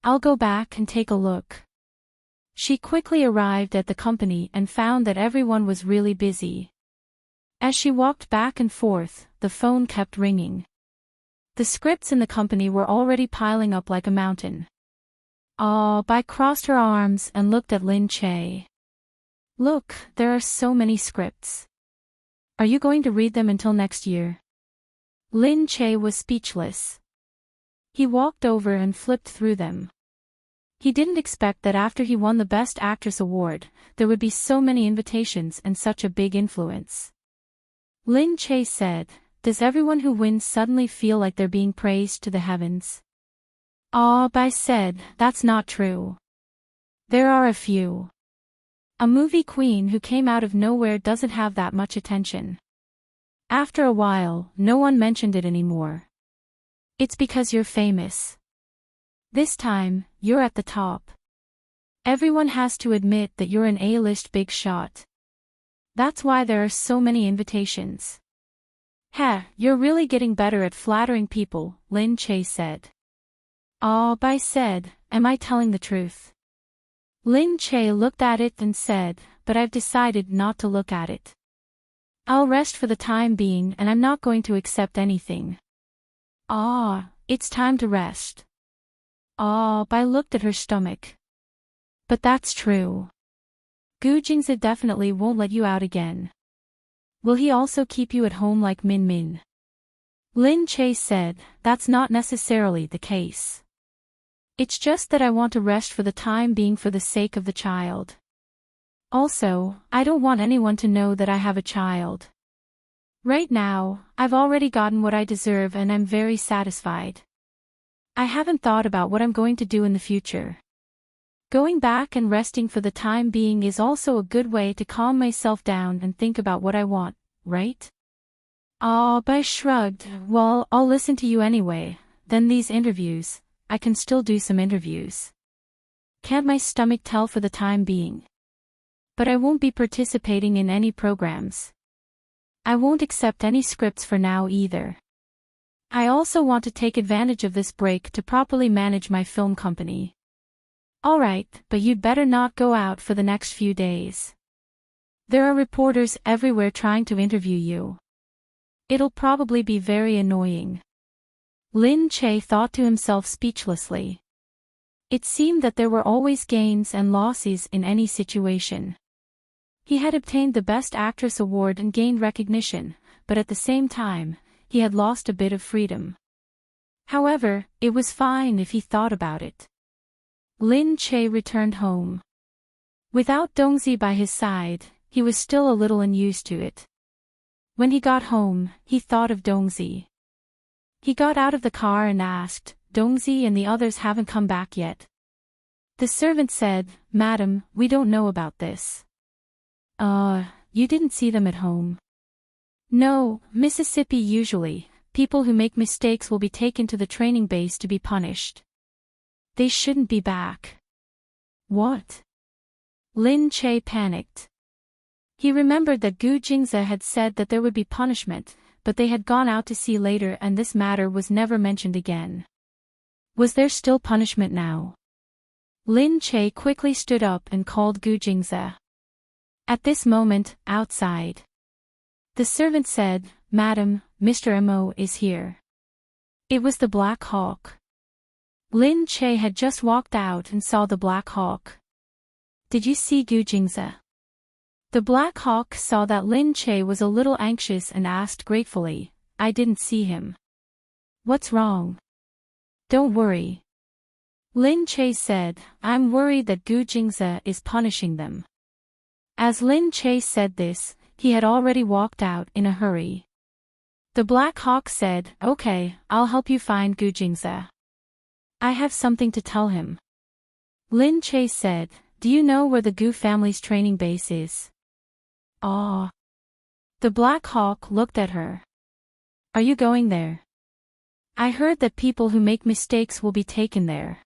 I'll go back and take a look." She quickly arrived at the company and found that everyone was really busy. As she walked back and forth, the phone kept ringing. The scripts in the company were already piling up like a mountain. Bai crossed her arms and looked at Lin Che. "Look, there are so many scripts. Are you going to read them until next year?" Lin Che was speechless. He walked over and flipped through them. He didn't expect that after he won the Best Actress award, there would be so many invitations and such a big influence. Lin Che said, "Does everyone who wins suddenly feel like they're being praised to the heavens?" Bai said, "That's not true. There are a few. A movie queen who came out of nowhere doesn't have that much attention. After a while, no one mentioned it anymore. It's because you're famous. This time, you're at the top. Everyone has to admit that you're an A-list big shot. That's why there are so many invitations." You're really getting better at flattering people," Lin Che said. Bai said, "Am I telling the truth?" Lin Che looked at it and said, "But I've decided not to look at it. I'll rest for the time being and I'm not going to accept anything." It's time to rest. Bai looked at her stomach. "But that's true. Gu Jingze definitely won't let you out again. Will he also keep you at home like Min Min?" Lin Che said, "That's not necessarily the case. It's just that I want to rest for the time being for the sake of the child. Also, I don't want anyone to know that I have a child. Right now, I've already gotten what I deserve and I'm very satisfied. I haven't thought about what I'm going to do in the future. Going back and resting for the time being is also a good way to calm myself down and think about what I want, right? But I shrugged. Well, I'll listen to you anyway. Then these interviews, I can still do some interviews. Can't my stomach tell for the time being? But I won't be participating in any programs. I won't accept any scripts for now either. I also want to take advantage of this break to properly manage my film company. Alright, but you'd better not go out for the next few days. There are reporters everywhere trying to interview you. It'll probably be very annoying. Lin Che thought to himself speechlessly. It seemed that there were always gains and losses in any situation. He had obtained the Best Actress award and gained recognition, but at the same time, he had lost a bit of freedom. However, it was fine if he thought about it. Lin Che returned home. Without Dongzi by his side, he was still a little unused to it. When he got home, he thought of Dongzi. He got out of the car and asked, Dongzi and the others haven't come back yet. The servant said, Madam, we don't know about this. You didn't see them at home? No, Mississippi usually, people who make mistakes will be taken to the training base to be punished. They shouldn't be back. What? Lin Che panicked. He remembered that Gu Jingze had said that there would be punishment, but they had gone out to sea later and this matter was never mentioned again. Was there still punishment now? Lin Che quickly stood up and called Gu Jingze. At this moment, outside. The servant said, Madam, Mr. Mo is here. It was the Black Hawk. Lin Che had just walked out and saw the Black Hawk. Did you see Gu Jingze? The Black Hawk saw that Lin Che was a little anxious and asked gratefully, I didn't see him. What's wrong? Don't worry. Lin Che said, I'm worried that Gu Jingze is punishing them. As Lin Che said this, he had already walked out in a hurry. The Black Hawk said, Okay, I'll help you find Gu Jingze. I have something to tell him. Lin Che said, Do you know where the Gu family's training base is? The Black Hawk looked at her. Are you going there? I heard that people who make mistakes will be taken there.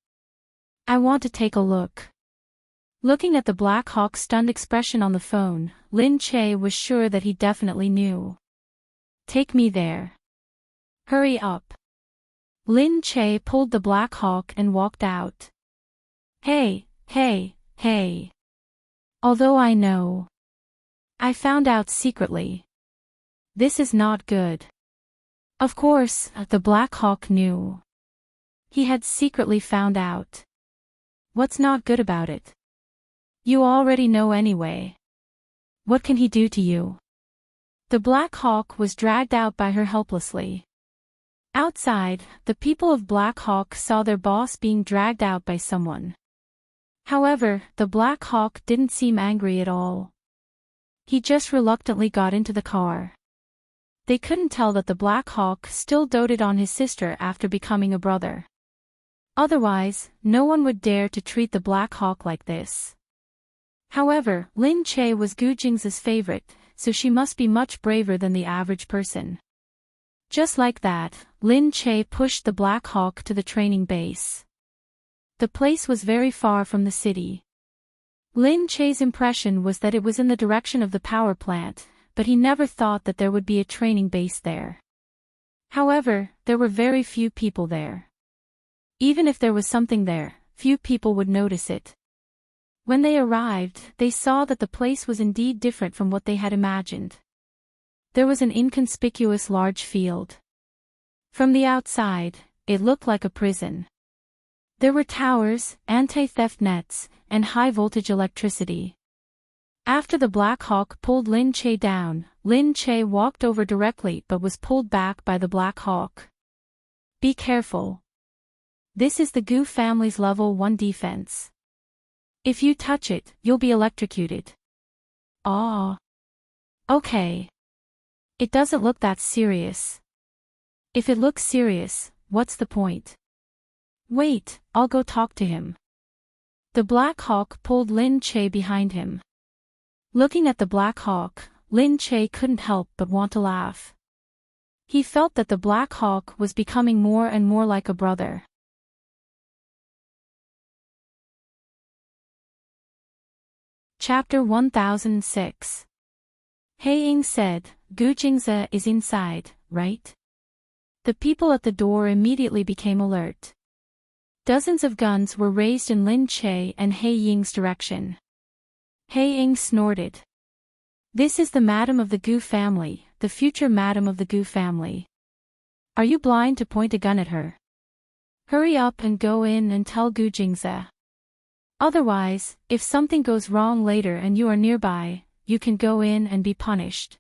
I want to take a look. Looking at the Black Hawk's stunned expression on the phone, Lin Che was sure that he definitely knew. Take me there. Hurry up. Lin Che pulled the Black Hawk and walked out. Hey. Although I know. I found out secretly. This is not good. Of course, the Black Hawk knew. He had secretly found out. What's not good about it? You already know anyway. What can he do to you? The Black Hawk was dragged out by her helplessly. Outside, the people of Black Hawk saw their boss being dragged out by someone. However, the Black Hawk didn't seem angry at all. He just reluctantly got into the car. They couldn't tell that the Black Hawk still doted on his sister after becoming a brother. Otherwise, no one would dare to treat the Black Hawk like this. However, Lin Che was Gu Jingze's favorite, so she must be much braver than the average person. Just like that, Lin Che pushed the Black Hawk to the training base. The place was very far from the city. Lin Che's impression was that it was in the direction of the power plant, but he never thought that there would be a training base there. However, there were very few people there. Even if there was something there, few people would notice it. When they arrived, they saw that the place was indeed different from what they had imagined. There was an inconspicuous large field. From the outside, it looked like a prison. There were towers, anti-theft nets, and high-voltage electricity. After the Black Hawk pulled Lin Che down, Lin Che walked over directly but was pulled back by the Black Hawk. Be careful. This is the goo family's level 1 defense. If you touch it, you'll be electrocuted. Ah. Okay. It doesn't look that serious. If it looks serious, what's the point? Wait, I'll go talk to him. The Black Hawk pulled Lin Che behind him. Looking at the Black Hawk, Lin Che couldn't help but want to laugh. He felt that the Black Hawk was becoming more and more like a brother. Chapter 1006. Heiying said, Gu Jingze is inside, right? The people at the door immediately became alert. Dozens of guns were raised in Lin Che and Heiying's direction. Heiying snorted. This is the madam of the Gu family, the future madam of the Gu family. Are you blind to point a gun at her? Hurry up and go in and tell Gu Jingze. Otherwise, if something goes wrong later and you are nearby, you can go in and be punished.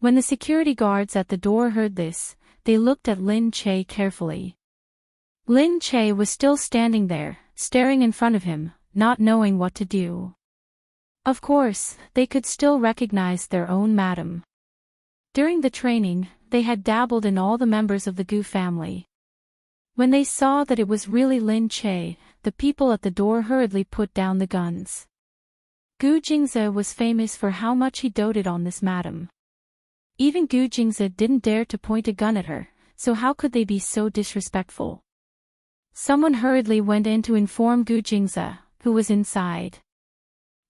When the security guards at the door heard this, they looked at Lin Che carefully. Lin Che was still standing there, staring in front of him, not knowing what to do. Of course, they could still recognize their own madam. During the training, they had dabbled in all the members of the Gu family. When they saw that it was really Lin Che, the people at the door hurriedly put down the guns. Gu Jingze was famous for how much he doted on this madam. Even Gu Jingze didn't dare to point a gun at her, so how could they be so disrespectful? Someone hurriedly went in to inform Gu Jingze, who was inside.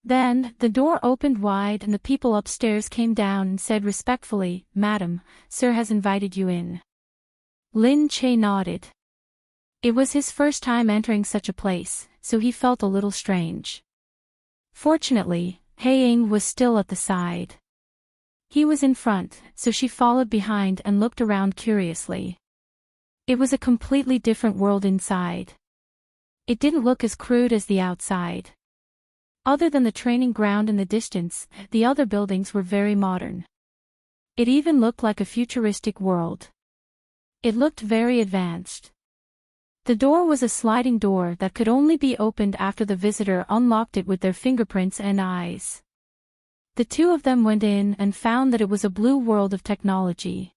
Then, the door opened wide and the people upstairs came down and said respectfully, Madam, Sir has invited you in. Lin Che nodded. It was his first time entering such a place, so he felt a little strange. Fortunately, Heiying was still at the side. He was in front, so she followed behind and looked around curiously. It was a completely different world inside. It didn't look as crude as the outside. Other than the training ground in the distance, the other buildings were very modern. It even looked like a futuristic world. It looked very advanced. The door was a sliding door that could only be opened after the visitor unlocked it with their fingerprints and eyes. The two of them went in and found that it was a blue world of technology.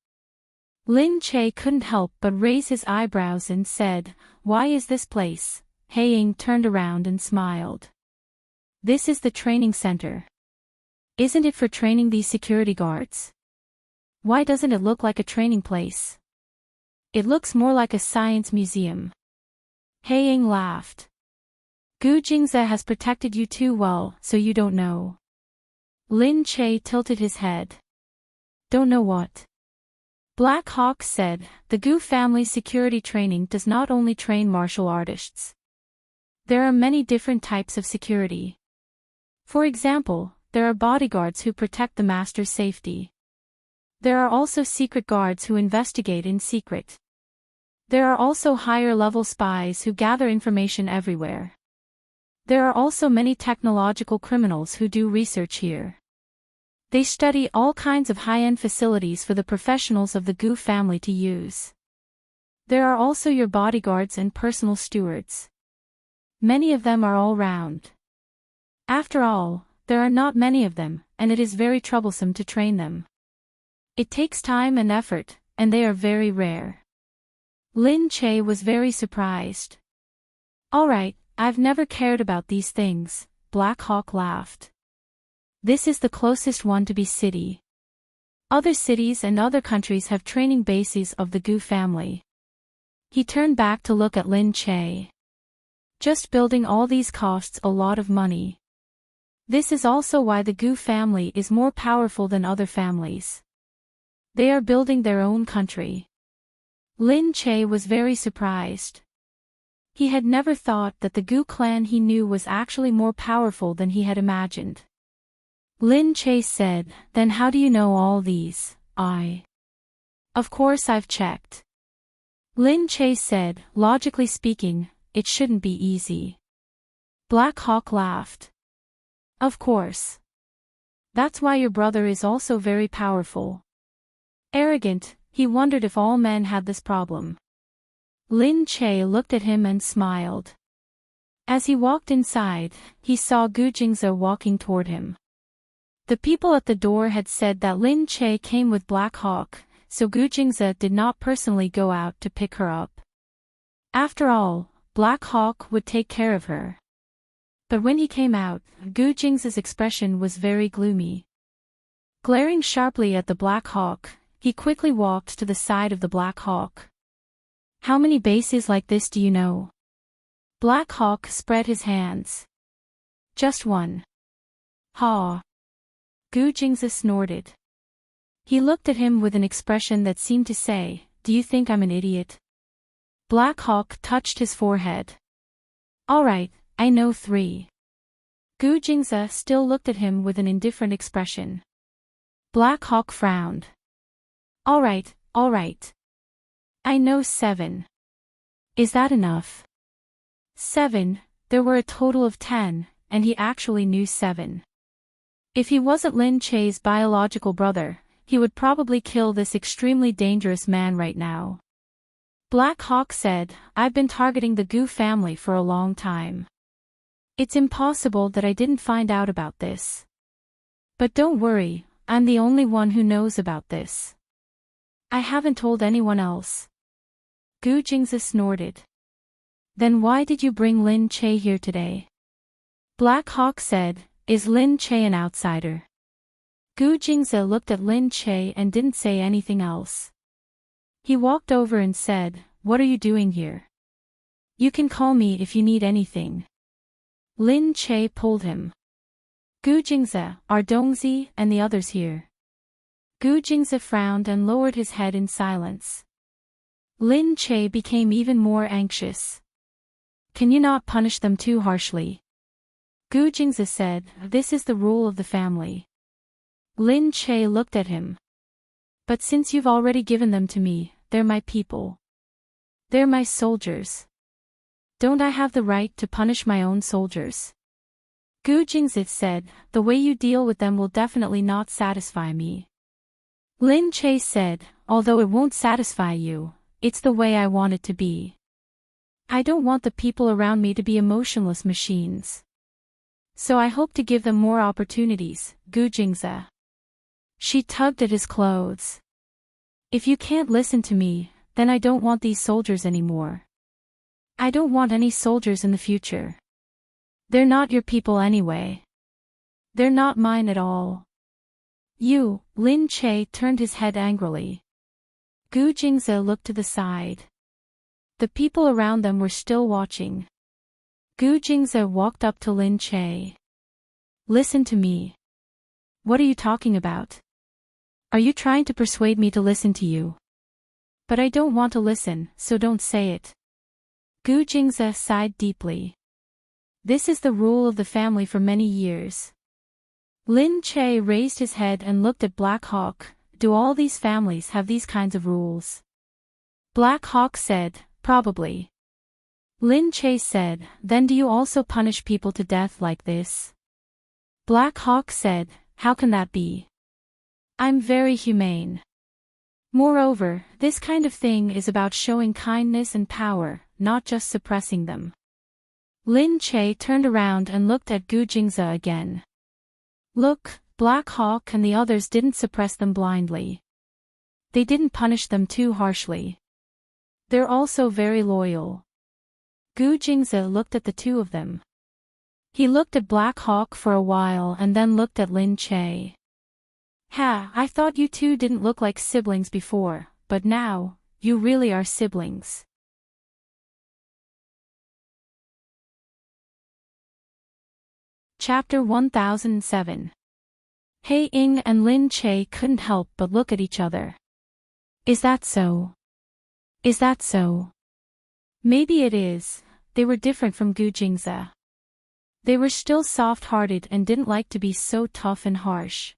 Lin Che couldn't help but raise his eyebrows and said, Why is this place? Heiying turned around and smiled. This is the training center. Isn't it for training these security guards? Why doesn't it look like a training place? It looks more like a science museum. Heiying laughed. Gu Jingze has protected you too well, so you don't know. Lin Che tilted his head. Don't know what? Black Hawk said, the Gu family's security training does not only train martial artists. There are many different types of security. For example, there are bodyguards who protect the master's safety. There are also secret guards who investigate in secret. There are also higher-level spies who gather information everywhere. There are also many technological criminals who do research here. They study all kinds of high-end facilities for the professionals of the Gu family to use. There are also your bodyguards and personal stewards. Many of them are all round. After all, there are not many of them, and it is very troublesome to train them. It takes time and effort, and they are very rare. Lin Che was very surprised. All right, I've never cared about these things, Black Hawk laughed. This is the closest one to be city. Other cities and other countries have training bases of the Gu family. He turned back to look at Lin Che. Just building all these costs a lot of money. This is also why the Gu family is more powerful than other families. They are building their own country. Lin Che was very surprised. He had never thought that the Gu clan he knew was actually more powerful than he had imagined. Lin Che said, Then how do you know all these? Of course I've checked. Lin Che said, Logically speaking, it shouldn't be easy. Black Hawk laughed. Of course. That's why your brother is also very powerful. Arrogant, he wondered if all men had this problem. Lin Che looked at him and smiled. As he walked inside, he saw Gu Jingze walking toward him. The people at the door had said that Lin Che came with Black Hawk, so Gu Jingze did not personally go out to pick her up. After all, Black Hawk would take care of her. But when he came out, Gu Jingze's expression was very gloomy. Glaring sharply at the Black Hawk, he quickly walked to the side of the Black Hawk. How many bases like this do you know? Black Hawk spread his hands. Just one. Ha! Gu Jingze snorted. He looked at him with an expression that seemed to say, "Do you think I'm an idiot?" Black Hawk touched his forehead. All right, I know 3. Gu Jingze still looked at him with an indifferent expression. Black Hawk frowned. All right. I know 7. Is that enough? 7, there were a total of 10, and he actually knew 7. If he wasn't Lin Che's biological brother, he would probably kill this extremely dangerous man right now. Black Hawk said, I've been targeting the Gu family for a long time. It's impossible that I didn't find out about this. But don't worry, I'm the only one who knows about this. I haven't told anyone else. Gu Jingze snorted. Then why did you bring Lin Che here today? Black Hawk said, is Lin Che an outsider? Gu Jingze looked at Lin Che and didn't say anything else. He walked over and said, what are you doing here? You can call me if you need anything. Lin Che pulled him. Gu Jingze, are Dongzi and the others here? Gu Jingze frowned and lowered his head in silence. Lin Che became even more anxious. Can you not punish them too harshly? Gu Jingze said, this is the rule of the family. Lin Che looked at him. But since you've already given them to me, they're my people. They're my soldiers. Don't I have the right to punish my own soldiers? Gu Jingze said, the way you deal with them will definitely not satisfy me. Lin Che said, although it won't satisfy you, it's the way I want it to be. I don't want the people around me to be emotionless machines. So I hope to give them more opportunities, Gu Jingze. She tugged at his clothes. If you can't listen to me, then I don't want these soldiers anymore. I don't want any soldiers in the future. They're not your people anyway. They're not mine at all. You, Lin Che turned his head angrily. Gu Jingze looked to the side. The people around them were still watching. Gu Jingze walked up to Lin Che. Listen to me. What are you talking about? Are you trying to persuade me to listen to you? But I don't want to listen, so don't say it. Gu Jingze sighed deeply. This is the rule of the family for many years. Lin Che raised his head and looked at Black Hawk. Do all these families have these kinds of rules? Black Hawk said, probably. Lin Che said, then do you also punish people to death like this? Black Hawk said, how can that be? I'm very humane. Moreover, this kind of thing is about showing kindness and power, not just suppressing them. Lin Che turned around and looked at Gu Jingze again. Look, Black Hawk and the others didn't suppress them blindly. They didn't punish them too harshly. They're also very loyal. Gu Jingze looked at the two of them. He looked at Black Hawk for a while and then looked at Lin Che. Ha, I thought you two didn't look like siblings before, but now, you really are siblings. Chapter 1007. Hei Ying and Lin Che couldn't help but look at each other. Is that so? Is that so? Maybe it is. They were different from Gu Jingze. They were still soft-hearted and didn't like to be so tough and harsh.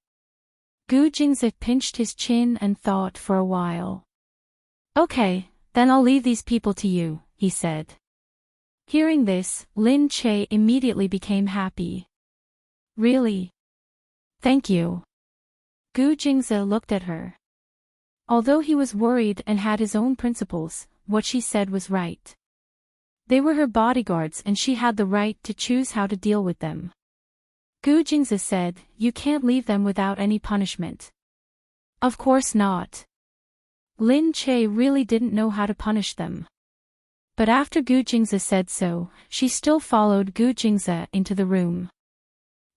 Gu Jingze pinched his chin and thought for a while. Okay, then I'll leave these people to you, he said. Hearing this, Lin Che immediately became happy. Really? Thank you. Gu Jingze looked at her. Although he was worried and had his own principles, what she said was right. They were her bodyguards and she had the right to choose how to deal with them. Gu Jingzi said, "You can't leave them without any punishment." "Of course not." Lin Che really didn't know how to punish them. But after Gu Jingzi said so, she still followed Gu Jingzi into the room.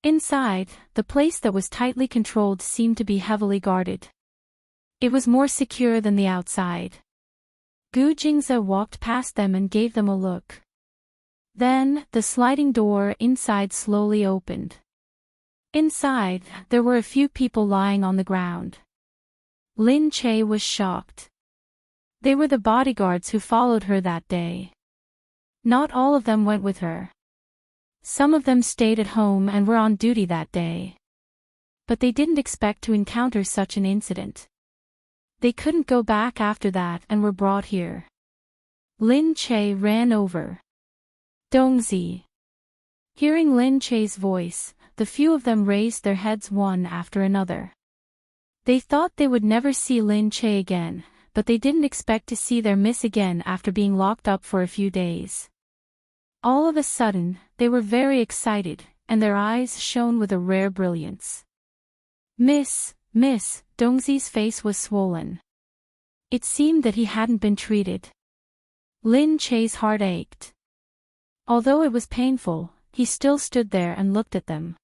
Inside, the place that was tightly controlled seemed to be heavily guarded. It was more secure than the outside. Gu Jingzi walked past them and gave them a look. Then, the sliding door inside slowly opened. Inside, there were a few people lying on the ground. Lin Che was shocked. They were the bodyguards who followed her that day. Not all of them went with her. Some of them stayed at home and were on duty that day. But they didn't expect to encounter such an incident. They couldn't go back after that and were brought here. Lin Che ran over. "Dongzi." Hearing Lin Che's voice, the few of them raised their heads one after another. They thought they would never see Lin Che again, but they didn't expect to see their miss again after being locked up for a few days. All of a sudden, they were very excited, and their eyes shone with a rare brilliance. "Miss, Miss," Dongzi's face was swollen. It seemed that he hadn't been treated. Lin Che's heart ached. Although it was painful, he still stood there and looked at them.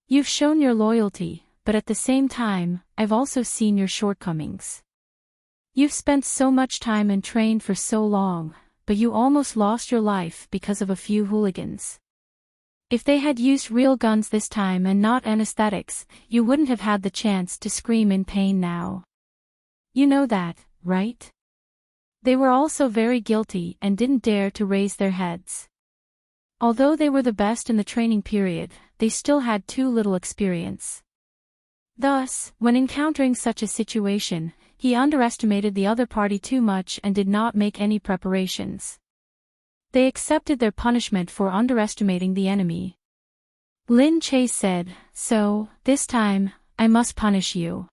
"You've shown your loyalty, but at the same time, I've also seen your shortcomings. You've spent so much time and trained for so long, but you almost lost your life because of a few hooligans. If they had used real guns this time and not anesthetics, you wouldn't have had the chance to scream in pain now. You know that, right?" They were also very guilty and didn't dare to raise their heads. Although they were the best in the training period, they still had too little experience. Thus, when encountering such a situation, he underestimated the other party too much and did not make any preparations. They accepted their punishment for underestimating the enemy. Lin Che said, "So, this time, I must punish you."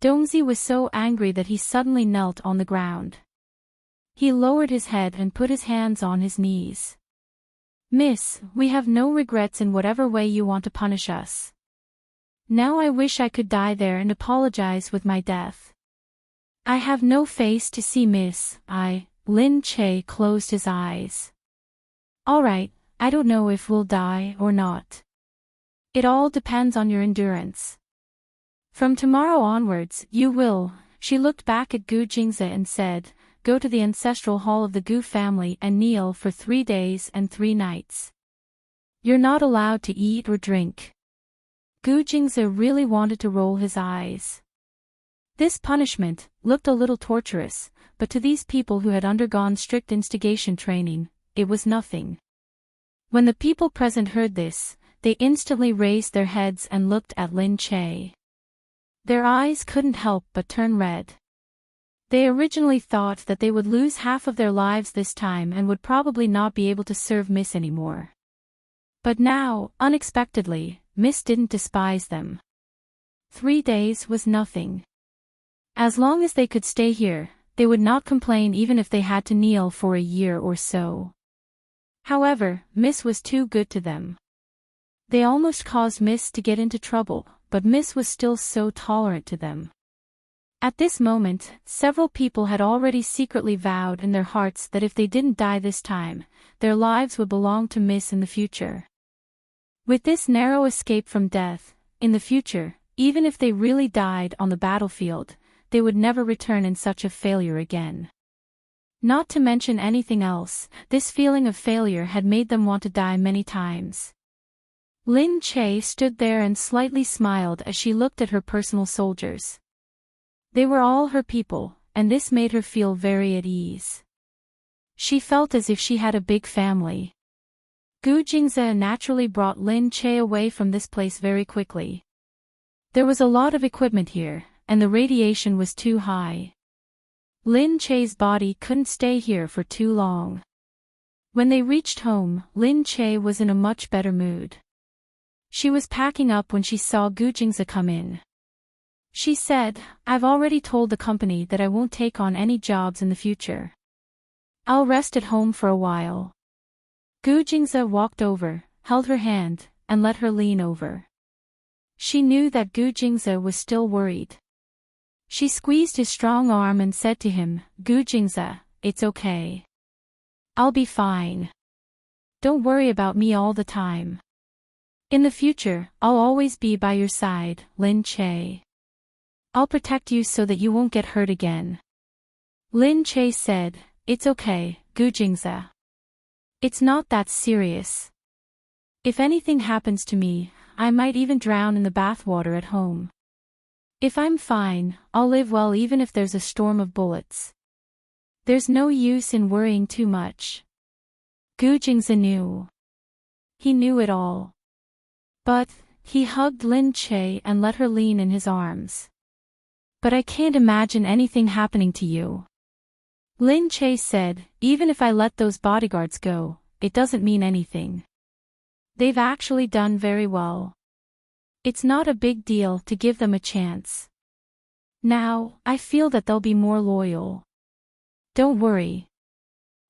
Dongzi was so angry that he suddenly knelt on the ground. He lowered his head and put his hands on his knees. "Miss, we have no regrets in whatever way you want to punish us. Now I wish I could die there and apologize with my death. I have no face to see, miss, Lin Che closed his eyes. "All right, I don't know if we'll die or not. It all depends on your endurance. From tomorrow onwards, you will." She looked back at Gu Jingzi and said, "Go to the ancestral hall of the Gu family and kneel for 3 days and 3 nights. You're not allowed to eat or drink." Gu Jingzi really wanted to roll his eyes. This punishment looked a little torturous, but to these people who had undergone strict instigation training, it was nothing. When the people present heard this, they instantly raised their heads and looked at Lin Che. Their eyes couldn't help but turn red. They originally thought that they would lose half of their lives this time and would probably not be able to serve Miss anymore. But now, unexpectedly, Miss didn't despise them. 3 days was nothing. As long as they could stay here, they would not complain even if they had to kneel for a year or so. However, Miss was too good to them. They almost caused Miss to get into trouble, but Miss was still so tolerant to them. At this moment, several people had already secretly vowed in their hearts that if they didn't die this time, their lives would belong to Miss in the future. With this narrow escape from death, in the future, even if they really died on the battlefield, they would never return in such a failure again. Not to mention anything else, this feeling of failure had made them want to die many times. Lin Che stood there and slightly smiled as she looked at her personal soldiers. They were all her people, and this made her feel very at ease. She felt as if she had a big family. Gu Jingzi naturally brought Lin Che away from this place very quickly. There was a lot of equipment here, and the radiation was too high. Lin Che's body couldn't stay here for too long. When they reached home, Lin Che was in a much better mood. She was packing up when she saw Gu Jingzi come in. She said, "I've already told the company that I won't take on any jobs in the future. I'll rest at home for a while. Gu Jingze walked over, held her hand, and let her lean over. She knew that Gu Jingze was still worried. She squeezed his strong arm and said to him, Gu Jingze, it's okay. I'll be fine. Don't worry about me all the time. In the future, I'll always be by your side, Lin Che. I'll protect you so that you won't get hurt again. Lin Che said, It's okay, Gu Jingze. It's not that serious. If anything happens to me, I might even drown in the bathwater at home. If I'm fine, I'll live well even if there's a storm of bullets. There's no use in worrying too much. Gu Jingze knew. He knew it all. But, he hugged Lin Che and let her lean in his arms. But I can't imagine anything happening to you. Lin Che said, even if I let those bodyguards go, it doesn't mean anything. They've actually done very well. It's not a big deal to give them a chance. Now, I feel that they'll be more loyal. Don't worry.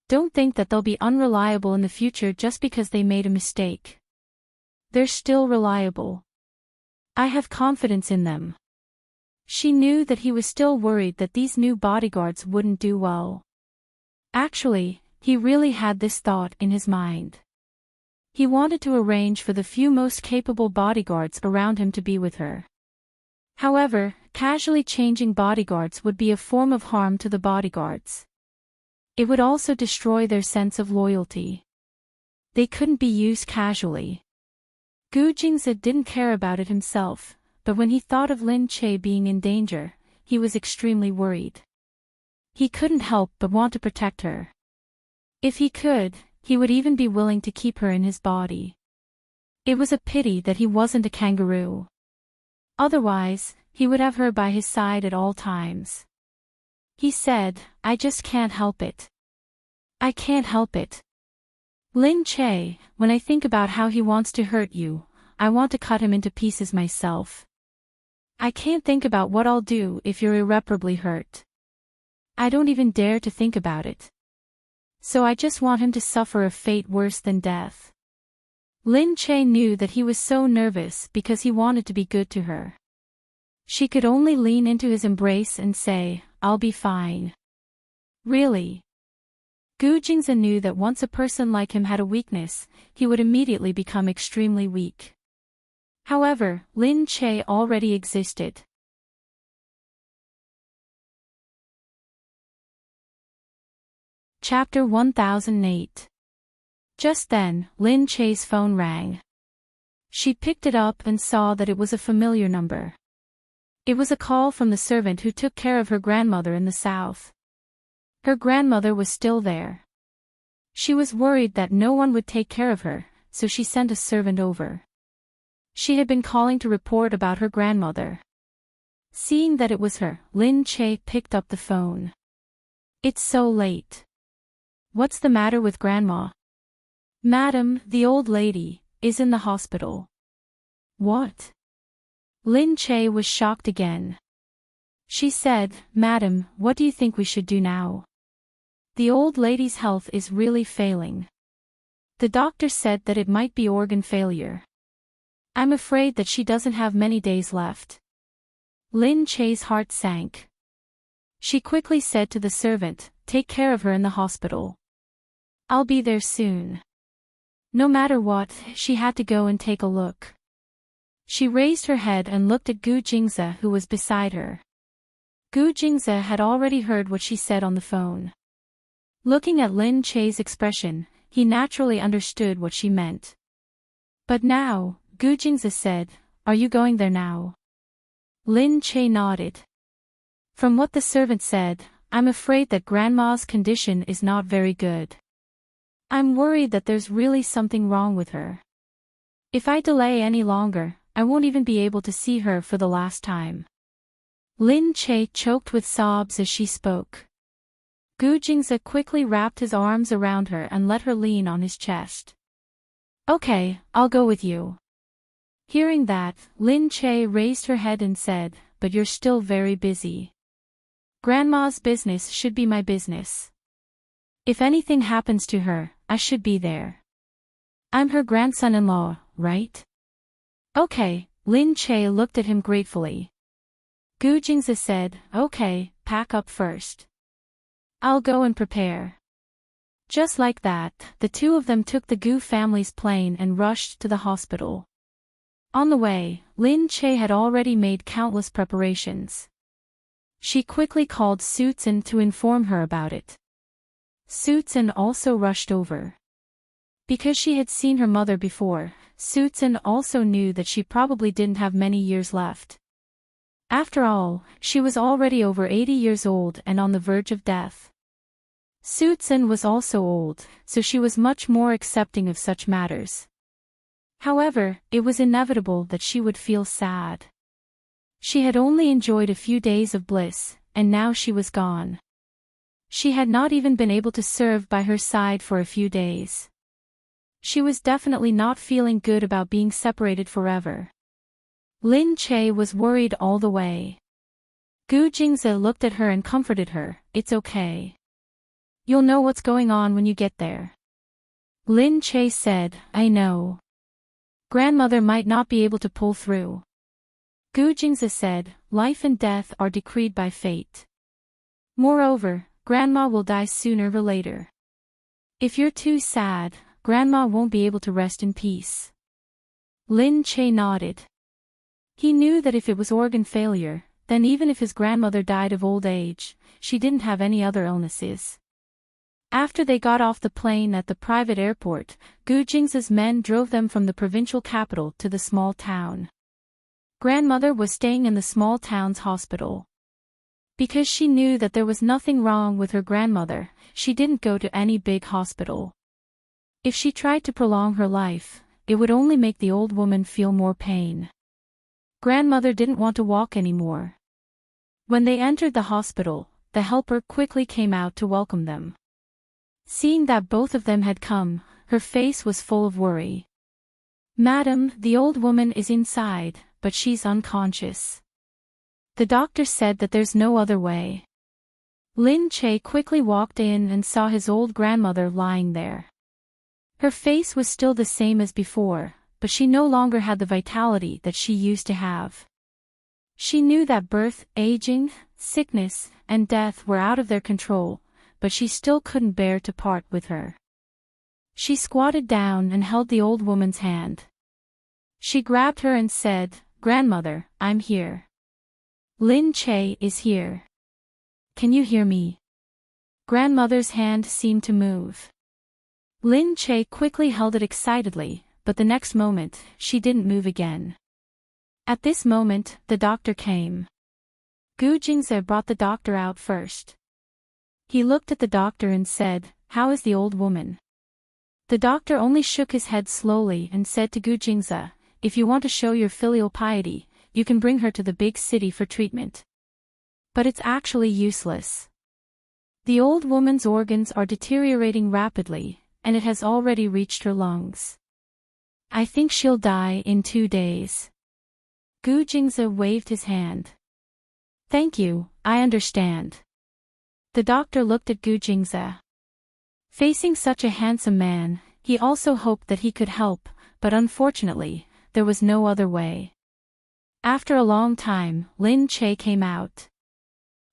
Don't think that they'll be unreliable in the future just because they made a mistake. They're still reliable. I have confidence in them. She knew that he was still worried that these new bodyguards wouldn't do well. Actually, he really had this thought in his mind. He wanted to arrange for the few most capable bodyguards around him to be with her. However, casually changing bodyguards would be a form of harm to the bodyguards. It would also destroy their sense of loyalty. They couldn't be used casually. Gu Jingze didn't care about it himself, but when he thought of Lin Che being in danger, he was extremely worried. He couldn't help but want to protect her. If he could, he would even be willing to keep her in his body. It was a pity that he wasn't a kangaroo. Otherwise, he would have her by his side at all times. He said, I just can't help it. I can't help it. Lin Che, when I think about how he wants to hurt you, I want to cut him into pieces myself. I can't think about what I'll do if you're irreparably hurt. I don't even dare to think about it. So I just want him to suffer a fate worse than death. Lin Che knew that he was so nervous because he wanted to be good to her. She could only lean into his embrace and say, I'll be fine. Really? Gu Jingze knew that once a person like him had a weakness, he would immediately become extremely weak. However, Lin Che already existed. Chapter 1008. Just then, Lin Che's phone rang. She picked it up and saw that it was a familiar number. It was a call from the servant who took care of her grandmother in the south. Her grandmother was still there. She was worried that no one would take care of her, so she sent a servant over. She had been calling to report about her grandmother. Seeing that it was her, Lin Che picked up the phone. It's so late. What's the matter with Grandma? Madam, the old lady, is in the hospital. What? Lin Che was shocked again. She said, Madam, what do you think we should do now? The old lady's health is really failing. The doctor said that it might be organ failure. I'm afraid that she doesn't have many days left. Lin Che's heart sank. She quickly said to the servant, take care of her in the hospital. I'll be there soon. No matter what, she had to go and take a look. She raised her head and looked at Gu Jingze who was beside her. Gu Jingze had already heard what she said on the phone. Looking at Lin Che's expression, he naturally understood what she meant. But now, Gu Jingze said, are you going there now? Lin Che nodded. From what the servant said, I'm afraid that Grandma's condition is not very good. I'm worried that there's really something wrong with her. If I delay any longer, I won't even be able to see her for the last time. Lin Che choked with sobs as she spoke. Gu Jingze quickly wrapped his arms around her and let her lean on his chest. Okay, I'll go with you. Hearing that, Lin Che raised her head and said, but you're still very busy. Grandma's business should be my business. If anything happens to her, I should be there. I'm her grandson-in-law, right? Okay, Lin Che looked at him gratefully. Gu Jingzi said, okay, pack up first. I'll go and prepare. Just like that, the two of them took the Gu family's plane and rushed to the hospital. On the way, Lin Che had already made countless preparations. She quickly called Su Tsin to inform her about it. Su Tsin also rushed over. Because she had seen her mother before, Su Tsin also knew that she probably didn't have many years left. After all, she was already over 80 years old and on the verge of death. Su Tsin was also old, so she was much more accepting of such matters. However, it was inevitable that she would feel sad. She had only enjoyed a few days of bliss, and now she was gone. She had not even been able to serve by her side for a few days. She was definitely not feeling good about being separated forever. Lin Che was worried all the way. Gu Jingzi looked at her and comforted her, it's okay. You'll know what's going on when you get there. Lin Che said, I know. Grandmother might not be able to pull through. Gu Jingzi said, life and death are decreed by fate. Moreover, Grandma will die sooner or later. If you're too sad, Grandma won't be able to rest in peace. Lin Che nodded. He knew that if it was organ failure, then even if his grandmother died of old age, she didn't have any other illnesses. After they got off the plane at the private airport, Gu Jingzi's men drove them from the provincial capital to the small town. Grandmother was staying in the small town's hospital. Because she knew that there was nothing wrong with her grandmother, she didn't go to any big hospital. If she tried to prolong her life, it would only make the old woman feel more pain. Grandmother didn't want to walk anymore. When they entered the hospital, the helper quickly came out to welcome them. Seeing that both of them had come, her face was full of worry. Madam, the old woman is inside, but she's unconscious. The doctor said that there's no other way. Lin Che quickly walked in and saw his old grandmother lying there. Her face was still the same as before, but she no longer had the vitality that she used to have. She knew that birth, aging, sickness, and death were out of their control, but she still couldn't bear to part with her. She squatted down and held the old woman's hand. She grabbed her and said, Grandmother, I'm here. Lin Che is here. Can you hear me? Grandmother's hand seemed to move. Lin Che quickly held it excitedly, but the next moment, she didn't move again. At this moment, the doctor came. Gu Jingzi brought the doctor out first. He looked at the doctor and said, How is the old woman? The doctor only shook his head slowly and said to Gu Jingzi, If you want to show your filial piety, you can bring her to the big city for treatment. But it's actually useless. The old woman's organs are deteriorating rapidly, and it has already reached her lungs. I think she'll die in 2 days. Gu Jingzi waved his hand. Thank you, I understand. The doctor looked at Gu Jingzi. Facing such a handsome man, he also hoped that he could help, but unfortunately, there was no other way. After a long time, Lin Che came out.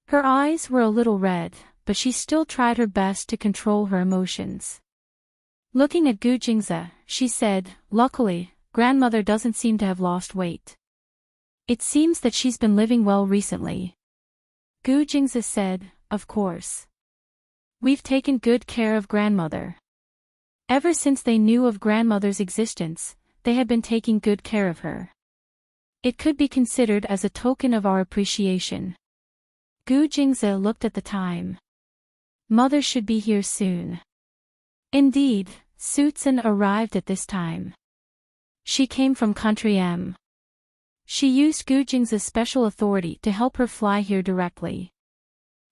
Her eyes were a little red, but she still tried her best to control her emotions. Looking at Gu Jingzi, she said, Luckily, Grandmother doesn't seem to have lost weight. It seems that she's been living well recently. Gu Jingzi said, Of course. We've taken good care of Grandmother. Ever since they knew of Grandmother's existence, they had been taking good care of her. It could be considered as a token of our appreciation. Gu Jingzi looked at the time. Mother should be here soon. Indeed, Su Tsin arrived at this time. She came from Country M. She used Gu Jingzi's special authority to help her fly here directly.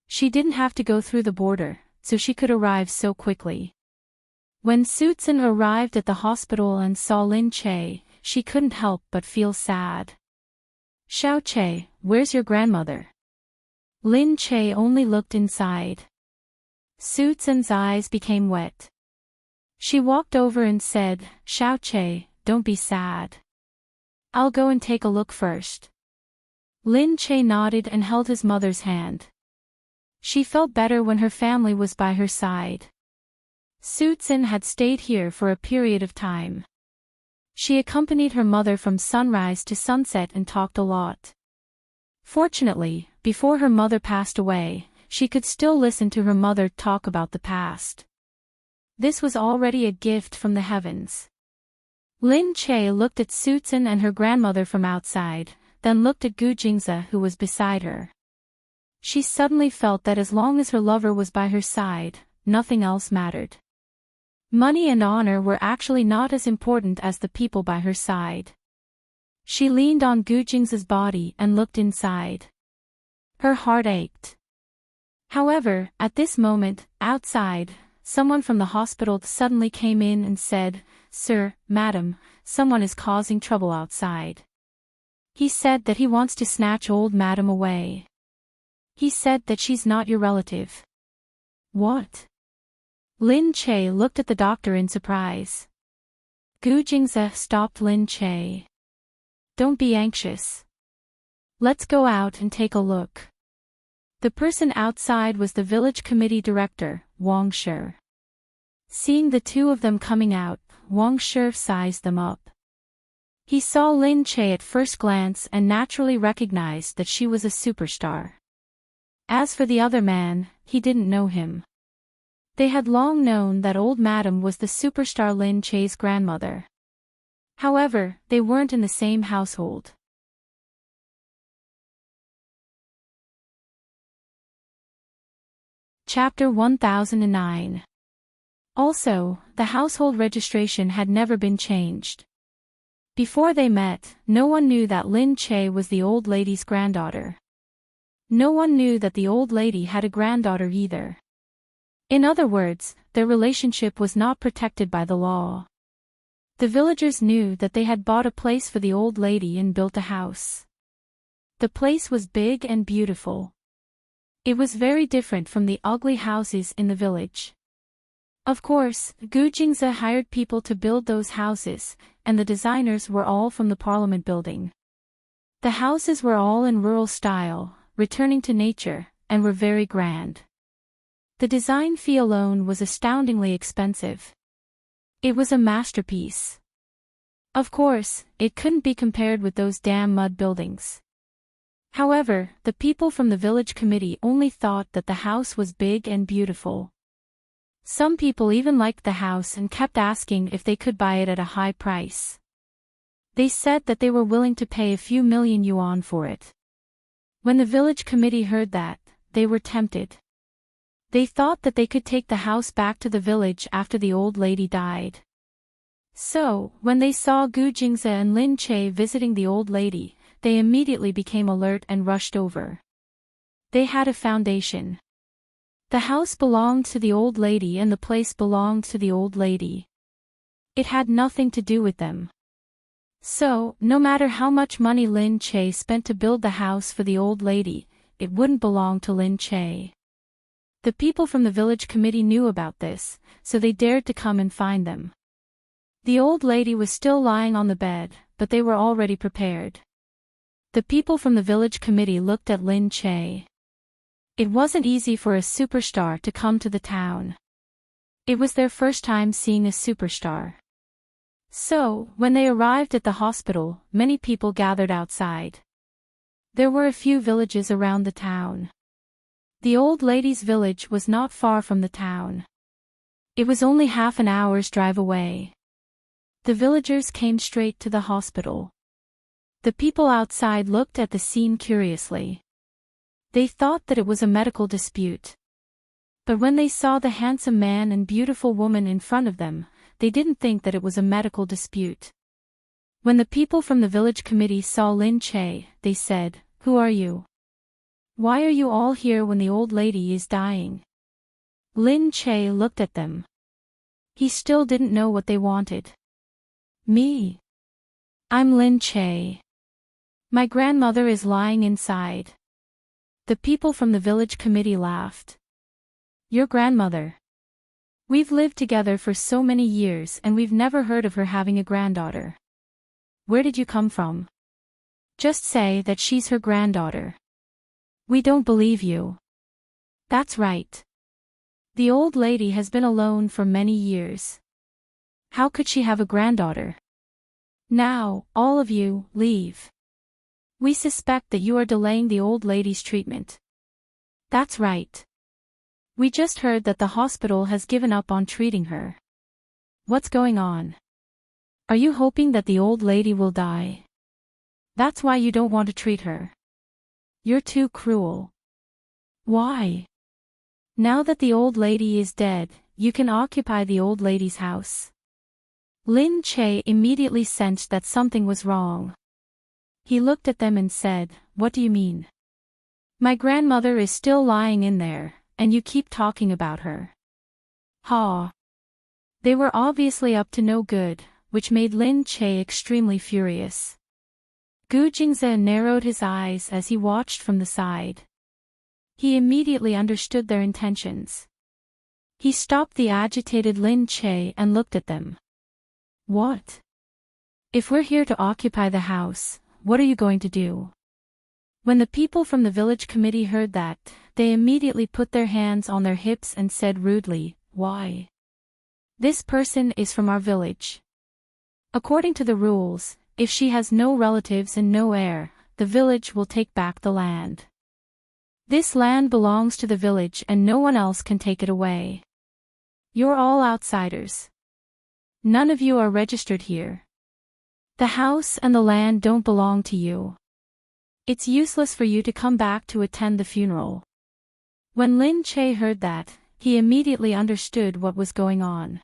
She didn't have to go through the border, so she could arrive so quickly. When Su Tsin arrived at the hospital and saw Lin Che, she couldn't help but feel sad. Xiao Che, where's your grandmother? Lin Che only looked inside. Susan's eyes became wet. She walked over and said, "Xiao Che, don't be sad. I'll go and take a look first." Lin Che nodded and held his mother's hand. She felt better when her family was by her side. Susan had stayed here for a period of time. She accompanied her mother from sunrise to sunset and talked a lot. Fortunately, before her mother passed away, she could still listen to her mother talk about the past. This was already a gift from the heavens. Lin Che looked at Susan and her grandmother from outside, then looked at Gu Jingze who was beside her. She suddenly felt that as long as her lover was by her side, nothing else mattered. Money and honor were actually not as important as the people by her side. She leaned on Gu Jingze's body and looked inside. Her heart ached. However, at this moment, outside, someone from the hospital suddenly came in and said, "Sir, madam, someone is causing trouble outside. He said that he wants to snatch old madam away. He said that she's not your relative." "What?" Lin Che looked at the doctor in surprise. Gu Jingze stopped Lin Che. "Don't be anxious. Let's go out and take a look." The person outside was the village committee director, Wang Shi. Seeing the two of them coming out, Wang Shi sized them up. He saw Lin Che at first glance and naturally recognized that she was a superstar. As for the other man, he didn't know him. They had long known that old madam was the superstar Lin Che's grandmother. However, they weren't in the same household. Chapter 1009. Also, the household registration had never been changed. Before they met, no one knew that Lin Che was the old lady's granddaughter. No one knew that the old lady had a granddaughter either. In other words, their relationship was not protected by the law. The villagers knew that they had bought a place for the old lady and built a house. The place was big and beautiful. It was very different from the ugly houses in the village. Of course, Gu Jingze hired people to build those houses, and the designers were all from the Parliament building. The houses were all in rural style, returning to nature, and were very grand. The design fee alone was astoundingly expensive. It was a masterpiece. Of course, it couldn't be compared with those damn mud buildings. However, the people from the village committee only thought that the house was big and beautiful. Some people even liked the house and kept asking if they could buy it at a high price. They said that they were willing to pay a few million yuan for it. When the village committee heard that, they were tempted. They thought that they could take the house back to the village after the old lady died. So, when they saw Gu Jingze and Lin Che visiting the old lady, they immediately became alert and rushed over. They had a foundation. The house belonged to the old lady and the place belonged to the old lady. It had nothing to do with them. So, no matter how much money Lin Che spent to build the house for the old lady, it wouldn't belong to Lin Che. The people from the village committee knew about this, so they dared to come and find them. The old lady was still lying on the bed, but they were already prepared. The people from the village committee looked at Lin Che. It wasn't easy for a superstar to come to the town. It was their first time seeing a superstar. So, when they arrived at the hospital, many people gathered outside. There were a few villages around the town. The old lady's village was not far from the town. It was only half an hour's drive away. The villagers came straight to the hospital. The people outside looked at the scene curiously. They thought that it was a medical dispute. But when they saw the handsome man and beautiful woman in front of them, they didn't think that it was a medical dispute. When the people from the village committee saw Lin Che, they said, "Who are you? Why are you all here when the old lady is dying?" Lin Che looked at them. He still didn't know what they wanted. "Me? I'm Lin Che. My grandmother is lying inside." The people from the village committee laughed. Your grandmother. We've lived together for so many years and we've never heard of her having a granddaughter. Where did you come from? Just say that she's her granddaughter. We don't believe you. That's right. The old lady has been alone for many years. How could she have a granddaughter? Now, all of you, leave. We suspect that you are delaying the old lady's treatment. That's right. We just heard that the hospital has given up on treating her. What's going on? Are you hoping that the old lady will die? That's why you don't want to treat her. You're too cruel. Why? Now that the old lady is dead, you can occupy the old lady's house. Lin Che immediately sensed that something was wrong. He looked at them and said, "What do you mean? My grandmother is still lying in there, and you keep talking about her." Ha! They were obviously up to no good, which made Lin Che extremely furious. Gu Jingze narrowed his eyes as he watched from the side. He immediately understood their intentions. He stopped the agitated Lin Che and looked at them. What? If we're here to occupy the house, what are you going to do? When the people from the village committee heard that, they immediately put their hands on their hips and said rudely, "Why? This person is from our village. According to the rules, if she has no relatives and no heir, the village will take back the land. This land belongs to the village and no one else can take it away. You're all outsiders. None of you are registered here. The house and the land don't belong to you. It's useless for you to come back to attend the funeral." When Lin Che heard that, he immediately understood what was going on.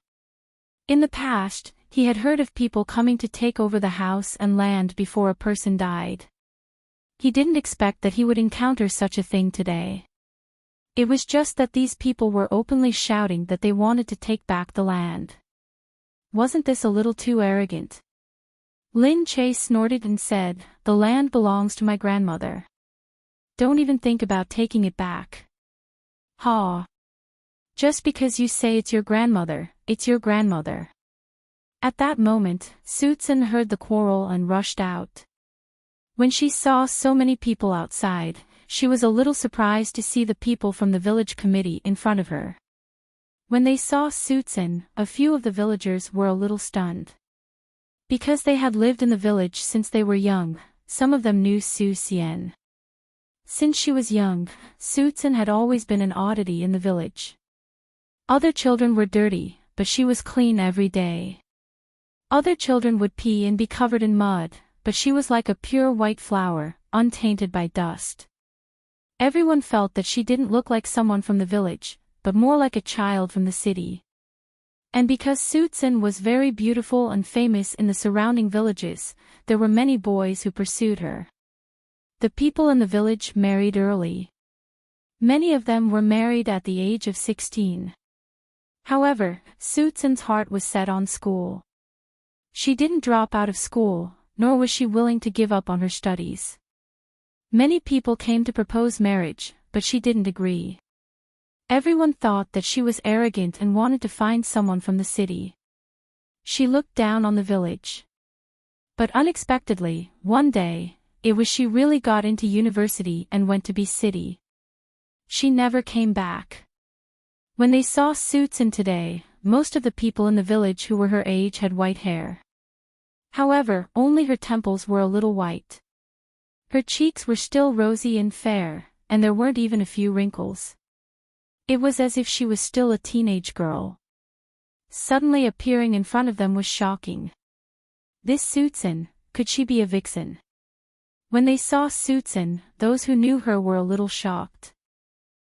In the past, he had heard of people coming to take over the house and land before a person died. He didn't expect that he would encounter such a thing today. It was just that these people were openly shouting that they wanted to take back the land. Wasn't this a little too arrogant? Lin Che snorted and said, "The land belongs to my grandmother. Don't even think about taking it back." Ha! Just because you say it's your grandmother, it's your grandmother. At that moment, Suitsun heard the quarrel and rushed out. When she saw so many people outside, she was a little surprised to see the people from the village committee in front of her. When they saw Suitsun, a few of the villagers were a little stunned. Because they had lived in the village since they were young, some of them knew Su Xian. Since she was young, Suitsun had always been an oddity in the village. Other children were dirty, but she was clean every day. Other children would pee and be covered in mud, but she was like a pure white flower, untainted by dust. Everyone felt that she didn't look like someone from the village, but more like a child from the city. And because Suitsun was very beautiful and famous in the surrounding villages, there were many boys who pursued her. The people in the village married early. Many of them were married at the age of 16. However, Suitsun's heart was set on school. She didn't drop out of school, nor was she willing to give up on her studies. Many people came to propose marriage, but she didn't agree. Everyone thought that she was arrogant and wanted to find someone from the city. She looked down on the village. But unexpectedly, one day, it was she really got into university and went to be city. She never came back. When they saw Suitsun today, most of the people in the village who were her age had white hair. However, only her temples were a little white. Her cheeks were still rosy and fair, and there weren't even a few wrinkles. It was as if she was still a teenage girl. Suddenly appearing in front of them was shocking. This Suitsun, could she be a vixen? When they saw Suitsun, those who knew her were a little shocked.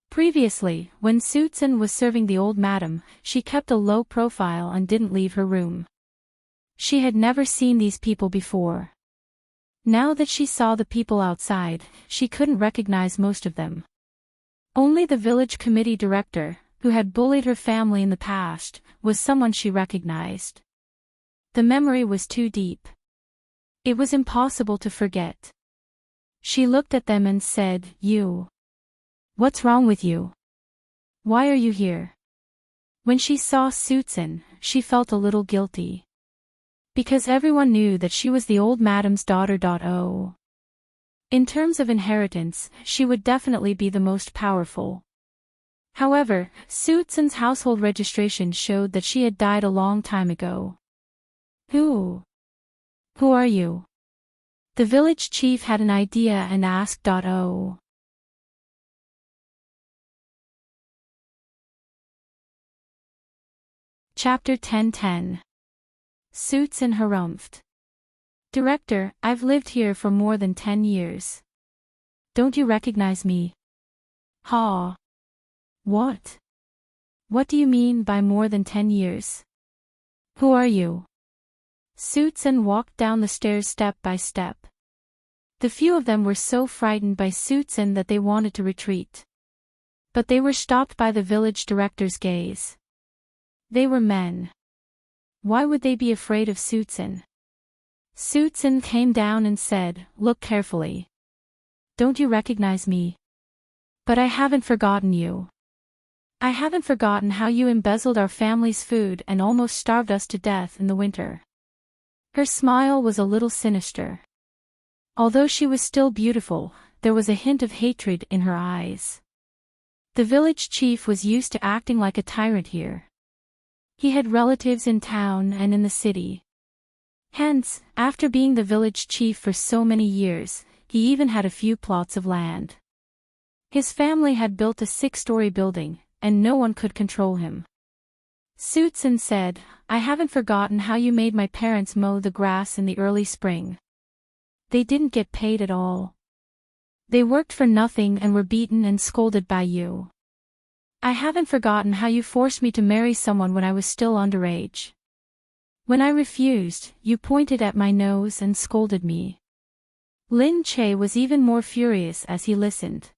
Previously, when Suitsun was serving the old madam, she kept a low profile and didn't leave her room. She had never seen these people before. Now that she saw the people outside, she couldn't recognize most of them. Only the village committee director, who had bullied her family in the past, was someone she recognized. The memory was too deep. It was impossible to forget. She looked at them and said, "You. What's wrong with you? Why are you here? When she saw Susan, she felt a little guilty. Because everyone knew that she was the old madam's daughter. Oh. In terms of inheritance, she would definitely be the most powerful. However, Susan's household registration showed that she had died a long time ago. Who are you? The village chief had an idea and asked. Oh. Chapter 10:10. Susan Harumphed. Director, I've lived here for more than 10 years. Don't you recognize me? Ha. What? What do you mean by more than 10 years? Who are you? Susan walked down the stairs step by step. The few of them were so frightened by Susan that they wanted to retreat. But they were stopped by the village director's gaze. They were men. Why would they be afraid of Susan? Susan came down and said, "Look carefully. Don't you recognize me? But I haven't forgotten you. I haven't forgotten how you embezzled our family's food and almost starved us to death in the winter." Her smile was a little sinister. Although she was still beautiful, there was a hint of hatred in her eyes. The village chief was used to acting like a tyrant here. He had relatives in town and in the city. Hence, after being the village chief for so many years, he even had a few plots of land. His family had built a 6-story building, and no one could control him. Susan said, "I haven't forgotten how you made my parents mow the grass in the early spring. They didn't get paid at all. They worked for nothing and were beaten and scolded by you. I haven't forgotten how you forced me to marry someone when I was still underage. When I refused, you pointed at my nose and scolded me." Lin Che was even more furious as he listened.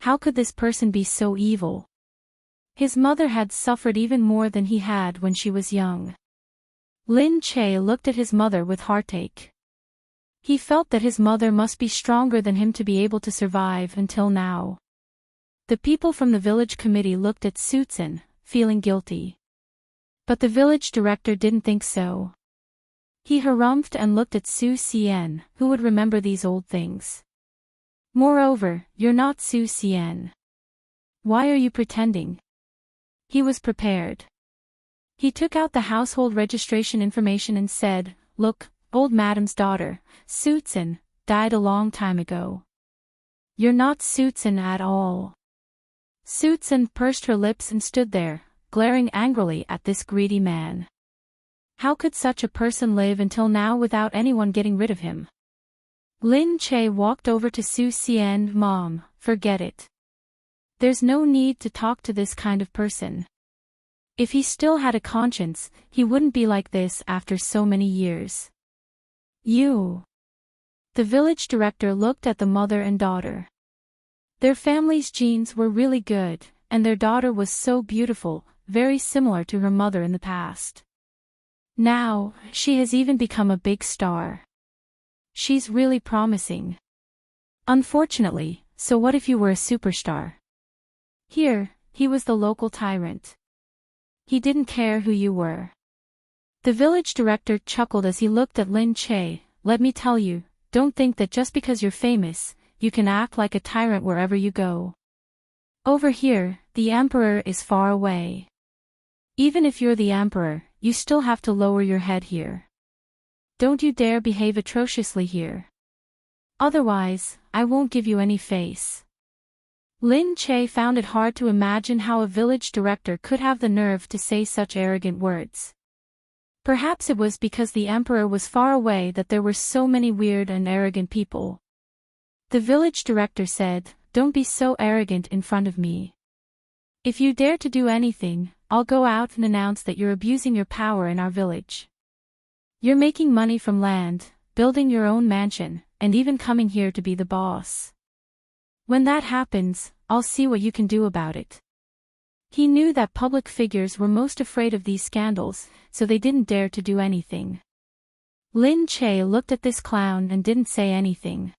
How could this person be so evil? His mother had suffered even more than he had when she was young. Lin Che looked at his mother with heartache. He felt that his mother must be stronger than him to be able to survive until now. The people from the village committee looked at Susan, feeling guilty. But the village director didn't think so. He harumphed and looked at Susan, who would remember these old things. "Moreover, you're not Susan. Why are you pretending?" He was prepared. He took out the household registration information and said, "Look, old madam's daughter, Susan, died a long time ago. You're not Susan at all." Susan pursed her lips and stood there, glaring angrily at this greedy man. How could such a person live until now without anyone getting rid of him? Lin Che walked over to Susan. "Mom, forget it. There's no need to talk to this kind of person. If he still had a conscience, he wouldn't be like this after so many years." "You." The village director looked at the mother and daughter. Their family's genes were really good, and their daughter was so beautiful, very similar to her mother in the past. Now, she has even become a big star. She's really promising. Unfortunately, so what if you were a superstar? Here, he was the local tyrant. He didn't care who you were. The village director chuckled as he looked at Lin Che. "Let me tell you, don't think that just because you're famous, you can act like a tyrant wherever you go. Over here, the emperor is far away. Even if you're the emperor, you still have to lower your head here. Don't you dare behave atrociously here. Otherwise, I won't give you any face." Lin Che found it hard to imagine how a village director could have the nerve to say such arrogant words. Perhaps it was because the emperor was far away that there were so many weird and arrogant people. The village director said, "Don't be so arrogant in front of me. If you dare to do anything, I'll go out and announce that you're abusing your power in our village. You're making money from land, building your own mansion, and even coming here to be the boss. When that happens, I'll see what you can do about it." He knew that public figures were most afraid of these scandals, so they didn't dare to do anything. Lin Che looked at this clown and didn't say anything.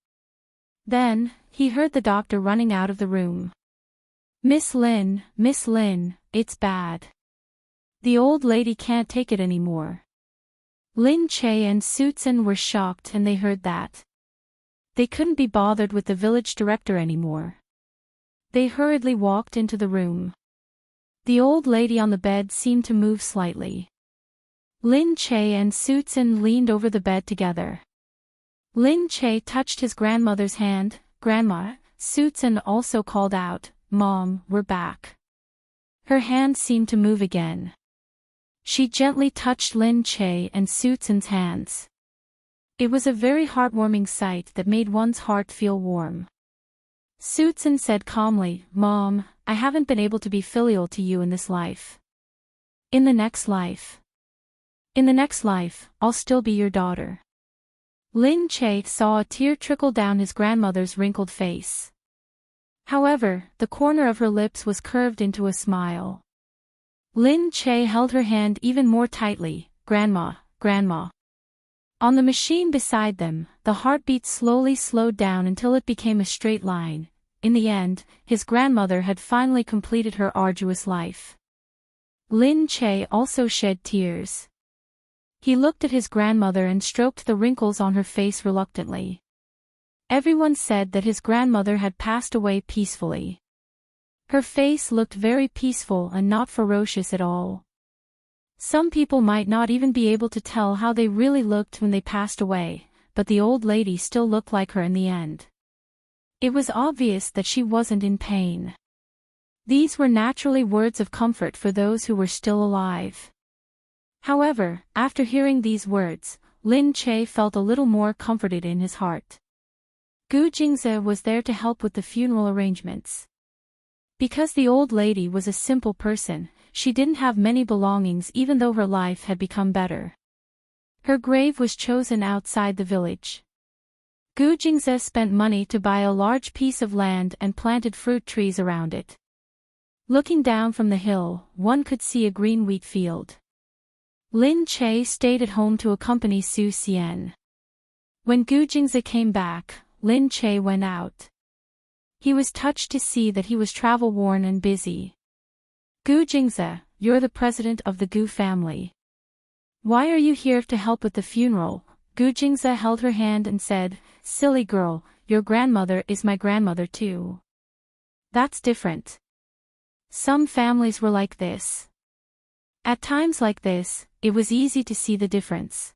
Then, he heard the doctor running out of the room. Miss Lin, it's bad. The old lady can't take it anymore. Lin Che and Susan were shocked and they heard that. They couldn't be bothered with the village director anymore. They hurriedly walked into the room. The old lady on the bed seemed to move slightly. Lin Che and Susan leaned over the bed together. Lin Che touched his grandmother's hand. Grandma, Susan also called out, Mom, we're back. Her hand seemed to move again. She gently touched Lin Che and Susan's hands. It was a very heartwarming sight that made one's heart feel warm. Susan said calmly, Mom, I haven't been able to be filial to you in this life. In the next life, I'll still be your daughter. Lin Che saw a tear trickle down his grandmother's wrinkled face. However, the corner of her lips was curved into a smile. Lin Che held her hand even more tightly. Grandma. On the machine beside them, the heartbeat slowly slowed down until it became a straight line. In the end, his grandmother had finally completed her arduous life. Lin Che also shed tears. He looked at his grandmother and stroked the wrinkles on her face reluctantly. Everyone said that his grandmother had passed away peacefully. Her face looked very peaceful and not ferocious at all. Some people might not even be able to tell how they really looked when they passed away, but the old lady still looked like her in the end. It was obvious that she wasn't in pain. These were naturally words of comfort for those who were still alive. However, after hearing these words, Lin Che felt a little more comforted in his heart. Gu Jingze was there to help with the funeral arrangements. Because the old lady was a simple person, she didn't have many belongings even though her life had become better. Her grave was chosen outside the village. Gu Jingze spent money to buy a large piece of land and planted fruit trees around it. Looking down from the hill, one could see a green wheat field. Lin Che stayed at home to accompany Su Xian. When Gu Jingze came back, Lin Che went out. He was touched to see that he was travel-worn and busy. Gu Jingze, you're the president of the Gu family. Why are you here to help with the funeral? Gu Jingze held her hand and said, Silly girl, your grandmother is my grandmother too. That's different. Some families were like this. At times like this, it was easy to see the difference.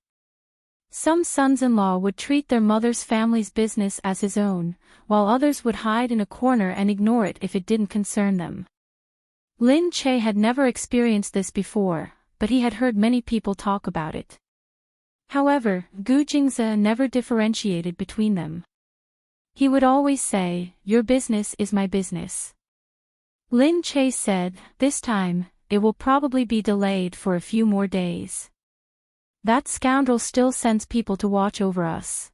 Some sons-in-law would treat their mother's family's business as his own, while others would hide in a corner and ignore it if it didn't concern them. Lin Che had never experienced this before, but he had heard many people talk about it. However, Gu Jingze never differentiated between them. He would always say, your business is my business. Lin Che said, this time, it will probably be delayed for a few more days. That scoundrel still sends people to watch over us.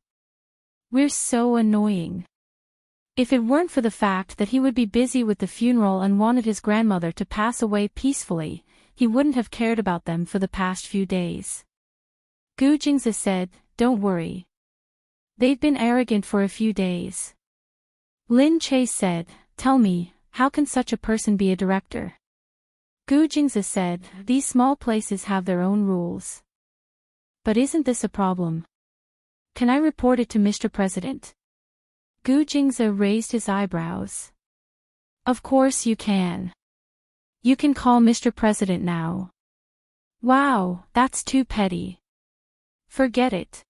We're so annoying. If it weren't for the fact that he would be busy with the funeral and wanted his grandmother to pass away peacefully, he wouldn't have cared about them for the past few days. Gu Jingze said, don't worry. They've been arrogant for a few days. Lin Che said, tell me, how can such a person be a director? Gu Jingze said, these small places have their own rules. But isn't this a problem? Can I report it to Mr. President? Gu Jingze raised his eyebrows. Of course you can. You can call Mr. President now. Wow, that's too petty. Forget it.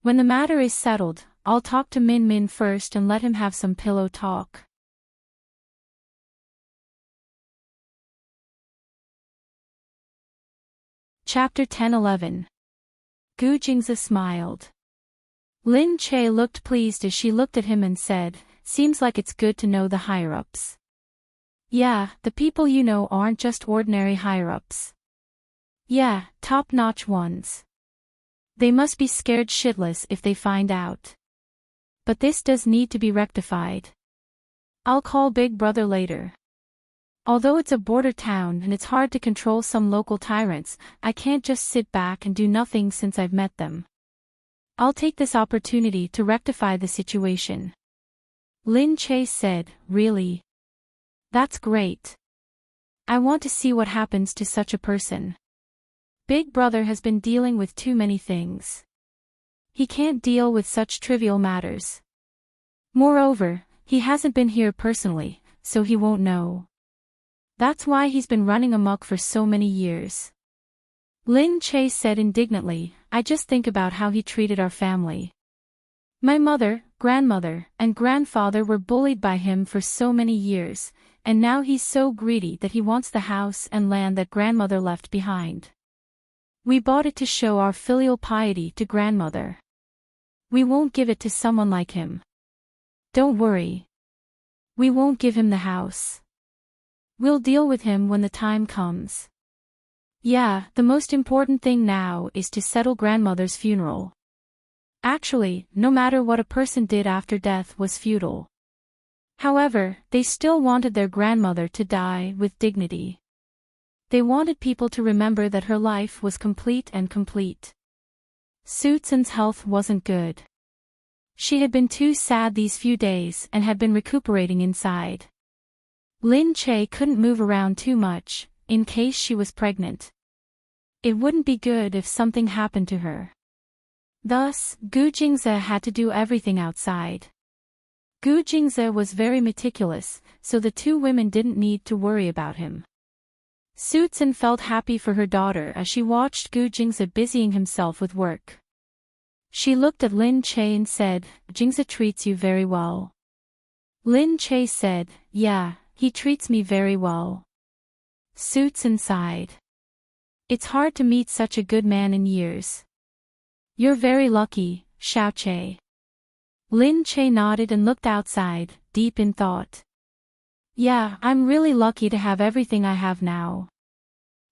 When the matter is settled, I'll talk to Min Min first and let him have some pillow talk. Chapter 10-11. Gu Jingze smiled. Lin Che looked pleased as she looked at him and said, seems like it's good to know the higher-ups. Yeah, the people you know aren't just ordinary higher-ups. Yeah, top-notch ones. They must be scared shitless if they find out. But this does need to be rectified. I'll call Big Brother later. Although it's a border town and it's hard to control some local tyrants, I can't just sit back and do nothing since I've met them. I'll take this opportunity to rectify the situation. Lin Che said, really? That's great. I want to see what happens to such a person. Big Brother has been dealing with too many things. He can't deal with such trivial matters. Moreover, he hasn't been here personally, so he won't know. That's why he's been running amok for so many years. Lin Che said indignantly, I just think about how he treated our family. My mother, grandmother, and grandfather were bullied by him for so many years, and now he's so greedy that he wants the house and land that grandmother left behind. We bought it to show our filial piety to grandmother. We won't give it to someone like him. Don't worry. We won't give him the house. We'll deal with him when the time comes. Yeah, the most important thing now is to settle grandmother's funeral. Actually, no matter what a person did after death was futile. However, they still wanted their grandmother to die with dignity. They wanted people to remember that her life was complete and complete. Suitsun's health wasn't good. She had been too sad these few days and had been recuperating inside. Lin Che couldn't move around too much, in case she was pregnant. It wouldn't be good if something happened to her. Thus, Gu Jingze had to do everything outside. Gu Jingze was very meticulous, so the two women didn't need to worry about him. Suitsun felt happy for her daughter as she watched Gu Jingze busying himself with work. She looked at Lin Che and said, Jingze treats you very well. Lin Che said, yeah, he treats me very well. Suitsun sighed. It's hard to meet such a good man in years. You're very lucky, Xiao Che. Lin Che nodded and looked outside, deep in thought. Yeah, I'm really lucky to have everything I have now.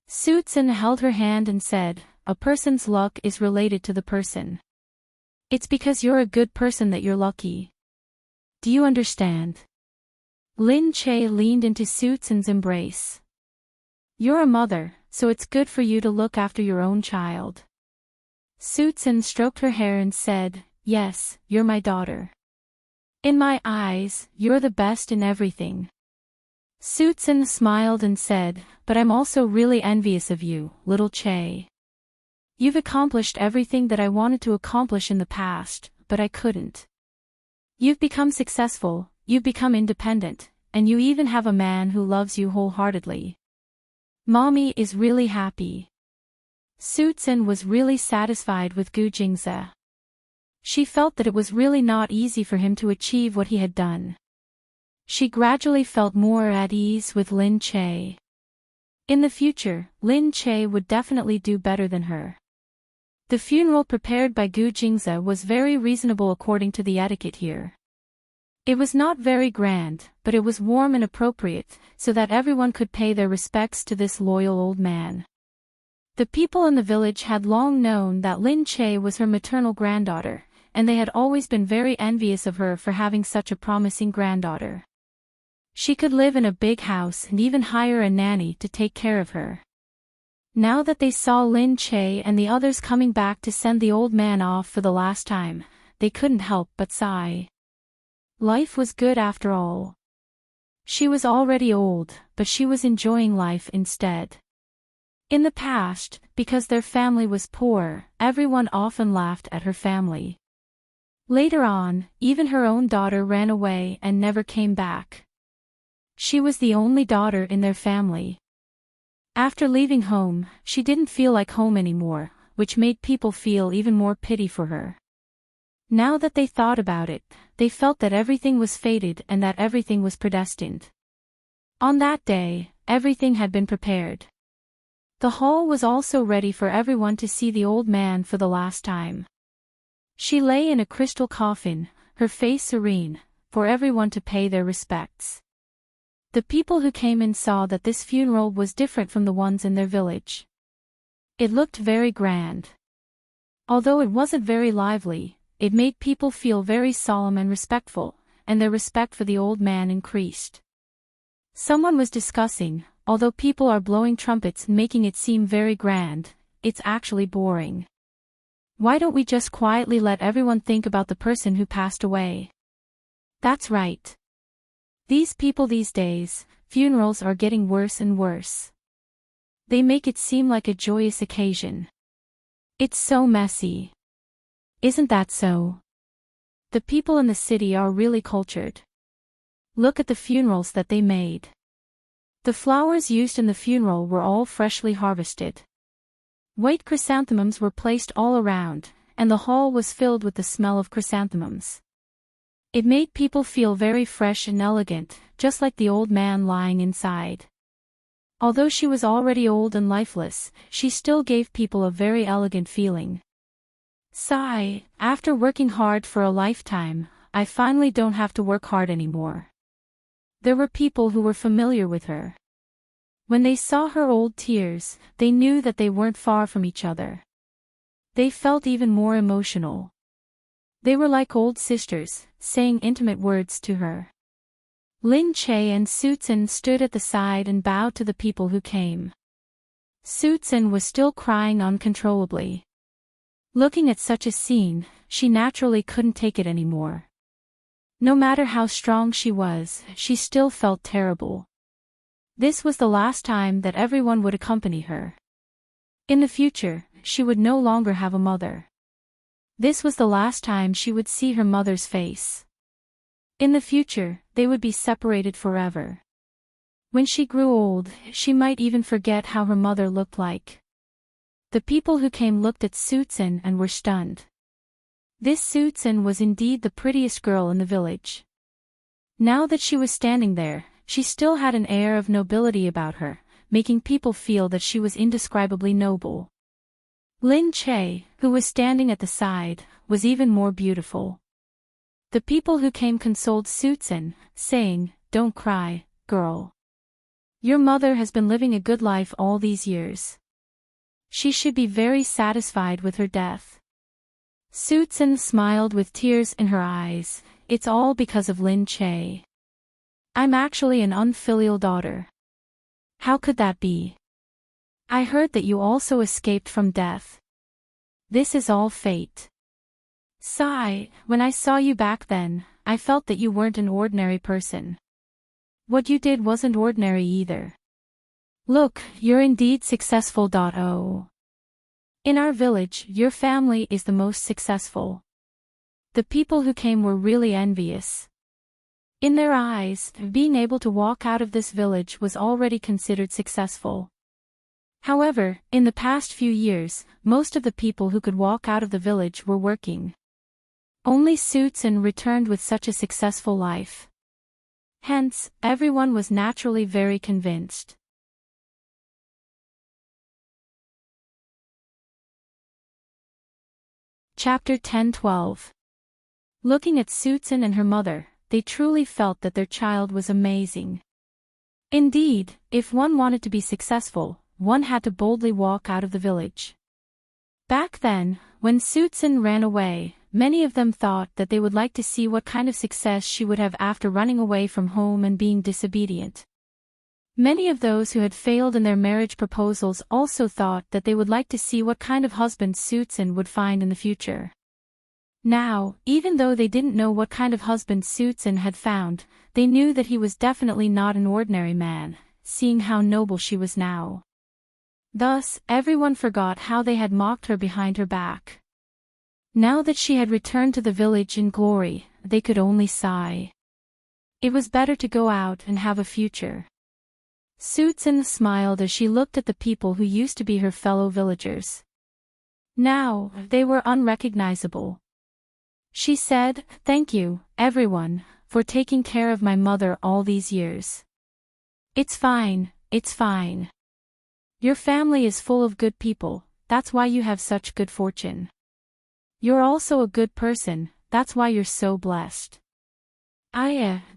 Suitsun held her hand and said, a person's luck is related to the person. It's because you're a good person that you're lucky. Do you understand? Lin Che leaned into Suitsun's embrace. You're a mother, so it's good for you to look after your own child. Suitsun stroked her hair and said, yes, you're my daughter. In my eyes, you're the best in everything. Suitsun smiled and said, but I'm also really envious of you, little Che. You've accomplished everything that I wanted to accomplish in the past, but I couldn't. You've become successful, you've become independent, and you even have a man who loves you wholeheartedly. Mommy is really happy. Suitsun was really satisfied with Gu Jingze. She felt that it was really not easy for him to achieve what he had done. She gradually felt more at ease with Lin Che. In the future, Lin Che would definitely do better than her. The funeral prepared by Gu Jingze was very reasonable according to the etiquette here. It was not very grand, but it was warm and appropriate, so that everyone could pay their respects to this loyal old man. The people in the village had long known that Lin Che was her maternal granddaughter, and they had always been very envious of her for having such a promising granddaughter. She could live in a big house and even hire a nanny to take care of her. Now that they saw Lin Che and the others coming back to send the old man off for the last time, they couldn't help but sigh. Life was good after all. She was already old, but she was enjoying life instead. In the past, because their family was poor, everyone often laughed at her family. Later on, even her own daughter ran away and never came back. She was the only daughter in their family. After leaving home, she didn't feel like home anymore, which made people feel even more pity for her. Now that they thought about it, they felt that everything was fated and that everything was predestined. On that day, everything had been prepared. The hall was also ready for everyone to see the old man for the last time. She lay in a crystal coffin, her face serene, for everyone to pay their respects. The people who came in saw that this funeral was different from the ones in their village. It looked very grand. Although it wasn't very lively, it made people feel very solemn and respectful, and their respect for the old man increased. Someone was discussing, although people are blowing trumpets and making it seem very grand, it's actually boring. Why don't we just quietly let everyone think about the person who passed away? That's right. These people these days, Funerals are getting worse and worse. They make it seem like a joyous occasion. It's so messy. Isn't that so? The people in the city are really cultured. Look at the funerals that they made. The flowers used in the funeral were all freshly harvested. White chrysanthemums were placed all around, and the hall was filled with the smell of chrysanthemums. It made people feel very fresh and elegant, just like the old man lying inside. Although she was already old and lifeless, she still gave people a very elegant feeling. Sigh, after working hard for a lifetime, I finally don't have to work hard anymore. There were people who were familiar with her. When they saw her old tears, they knew that they weren't far from each other. They felt even more emotional. They were like old sisters, saying intimate words to her. Lin Che and Su-Tsin stood at the side and bowed to the people who came. Su-Tsin was still crying uncontrollably. Looking at such a scene, she naturally couldn't take it anymore. No matter how strong she was, she still felt terrible. This was the last time that everyone would accompany her. In the future, she would no longer have a mother. This was the last time she would see her mother's face. In the future, they would be separated forever. When she grew old, she might even forget how her mother looked like. The people who came looked at Su-Tsin and were stunned. This Su-Tsin was indeed the prettiest girl in the village. Now that she was standing there, she still had an air of nobility about her, making people feel that she was indescribably noble. Lin Che, who was standing at the side, was even more beautiful. The people who came consoled Su-Tsin, saying, "Don't cry, girl. Your mother has been living a good life all these years. She should be very satisfied with her death." Su-Tsin smiled with tears in her eyes. "It's all because of Lin Che. I'm actually an unfilial daughter." "How could that be? I heard that you also escaped from death. This is all fate." "Sigh, when I saw you back then, I felt that you weren't an ordinary person. What you did wasn't ordinary either. Look, you're indeed successful. Oh. In our village, your family is the most successful." The people who came were really envious. In their eyes, being able to walk out of this village was already considered successful. However, in the past few years, most of the people who could walk out of the village were working. Only Su-Tsin returned with such a successful life. Hence, everyone was naturally very convinced. Chapter 10-12. Looking at Su-Tsin and her mother, they truly felt that their child was amazing. Indeed, if one wanted to be successful, one had to boldly walk out of the village. Back then, when Su-Tsin ran away, many of them thought that they would like to see what kind of success she would have after running away from home and being disobedient. Many of those who had failed in their marriage proposals also thought that they would like to see what kind of husband Su-Tsin would find in the future. Now, even though they didn't know what kind of husband Su-Tsin had found, they knew that he was definitely not an ordinary man, seeing how noble she was now. Thus, everyone forgot how they had mocked her behind her back. Now that she had returned to the village in glory, they could only sigh. It was better to go out and have a future. Su-Tsin smiled as she looked at the people who used to be her fellow villagers. Now, they were unrecognizable. She said, "Thank you, everyone, for taking care of my mother all these years. It's fine, it's fine. Your family is full of good people, that's why you have such good fortune. You're also a good person, that's why you're so blessed.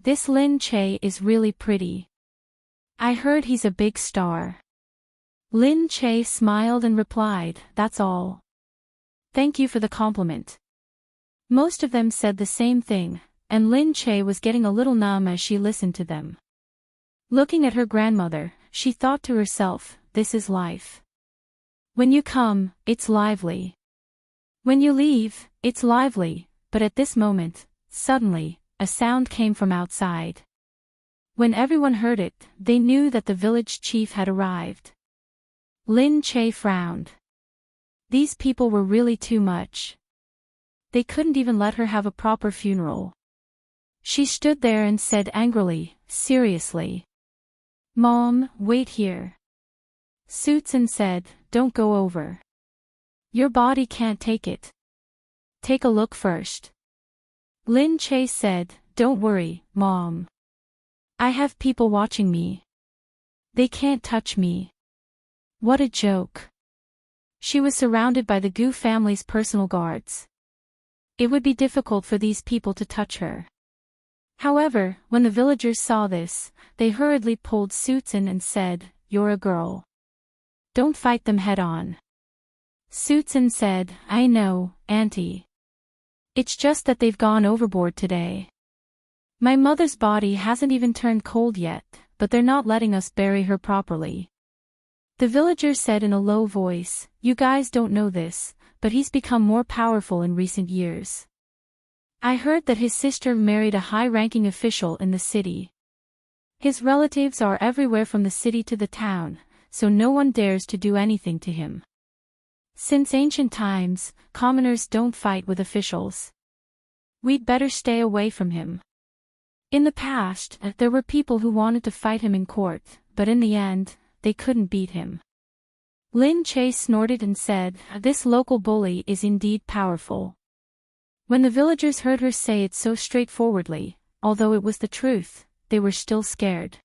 This Lin Che is really pretty. I heard he's a big star." Lin Che smiled and replied, "That's all. Thank you for the compliment." Most of them said the same thing, and Lin Che was getting a little numb as she listened to them. Looking at her grandmother, she thought to herself, "This is life. When you come, it's lively. When you leave, it's lively," but at this moment, suddenly, a sound came from outside. When everyone heard it, they knew that the village chief had arrived. Lin Che frowned. These people were really too much. They couldn't even let her have a proper funeral. She stood there and said angrily, seriously. Mom, wait here. Suitsun said, don't go over. Your body can't take it. Take a look first. Lin Che said, don't worry, Mom. I have people watching me. They can't touch me. What a joke. She was surrounded by the Gu family's personal guards. It would be difficult for these people to touch her. However, when the villagers saw this, they hurriedly pulled Suitsun and said, you're a girl. Don't fight them head-on. Suitsun said, I know, Auntie. It's just that they've gone overboard today. My mother's body hasn't even turned cold yet, but they're not letting us bury her properly. The villager said in a low voice, you guys don't know this, but he's become more powerful in recent years. I heard that his sister married a high-ranking official in the city. His relatives are everywhere from the city to the town, so no one dares to do anything to him. Since ancient times, commoners don't fight with officials. We'd better stay away from him. In the past, there were people who wanted to fight him in court, but in the end, they couldn't beat him. Lin Che snorted and said, this local bully is indeed powerful. When the villagers heard her say it so straightforwardly, although it was the truth, they were still scared.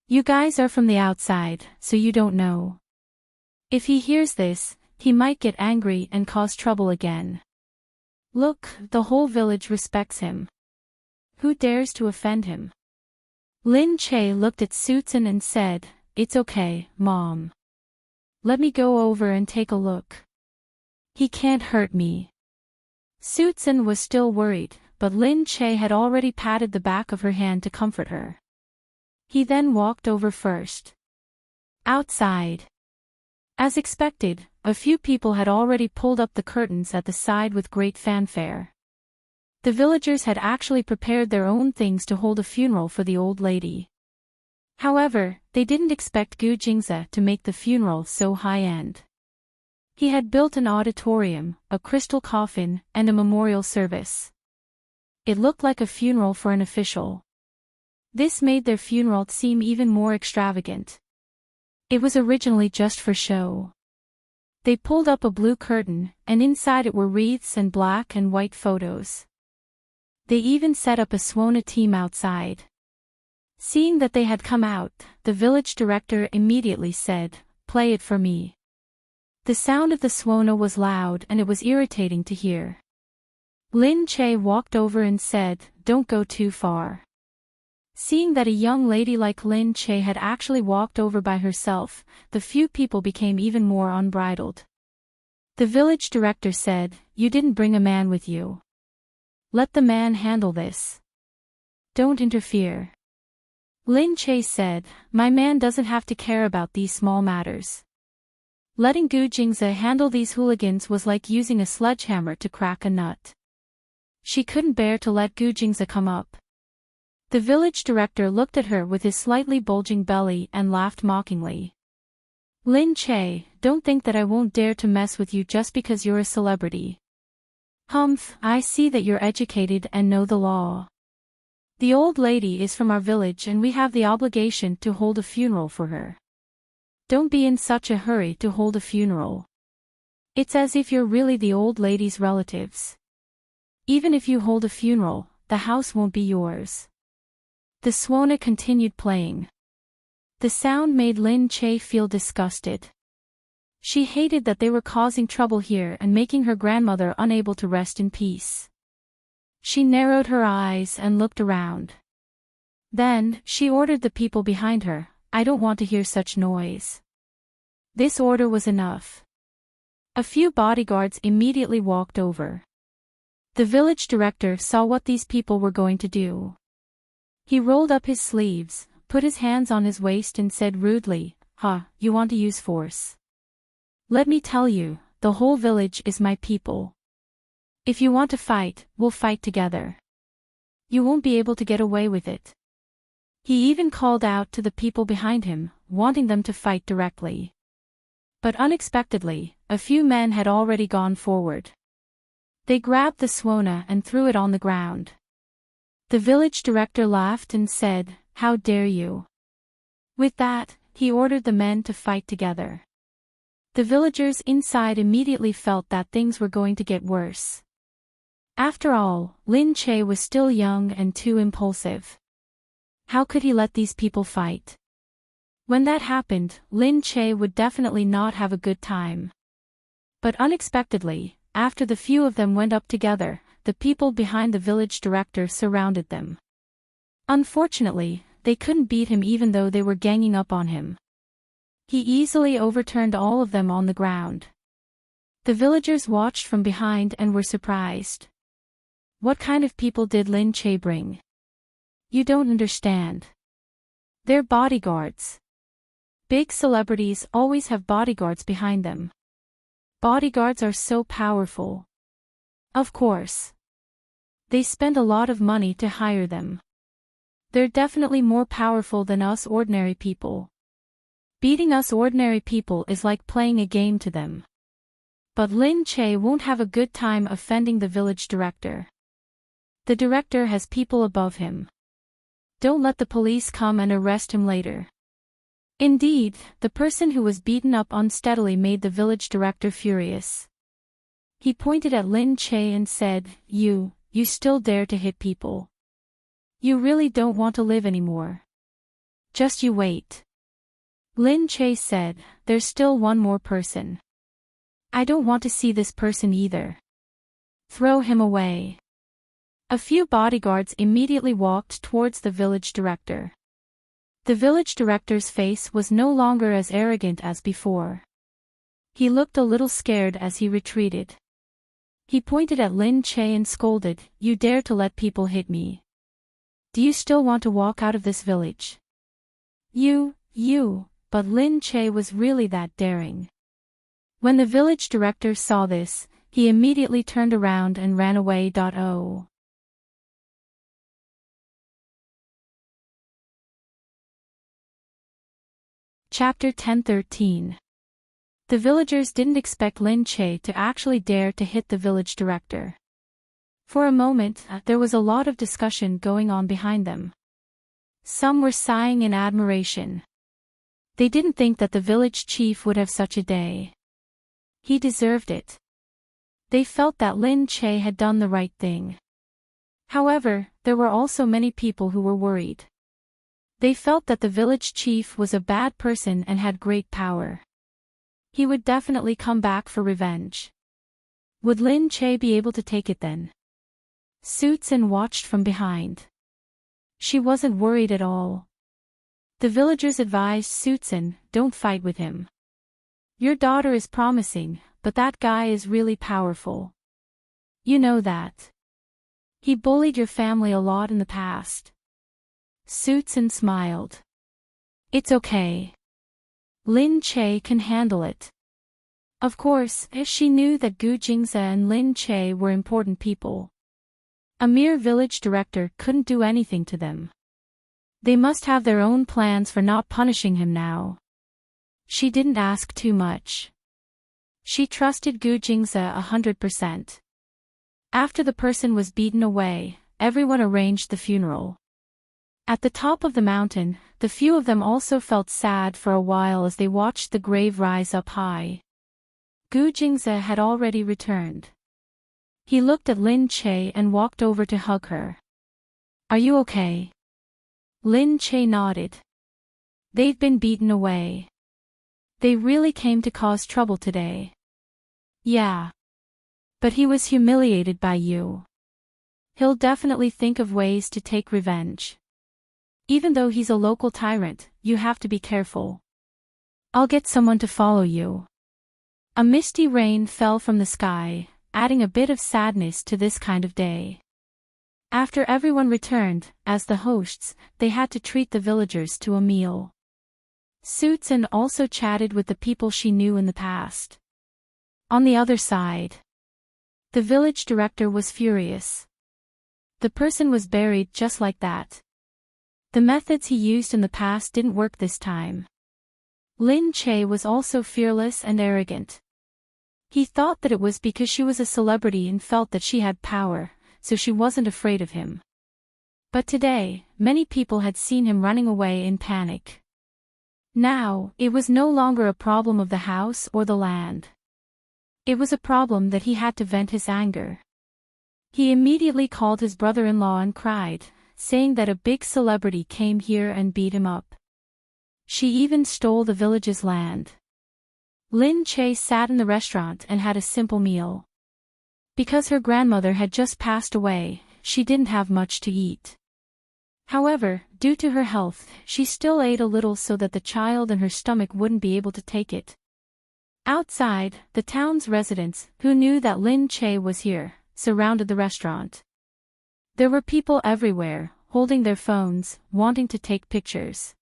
You guys are from the outside, so you don't know. If he hears this, he might get angry and cause trouble again. Look, the whole village respects him. Who dares to offend him? Lin Che looked at Suitsun and said, it's okay, Mom. Let me go over and take a look. He can't hurt me. Suitsun was still worried, but Lin Che had already patted the back of her hand to comfort her. He then walked over first. Outside. As expected, a few people had already pulled up the curtains at the side with great fanfare. The villagers had actually prepared their own things to hold a funeral for the old lady. However, they didn't expect Gu Jingze to make the funeral so high-end. He had built an auditorium, a crystal coffin, and a memorial service. It looked like a funeral for an official. This made their funeral seem even more extravagant. It was originally just for show. They pulled up a blue curtain, and inside it were wreaths and black and white photos. They even set up a Swana team outside. Seeing that they had come out, the village director immediately said, play it for me. The sound of the Swana was loud and it was irritating to hear. Lin Che walked over and said, don't go too far. Seeing that a young lady like Lin Che had actually walked over by herself, the few people became even more unbridled. The village director said, you didn't bring a man with you. Let the man handle this. Don't interfere. Lin Che said, my man doesn't have to care about these small matters. Letting Gu Jingze handle these hooligans was like using a sledgehammer to crack a nut. She couldn't bear to let Gu Jingze come up. The village director looked at her with his slightly bulging belly and laughed mockingly. Lin Che, don't think that I won't dare to mess with you just because you're a celebrity. Humph, I see that you're educated and know the law. The old lady is from our village and we have the obligation to hold a funeral for her. Don't be in such a hurry to hold a funeral. It's as if you're really the old lady's relatives. Even if you hold a funeral, the house won't be yours. The Swana continued playing. The sound made Lin Che feel disgusted. She hated that they were causing trouble here and making her grandmother unable to rest in peace. She narrowed her eyes and looked around. Then, she ordered the people behind her, I don't want to hear such noise. This order was enough. A few bodyguards immediately walked over. The village director saw what these people were going to do. He rolled up his sleeves, put his hands on his waist and said rudely, you want to use force? Let me tell you, the whole village is my people. If you want to fight, we'll fight together. You won't be able to get away with it. He even called out to the people behind him, wanting them to fight directly. But unexpectedly, a few men had already gone forward. They grabbed the Swona and threw it on the ground. The village director laughed and said, "How dare you?" With that, he ordered the men to fight together. The villagers inside immediately felt that things were going to get worse. After all, Lin Che was still young and too impulsive. How could he let these people fight? When that happened, Lin Che would definitely not have a good time. But unexpectedly, after the few of them went up together, the people behind the village director surrounded them. Unfortunately, they couldn't beat him even though they were ganging up on him. He easily overturned all of them on the ground. The villagers watched from behind and were surprised. What kind of people did Lin Che bring? You don't understand. They're bodyguards. Big celebrities always have bodyguards behind them. Bodyguards are so powerful. Of course. They spend a lot of money to hire them. They're definitely more powerful than us ordinary people. Beating us ordinary people is like playing a game to them. But Lin Che won't have a good time offending the village director. The director has people above him. Don't let the police come and arrest him later. Indeed, the person who was beaten up unsteadily made the village director furious. He pointed at Lin Che and said, You still dare to hit people. You really don't want to live anymore. Just you wait. Lin Che said, There's still one more person. I don't want to see this person either. Throw him away. A few bodyguards immediately walked towards the village director. The village director's face was no longer as arrogant as before. He looked a little scared as he retreated. He pointed at Lin Che and scolded, You dare to let people hit me. Do you still want to walk out of this village? But Lin Che was really that daring. When the village director saw this, he immediately turned around and ran away. Chapter 10:13. The villagers didn't expect Lin Che to actually dare to hit the village director. For a moment, there was a lot of discussion going on behind them. Some were sighing in admiration. They didn't think that the village chief would have such a day. He deserved it. They felt that Lin Che had done the right thing. However, there were also many people who were worried. They felt that the village chief was a bad person and had great power. He would definitely come back for revenge. Would Lin Che be able to take it then? Suitsun watched from behind. She wasn't worried at all. The villagers advised Suitsun, Don't fight with him. Your daughter is promising, but that guy is really powerful. You know that. He bullied your family a lot in the past. Suitsun smiled. It's okay. Lin Che can handle it. Of course, she knew that Gu Jingze and Lin Che were important people. A mere village director couldn't do anything to them. They must have their own plans for not punishing him now. She didn't ask too much. She trusted Gu Jingze 100%. After the person was beaten away, everyone arranged the funeral. At the top of the mountain, the few of them also felt sad for a while as they watched the grave rise up high. Gu Jingze had already returned. He looked at Lin Che and walked over to hug her. Are you okay? Lin Che nodded. They've been beaten away. They really came to cause trouble today. Yeah. But he was humiliated by you. He'll definitely think of ways to take revenge. Even though he's a local tyrant, you have to be careful. I'll get someone to follow you. A misty rain fell from the sky, adding a bit of sadness to this kind of day. After everyone returned, as the hosts, they had to treat the villagers to a meal. Suitsun also chatted with the people she knew in the past. On the other side, the village director was furious. The person was buried just like that. The methods he used in the past didn't work this time. Lin Che was also fearless and arrogant. He thought that it was because she was a celebrity and felt that she had power, so she wasn't afraid of him. But today, many people had seen him running away in panic. Now, it was no longer a problem of the house or the land. It was a problem that he had to vent his anger. He immediately called his brother-in-law and cried, saying that a big celebrity came here and beat him up. She even stole the village's land. Lin Che sat in the restaurant and had a simple meal. Because her grandmother had just passed away, she didn't have much to eat. However, due to her health, she still ate a little so that the child in her stomach wouldn't be able to take it. Outside, the town's residents, who knew that Lin Che was here, surrounded the restaurant. There were people everywhere, holding their phones, wanting to take pictures.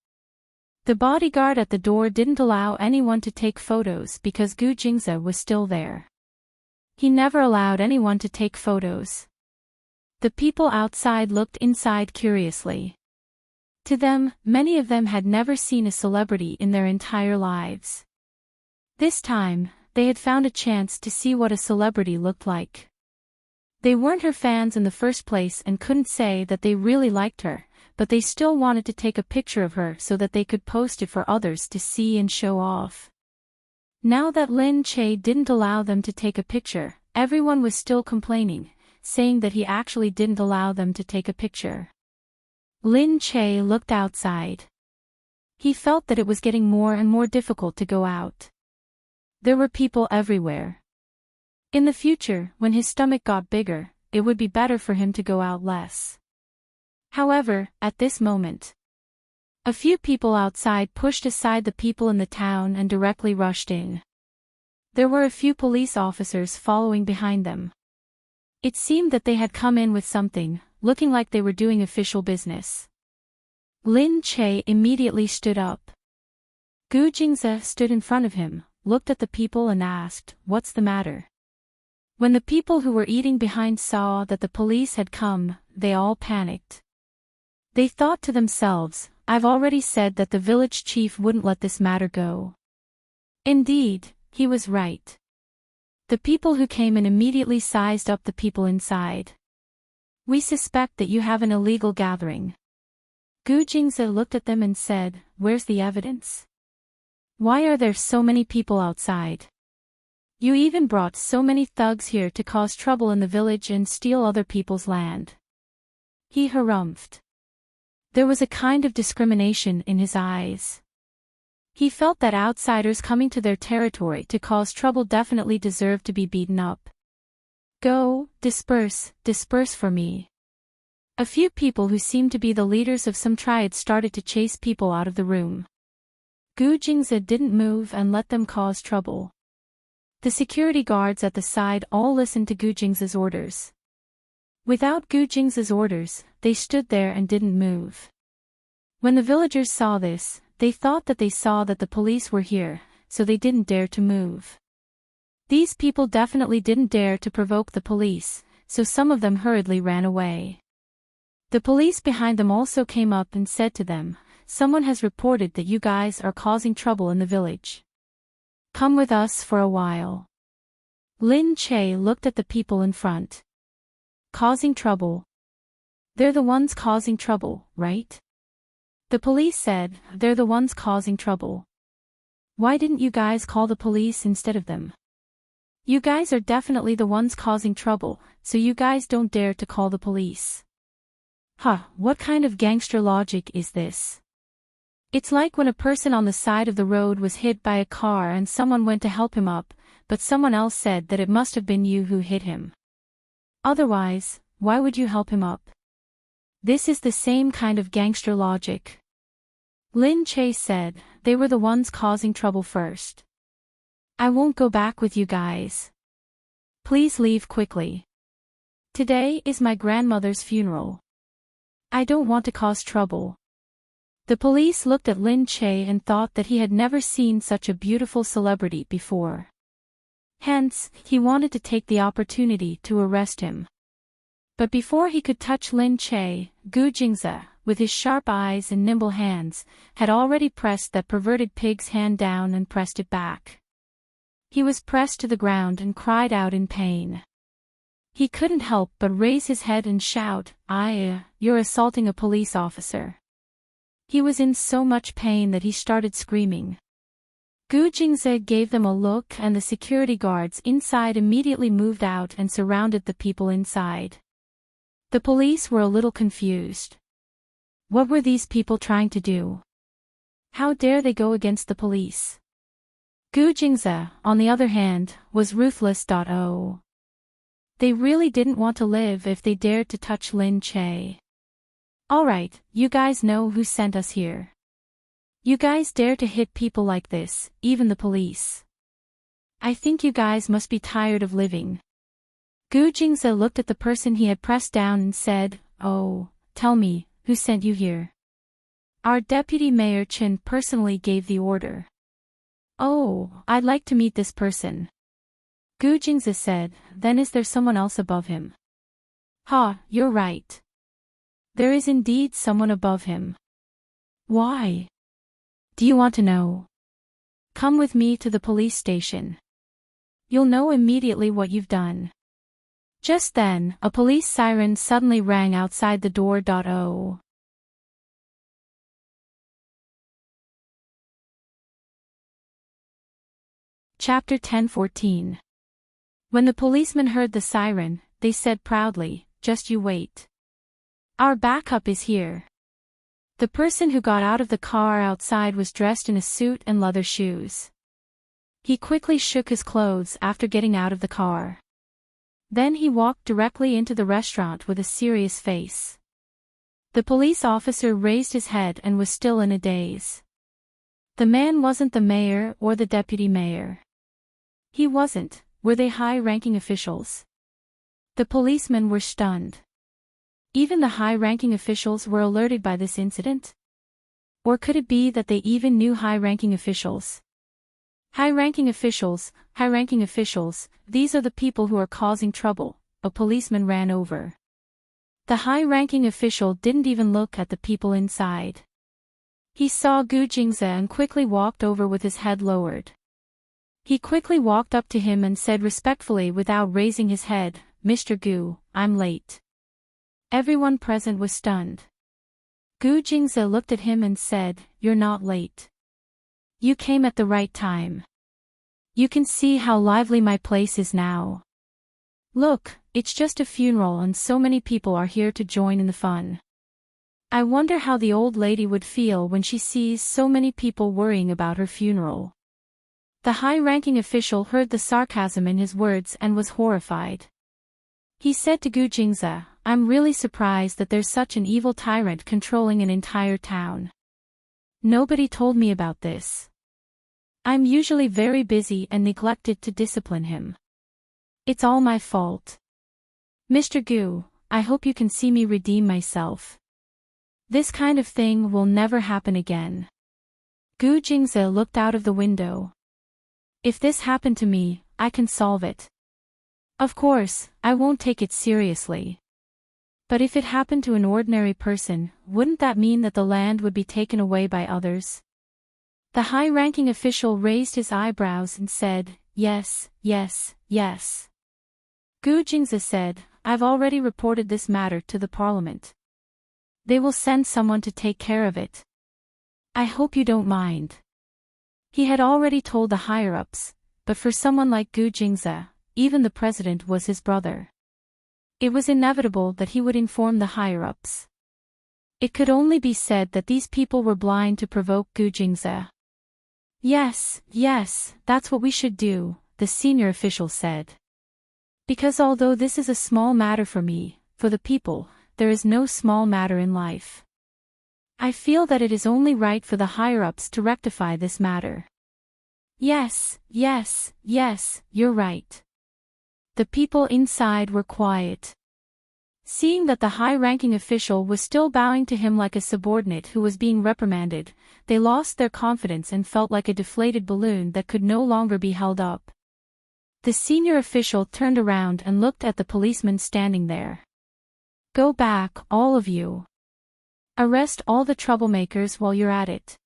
The bodyguard at the door didn't allow anyone to take photos because Gu Jingze was still there. He never allowed anyone to take photos. The people outside looked inside curiously. To them, many of them had never seen a celebrity in their entire lives. This time, they had found a chance to see what a celebrity looked like. They weren't her fans in the first place and couldn't say that they really liked her, but they still wanted to take a picture of her so that they could post it for others to see and show off. Now that Lin Che didn't allow them to take a picture, everyone was still complaining, saying that he actually didn't allow them to take a picture. Lin Che looked outside. He felt that it was getting more and more difficult to go out. There were people everywhere. In the future, when his stomach got bigger, it would be better for him to go out less. However, at this moment, a few people outside pushed aside the people in the town and directly rushed in. There were a few police officers following behind them. It seemed that they had come in with something, looking like they were doing official business. Lin Che immediately stood up. Gu Jingze stood in front of him, looked at the people and asked, "What's the matter?" When the people who were eating behind saw that the police had come, they all panicked. They thought to themselves, "I've already said that the village chief wouldn't let this matter go." Indeed, he was right. The people who came in immediately sized up the people inside. "We suspect that you have an illegal gathering." Gu Jingze looked at them and said, "Where's the evidence? Why are there so many people outside? You even brought so many thugs here to cause trouble in the village and steal other people's land." He harumphed. There was a kind of discrimination in his eyes. He felt that outsiders coming to their territory to cause trouble definitely deserved to be beaten up. "Go, disperse for me." A few people who seemed to be the leaders of some triad started to chase people out of the room. Gu Jingze didn't move and let them cause trouble. The security guards at the side all listened to Gu Jingze's orders. Without Gu Jingze's orders, they stood there and didn't move. When the villagers saw this, they thought that they saw that the police were here, so they didn't dare to move. These people definitely didn't dare to provoke the police, so some of them hurriedly ran away. The police behind them also came up and said to them, "Someone has reported that you guys are causing trouble in the village. Come with us for a while." Lin Che looked at the people in front. Causing trouble? They're the ones causing trouble, right? The police said, "They're the ones causing trouble. Why didn't you guys call the police instead of them? You guys are definitely the ones causing trouble, so you guys don't dare to call the police." What kind of gangster logic is this? It's like when a person on the side of the road was hit by a car and someone went to help him up, but someone else said that it must have been you who hit him. Otherwise, why would you help him up? This is the same kind of gangster logic. Lin Che said, "They were the ones causing trouble first. I won't go back with you guys. Please leave quickly. Today is my grandmother's funeral. I don't want to cause trouble." The police looked at Lin Che and thought that he had never seen such a beautiful celebrity before. Hence, he wanted to take the opportunity to arrest him. But before he could touch Lin Che, Gu Jingze, with his sharp eyes and nimble hands, had already pressed that perverted pig's hand down and pressed it back. He was pressed to the ground and cried out in pain. He couldn't help but raise his head and shout, You're assaulting a police officer. He was in so much pain that he started screaming. Gu Jingze gave them a look, and the security guards inside immediately moved out and surrounded the people inside. The police were a little confused. What were these people trying to do? How dare they go against the police? Gu Jingze, on the other hand, was ruthless. They really didn't want to live if they dared to touch Lin Che. Alright, you guys know who sent us here. You guys dare to hit people like this, even the police. I think you guys must be tired of living. Gu Jingze looked at the person he had pressed down and said, Oh, tell me, who sent you here? Our deputy mayor Chen personally gave the order. Oh, I'd like to meet this person. Gu Jingze said, then is there someone else above him? Ha, you're right. There is indeed someone above him. Why? Do you want to know? Come with me to the police station. You'll know immediately what you've done. Just then, a police siren suddenly rang outside the door. Chapter 10:14. When the policemen heard the siren, they said proudly, just you wait. Our backup is here. The person who got out of the car outside was dressed in a suit and leather shoes. He quickly shook his clothes after getting out of the car. Then he walked directly into the restaurant with a serious face. The police officer raised his head and was still in a daze. The man wasn't the mayor or the deputy mayor. He wasn't. Were they high-ranking officials? The policemen were stunned. Even the high-ranking officials were alerted by this incident? Or could it be that they even knew high-ranking officials? High-ranking officials, these are the people who are causing trouble, a policeman ran over. The high-ranking official didn't even look at the people inside. He saw Gu Jingze and quickly walked over with his head lowered. He quickly walked up to him and said respectfully without raising his head, Mr. Gu, I'm late. Everyone present was stunned. Gu Jingze looked at him and said, You're not late. You came at the right time. You can see how lively my place is now. Look, it's just a funeral and so many people are here to join in the fun. I wonder how the old lady would feel when she sees so many people worrying about her funeral. The high-ranking official heard the sarcasm in his words and was horrified. He said to Gu Jingze, I'm really surprised that there's such an evil tyrant controlling an entire town. Nobody told me about this. I'm usually very busy and neglected to discipline him. It's all my fault. Mr. Gu, I hope you can see me redeem myself. This kind of thing will never happen again. Gu Jingze looked out of the window. If this happened to me, I can solve it. Of course, I won't take it seriously. But if it happened to an ordinary person, wouldn't that mean that the land would be taken away by others? The high-ranking official raised his eyebrows and said, Yes. Gu Jingze said, I've already reported this matter to the parliament. They will send someone to take care of it. I hope you don't mind. He had already told the higher-ups, but for someone like Gu Jingze, even the president was his brother. It was inevitable that he would inform the higher-ups. It could only be said that these people were blind to provoke Gu Jingze. Yes, that's what we should do, the senior official said. Because although this is a small matter for me, for the people, there is no small matter in life. I feel that it is only right for the higher-ups to rectify this matter. Yes, you're right. The people inside were quiet. Seeing that the high-ranking official was still bowing to him like a subordinate who was being reprimanded, they lost their confidence and felt like a deflated balloon that could no longer be held up. The senior official turned around and looked at the policemen standing there. Go back, all of you. Arrest all the troublemakers while you're at it.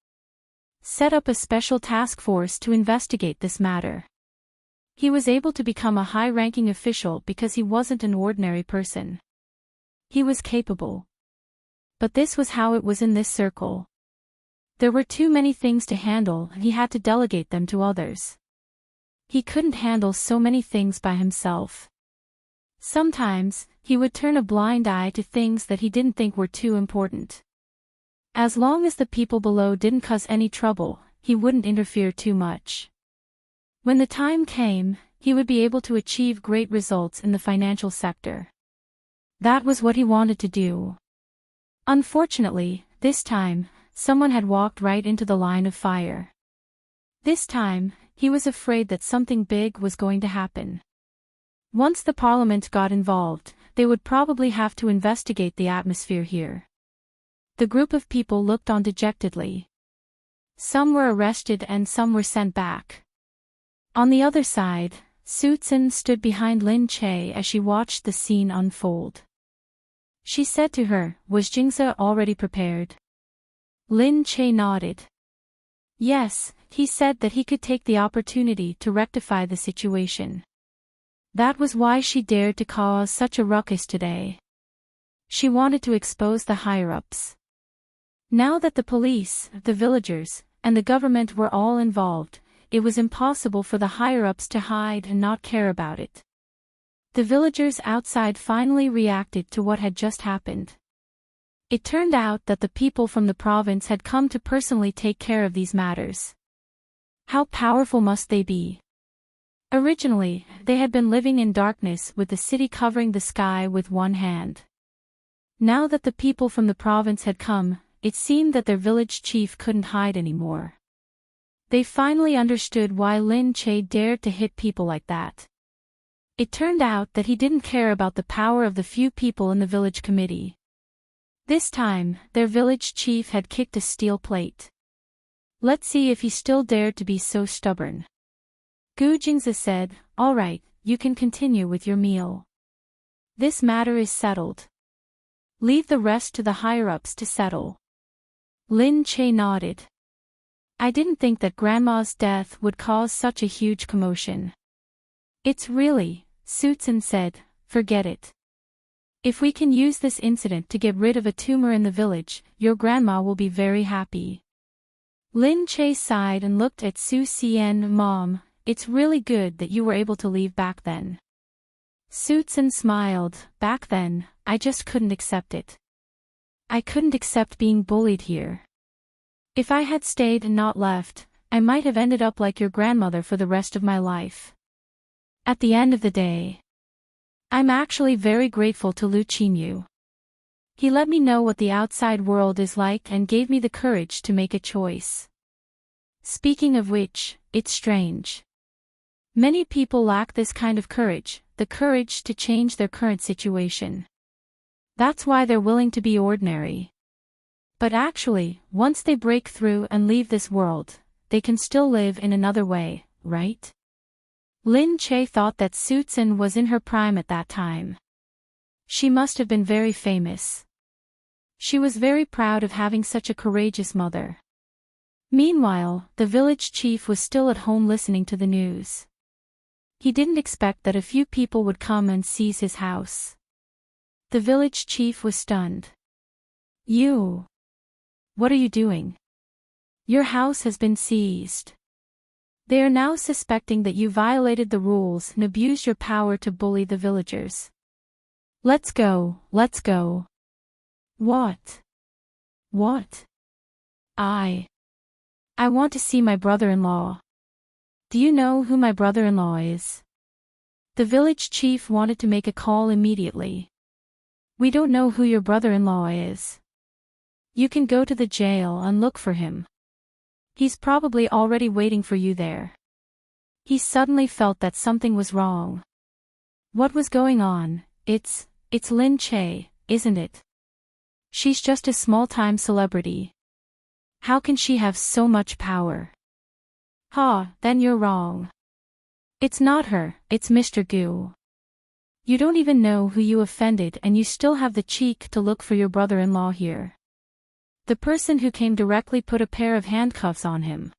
Set up a special task force to investigate this matter. He was able to become a high-ranking official because he wasn't an ordinary person. He was capable. But this was how it was in this circle. There were too many things to handle and he had to delegate them to others. He couldn't handle so many things by himself. Sometimes, he would turn a blind eye to things that he didn't think were too important. As long as the people below didn't cause any trouble, he wouldn't interfere too much. When the time came, he would be able to achieve great results in the financial sector. That was what he wanted to do. Unfortunately, this time, someone had walked right into the line of fire. This time, he was afraid that something big was going to happen. Once the parliament got involved, they would probably have to investigate the atmosphere here. The group of people looked on dejectedly. Some were arrested and some were sent back. On the other side, Suitsun stood behind Lin Che as she watched the scene unfold. She said to her, "Was Jingza already prepared?" Lin Che nodded. Yes, he said that he could take the opportunity to rectify the situation. That was why she dared to cause such a ruckus today. She wanted to expose the higher-ups. Now that the police, the villagers, and the government were all involved, it was impossible for the higher-ups to hide and not care about it. The villagers outside finally reacted to what had just happened. It turned out that the people from the province had come to personally take care of these matters. How powerful must they be? Originally, they had been living in darkness with the city covering the sky with one hand. Now that the people from the province had come, it seemed that their village chief couldn't hide anymore. They finally understood why Lin Che dared to hit people like that. It turned out that he didn't care about the power of the few people in the village committee. This time, their village chief had kicked a steel plate. Let's see if he still dared to be so stubborn. Gu Jingzi said, "All right, you can continue with your meal. This matter is settled. Leave the rest to the higher-ups to settle." Lin Che nodded. "I didn't think that Grandma's death would cause such a huge commotion." "It's really," Suitsun said, "forget it. If we can use this incident to get rid of a tumor in the village, your grandma will be very happy." Lin Che sighed and looked at Su Xian. "Mom, it's really good that you were able to leave back then." Suitsun smiled. "Back then, I just couldn't accept it. I couldn't accept being bullied here. If I had stayed and not left, I might have ended up like your grandmother for the rest of my life. At the end of the day, I'm actually very grateful to Lu Qinyu. He let me know what the outside world is like and gave me the courage to make a choice. Speaking of which, it's strange. Many people lack this kind of courage, the courage to change their current situation. That's why they're willing to be ordinary. But actually, once they break through and leave this world, they can still live in another way, right?" Lin Che thought that Suitsun was in her prime at that time. She must have been very famous. She was very proud of having such a courageous mother. Meanwhile, the village chief was still at home listening to the news. He didn't expect that a few people would come and seize his house. The village chief was stunned. "You! What are you doing? Your house has been seized. They are now suspecting that you violated the rules and abused your power to bully the villagers. Let's go, let's go." "What? What? I want to see my brother-in-law. Do you know who my brother-in-law is?" The village chief wanted to make a call immediately. "We don't know who your brother-in-law is. You can go to the jail and look for him. He's probably already waiting for you there." He suddenly felt that something was wrong. What was going on? It's Lin Che, isn't it? She's just a small-time celebrity. How can she have so much power? Then you're wrong. It's not her, it's Mr. Gu. You don't even know who you offended and you still have the cheek to look for your brother-in-law here. The person who came directly put a pair of handcuffs on him.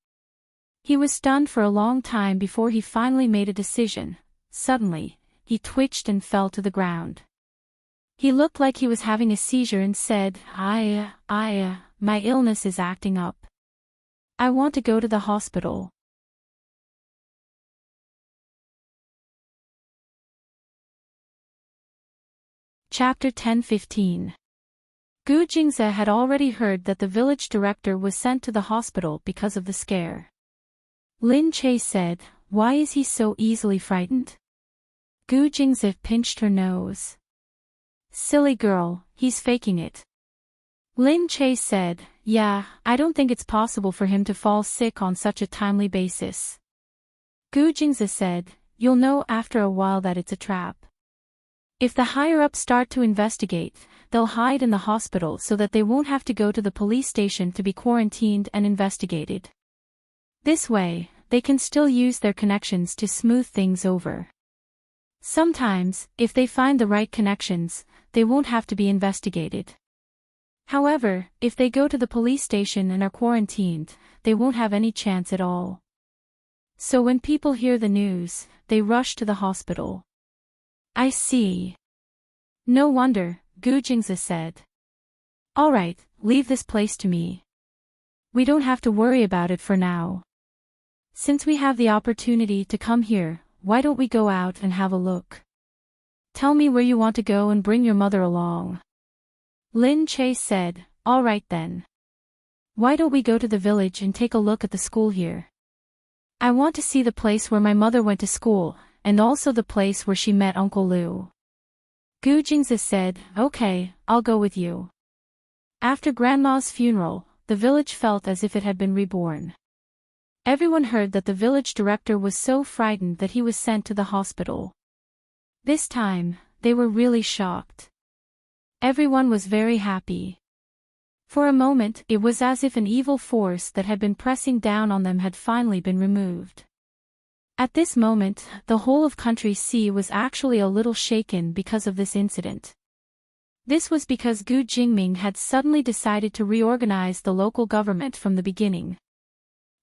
He was stunned for a long time before he finally made a decision. Suddenly, he twitched and fell to the ground. He looked like he was having a seizure and said, my illness is acting up. I want to go to the hospital. Chapter 10:15. Gu Jingze had already heard that the village director was sent to the hospital because of the scare. Lin Che said, "Why is he so easily frightened?" Gu Jingze pinched her nose. "Silly girl, he's faking it." Lin Che said, "Yeah, I don't think it's possible for him to fall sick on such a timely basis." Gu Jingze said, "You'll know after a while that it's a trap. If the higher-ups start to investigate, they'll hide in the hospital so that they won't have to go to the police station to be quarantined and investigated. This way, they can still use their connections to smooth things over. Sometimes, if they find the right connections, they won't have to be investigated. However, if they go to the police station and are quarantined, they won't have any chance at all. So when people hear the news, they rush to the hospital." "I see. No wonder," Gu Jingze said. "All right, leave this place to me. We don't have to worry about it for now. Since we have the opportunity to come here, why don't we go out and have a look? Tell me where you want to go and bring your mother along." Lin Che said, "All right then. Why don't we go to the village and take a look at the school here? I want to see the place where my mother went to school, and also the place where she met Uncle Liu." Gu Jingze said, "Okay, I'll go with you." After Grandma's funeral, the village felt as if it had been reborn. Everyone heard that the village director was so frightened that he was sent to the hospital. This time, they were really shocked. Everyone was very happy. For a moment, it was as if an evil force that had been pressing down on them had finally been removed. At this moment, the whole of Country C was actually a little shaken because of this incident. This was because Gu Jingming had suddenly decided to reorganize the local government from the beginning.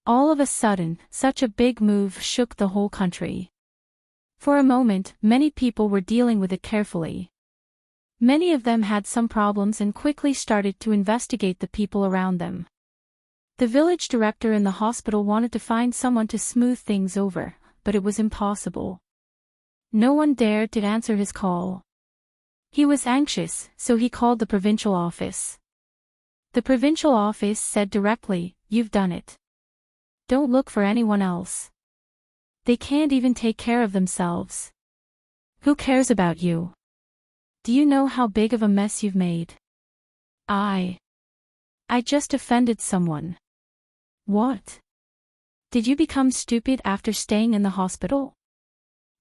All of a sudden, such a big move shook the whole country. For a moment, many people were dealing with it carefully. Many of them had some problems and quickly started to investigate the people around them. The village director in the hospital wanted to find someone to smooth things over, but it was impossible. No one dared to answer his call. He was anxious, so he called the provincial office. The provincial office said directly, "You've done it. Don't look for anyone else. They can't even take care of themselves. Who cares about you? Do you know how big of a mess you've made?" I just offended someone." "What? Did you become stupid after staying in the hospital?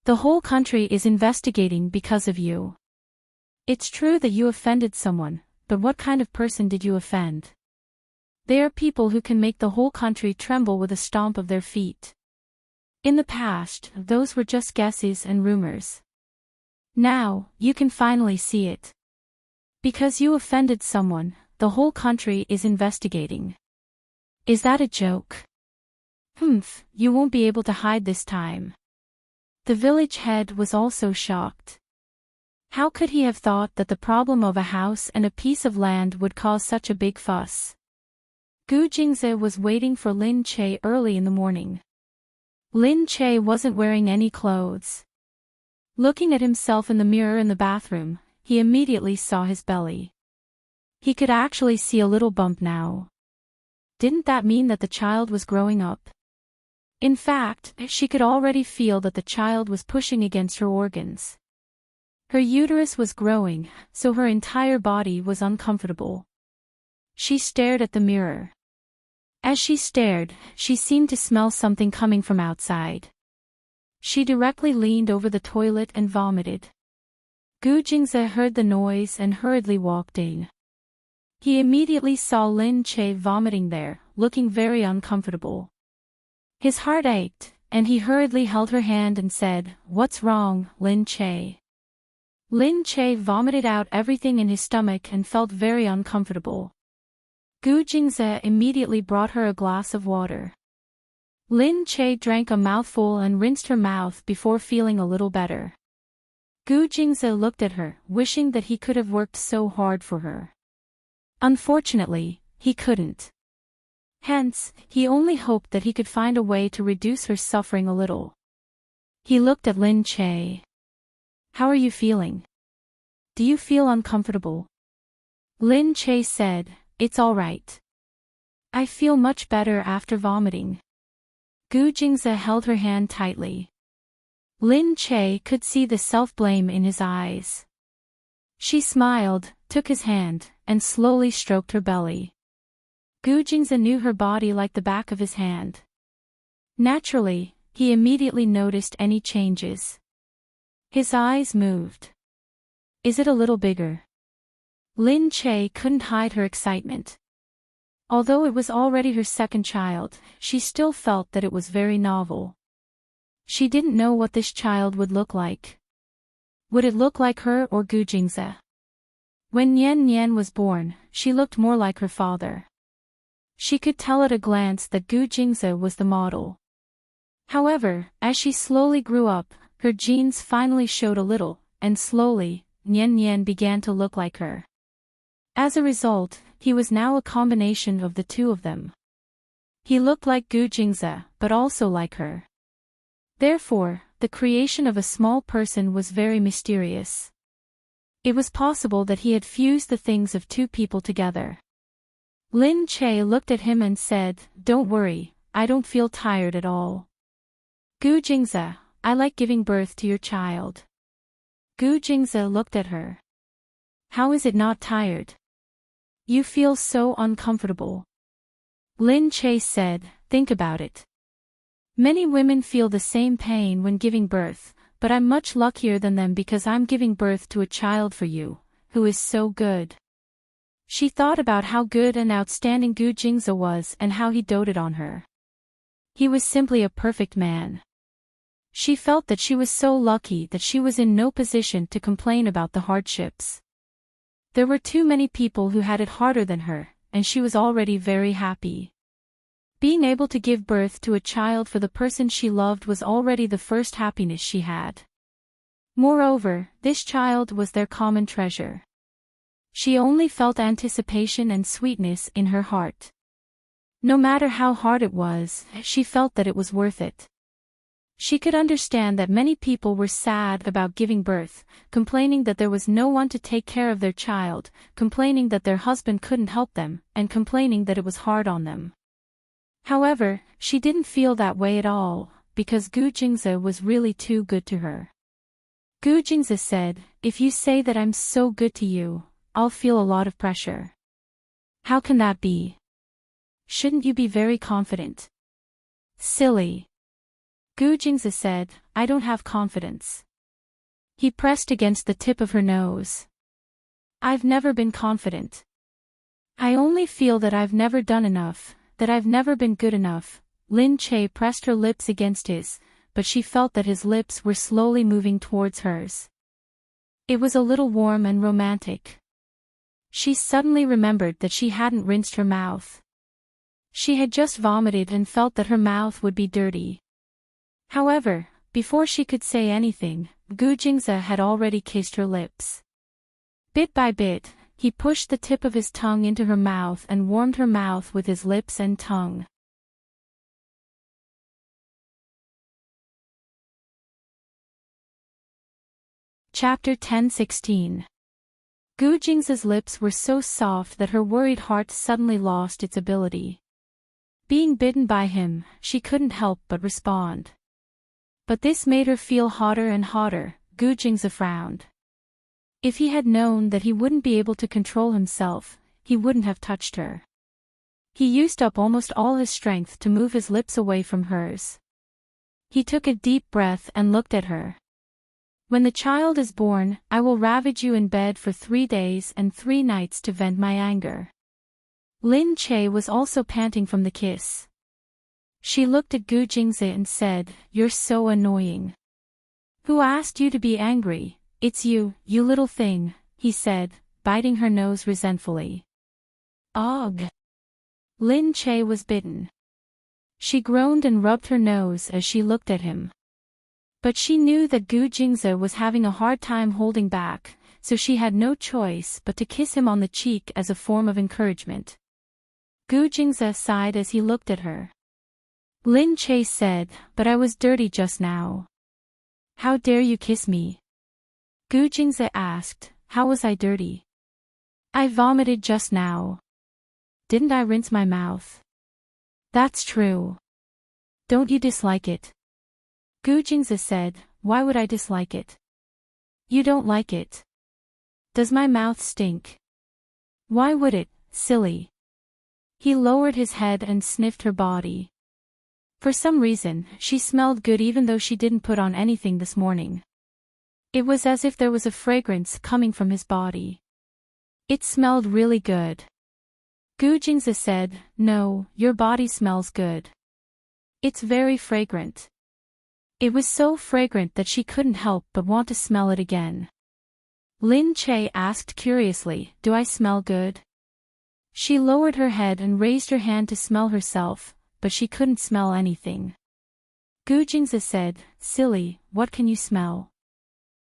The whole country is investigating because of you. It's true that you offended someone, but what kind of person did you offend? They are people who can make the whole country tremble with a stomp of their feet. In the past, those were just guesses and rumors. Now, you can finally see it. Because you offended someone, the whole country is investigating. Is that a joke? Humph, you won't be able to hide this time." The village head was also shocked. How could he have thought that the problem of a house and a piece of land would cause such a big fuss? Gu Jingze was waiting for Lin Che early in the morning. Lin Che wasn't wearing any clothes. Looking at himself in the mirror in the bathroom, he immediately saw his belly. He could actually see a little bump now. Didn't that mean that the child was growing up? In fact, she could already feel that the child was pushing against her organs. Her uterus was growing, so her entire body was uncomfortable. She stared at the mirror. As she stared, she seemed to smell something coming from outside. She directly leaned over the toilet and vomited. Gu Jingze heard the noise and hurriedly walked in. He immediately saw Lin Che vomiting there, looking very uncomfortable. His heart ached, and he hurriedly held her hand and said, "What's wrong, Lin Che?" Lin Che vomited out everything in his stomach and felt very uncomfortable. Gu Jingze immediately brought her a glass of water. Lin Che drank a mouthful and rinsed her mouth before feeling a little better. Gu Jingze looked at her, wishing that he could have worked so hard for her. Unfortunately, he couldn't. Hence, he only hoped that he could find a way to reduce her suffering a little. He looked at Lin Che. "How are you feeling? Do you feel uncomfortable?" Lin Che said, "It's all right. I feel much better after vomiting." Gu Jingze held her hand tightly. Lin Che could see the self-blame in his eyes. She smiled, took his hand, and slowly stroked her belly. Gu Jingze knew her body like the back of his hand. Naturally, he immediately noticed any changes. His eyes moved. "Is it a little bigger?" Lin Che couldn't hide her excitement. Although it was already her second child, she still felt that it was very novel. She didn't know what this child would look like. Would it look like her or Gu Jingze? When Nian Nian was born, she looked more like her father. She could tell at a glance that Gu Jingze was the model. However, as she slowly grew up, her genes finally showed a little, and slowly, Nian Nian began to look like her. As a result, he was now a combination of the two of them. He looked like Gu Jingze, but also like her. Therefore, the creation of a small person was very mysterious. It was possible that he had fused the things of two people together. Lin Che looked at him and said, "Don't worry, I don't feel tired at all." "Gu Jingze, I like giving birth to your child." Gu Jingze looked at her. "How is it not tired? You feel so uncomfortable." Lin Che said, "Think about it. Many women feel the same pain when giving birth, but I'm much luckier than them because I'm giving birth to a child for you, who is so good." She thought about how good and outstanding Gu Jingze was and how he doted on her. He was simply a perfect man. She felt that she was so lucky that she was in no position to complain about the hardships. There were too many people who had it harder than her, and she was already very happy. Being able to give birth to a child for the person she loved was already the first happiness she had. Moreover, this child was their common treasure. She only felt anticipation and sweetness in her heart. No matter how hard it was, she felt that it was worth it. She could understand that many people were sad about giving birth, complaining that there was no one to take care of their child, complaining that their husband couldn't help them, and complaining that it was hard on them. However, she didn't feel that way at all, because Gu Jingze was really too good to her. Gu Jingze said, "If you say that I'm so good to you, I'll feel a lot of pressure." "How can that be? Shouldn't you be very confident?" "Silly." Gu Jingze said, "I don't have confidence." He pressed against the tip of her nose. "I've never been confident. I only feel that I've never done enough, that I've never been good enough." Lin Che pressed her lips against his, but she felt that his lips were slowly moving towards hers. It was a little warm and romantic. She suddenly remembered that she hadn't rinsed her mouth. She had just vomited and felt that her mouth would be dirty. However, before she could say anything, Gu Jingze had already kissed her lips. Bit by bit, he pushed the tip of his tongue into her mouth and warmed her mouth with his lips and tongue. Chapter 10:16. Gu Jingze's lips were so soft that her worried heart suddenly lost its ability. Being bitten by him, she couldn't help but respond. But this made her feel hotter and hotter. Gu Jingze frowned. If he had known that he wouldn't be able to control himself, he wouldn't have touched her. He used up almost all his strength to move his lips away from hers. He took a deep breath and looked at her. "When the child is born, I will ravage you in bed for 3 days and 3 nights to vent my anger." Lin Che was also panting from the kiss. She looked at Gu Jingze and said, "You're so annoying." "Who asked you to be angry? It's you, you little thing," he said, biting her nose resentfully. "Ugh." Lin Che was bitten. She groaned and rubbed her nose as she looked at him. But she knew that Gu Jingze was having a hard time holding back, so she had no choice but to kiss him on the cheek as a form of encouragement. Gu Jingze sighed as he looked at her. Lin Che said, "But I was dirty just now." "How dare you kiss me?" Gu Jingze asked. "How was I dirty?" "I vomited just now." "Didn't I rinse my mouth?" "That's true." "Don't you dislike it?" Gu Jingze said, "Why would I dislike it?" "You don't like it." "Does my mouth stink?" "Why would it, silly?" He lowered his head and sniffed her body. For some reason, she smelled good even though she didn't put on anything this morning. It was as if there was a fragrance coming from his body. It smelled really good. Gu Jingze said, "No, your body smells good. It's very fragrant." It was so fragrant that she couldn't help but want to smell it again. Lin Che asked curiously, "Do I smell good?" She lowered her head and raised her hand to smell herself, but she couldn't smell anything. Gu Jingze said, "Silly, what can you smell?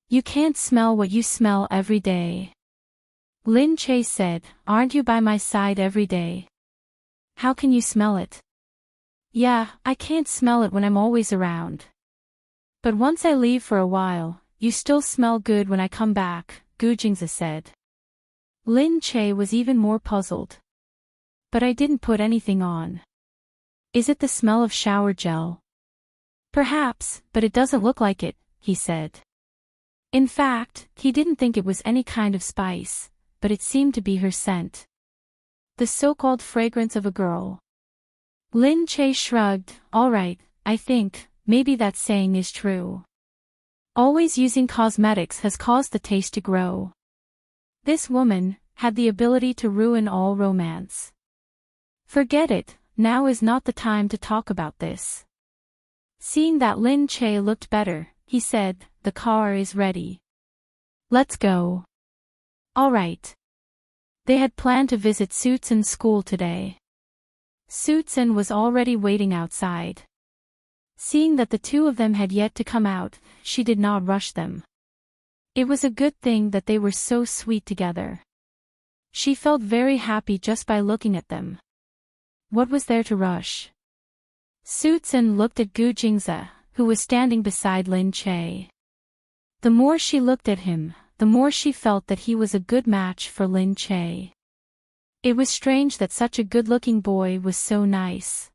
You can't smell what you smell every day." Lin Che said, "Aren't you by my side every day? How can you smell it?" "Yeah, I can't smell it when I'm always around. But once I leave for a while, you still smell good when I come back," Gu Jingze said. Lin Che was even more puzzled. "But I didn't put anything on. Is it the smell of shower gel?" "Perhaps, but it doesn't look like it," he said. In fact, he didn't think it was any kind of spice, but it seemed to be her scent. The so-called fragrance of a girl. Lin Che shrugged, "All right, I think, maybe that saying is true. Always using cosmetics has caused the taste to grow." This woman had the ability to ruin all romance. "Forget it, now is not the time to talk about this." Seeing that Lin Che looked better, he said, "The car is ready. Let's go." All right. They had planned to visit Suitsen's school today. Suitsen was already waiting outside. Seeing that the two of them had yet to come out, she did not rush them. It was a good thing that they were so sweet together. She felt very happy just by looking at them. What was there to rush? Suitsen looked at Gu Jingze, who was standing beside Lin Che. The more she looked at him, the more she felt that he was a good match for Lin Che. It was strange that such a good-looking boy was so nice.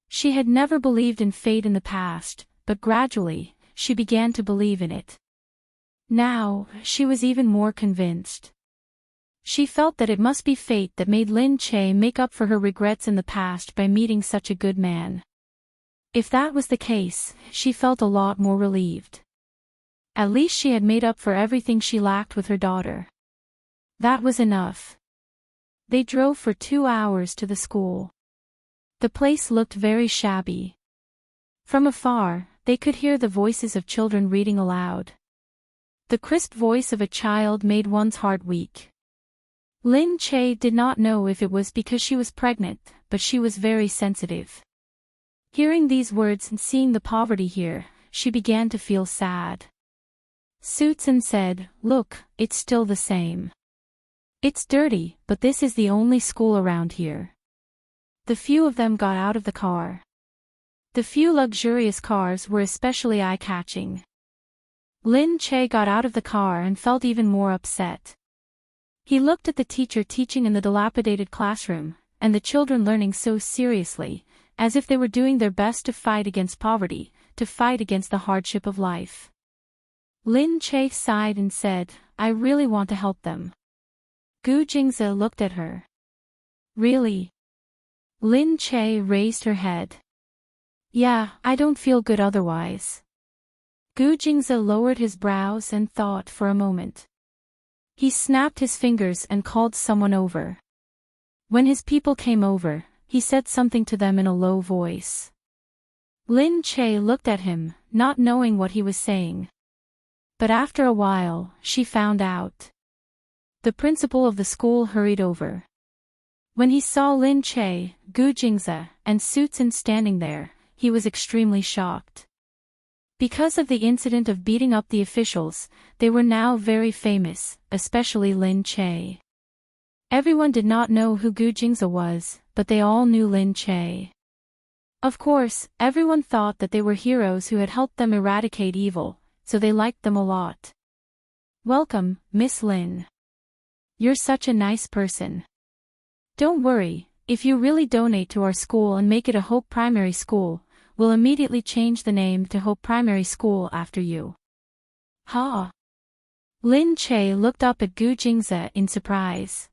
She had never believed in fate in the past, but gradually, she began to believe in it. Now, she was even more convinced. She felt that it must be fate that made Lin Che make up for her regrets in the past by meeting such a good man. If that was the case, she felt a lot more relieved. At least she had made up for everything she lacked with her daughter. That was enough. They drove for 2 hours to the school. The place looked very shabby. From afar, they could hear the voices of children reading aloud. The crisp voice of a child made one's heart weak. Lin Che did not know if it was because she was pregnant, but she was very sensitive. Hearing these words and seeing the poverty here, she began to feel sad. Suitsen said, "Look, it's still the same. It's dirty, but this is the only school around here." The few of them got out of the car. The few luxurious cars were especially eye-catching. Lin Che got out of the car and felt even more upset. He looked at the teacher teaching in the dilapidated classroom, and the children learning so seriously, as if they were doing their best to fight against poverty, to fight against the hardship of life. Lin Che sighed and said, "I really want to help them." Gu Jingze looked at her. "Really?" Lin Che raised her head. "Yeah, I don't feel good otherwise." Gu Jingze lowered his brows and thought for a moment. He snapped his fingers and called someone over. When his people came over, he said something to them in a low voice. Lin Che looked at him, not knowing what he was saying. But after a while, she found out. The principal of the school hurried over. When he saw Lin Che, Gu Jingze, and Suitsun standing there, he was extremely shocked. Because of the incident of beating up the officials, they were now very famous, especially Lin Che. Everyone did not know who Gu Jingze was, but they all knew Lin Che. Of course, everyone thought that they were heroes who had helped them eradicate evil, so they liked them a lot. Welcome, Miss Lin. You're such a nice person. Don't worry, if you really donate to our school and make it a Hope Primary School, we'll immediately change the name to Hope Primary School after you. Ha! Lin Che looked up at Gu Jingze in surprise.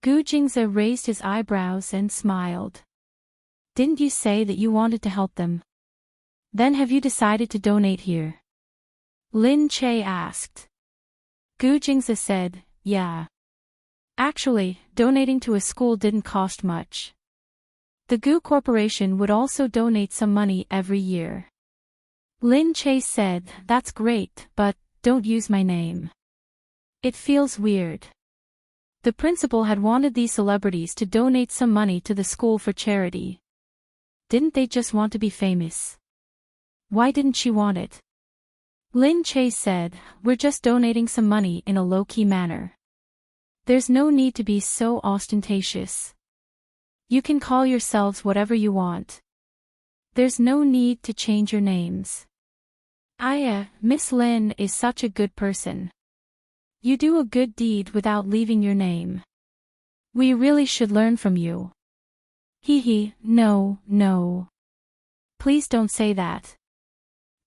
Gu Jingze raised his eyebrows and smiled. Didn't you say that you wanted to help them? Then have you decided to donate here? Lin Che asked. Gu Jingze said, yeah. Actually, donating to a school didn't cost much. The Gu Corporation would also donate some money every year. Lin Che said, that's great, but don't use my name. It feels weird. The principal had wanted these celebrities to donate some money to the school for charity. Didn't they just want to be famous? Why didn't she want it? Lin Che said, we're just donating some money in a low-key manner. There's no need to be so ostentatious. You can call yourselves whatever you want. There's no need to change your names. Miss Lin is such a good person. You do a good deed without leaving your name. We really should learn from you. No. Please don't say that.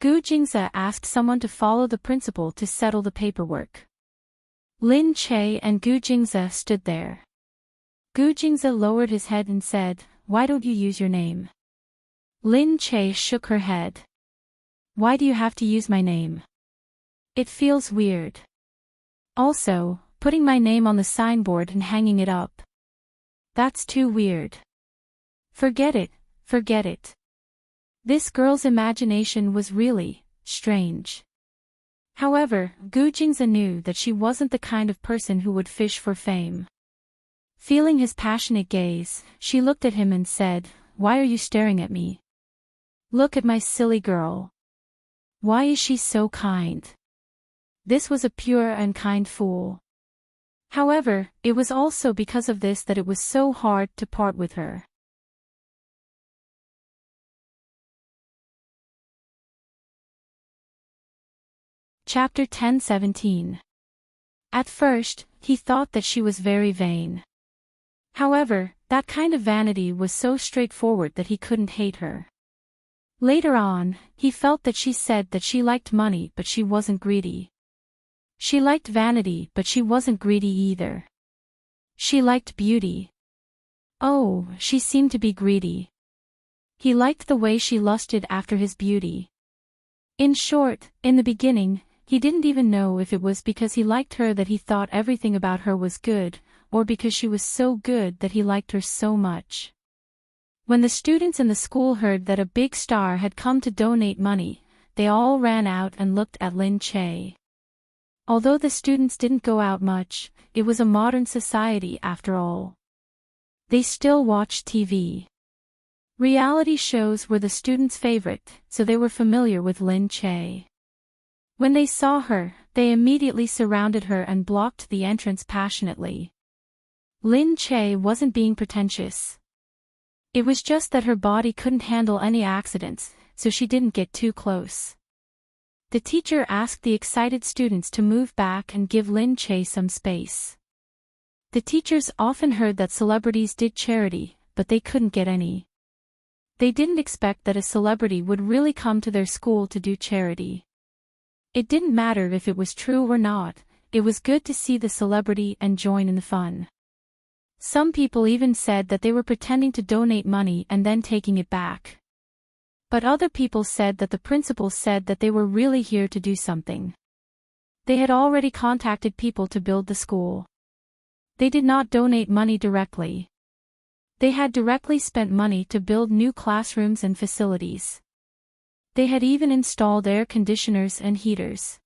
Gu Jingze asked someone to follow the principal to settle the paperwork. Lin Che and Gu Jingze stood there. Gu Jingze lowered his head and said, why don't you use your name? Lin Che shook her head. Why do you have to use my name? It feels weird. Also, putting my name on the signboard and hanging it up. That's too weird. Forget it. This girl's imagination was really strange. However, Gu Jingze knew that she wasn't the kind of person who would fish for fame. Feeling his passionate gaze, she looked at him and said, why are you staring at me? Look at my silly girl. Why is she so kind? This was a pure and kind fool. However, it was also because of this that it was so hard to part with her. Chapter 10:17. At first, he thought that she was very vain. However, that kind of vanity was so straightforward that he couldn't hate her. Later on, he felt that she said that she liked money but she wasn't greedy. She liked vanity but she wasn't greedy either. She liked beauty. Oh, she seemed to be greedy. He liked the way she lusted after his beauty. In short, in the beginning, he didn't even know if it was because he liked her that he thought everything about her was good, or because she was so good that he liked her so much. When the students in the school heard that a big star had come to donate money, they all ran out and looked at Lin Che. Although the students didn't go out much, it was a modern society after all. They still watched TV. Reality shows were the students' favorite, so they were familiar with Lin Che. When they saw her, they immediately surrounded her and blocked the entrance passionately. Lin Che wasn't being pretentious. It was just that her body couldn't handle any accidents, so she didn't get too close. The teacher asked the excited students to move back and give Lin Che some space. The teachers often heard that celebrities did charity, but they couldn't get any. They didn't expect that a celebrity would really come to their school to do charity. It didn't matter if it was true or not, it was good to see the celebrity and join in the fun. Some people even said that they were pretending to donate money and then taking it back. But other people said that the principal said that they were really here to do something. They had already contacted people to build the school. They did not donate money directly. They had directly spent money to build new classrooms and facilities. They had even installed air conditioners and heaters.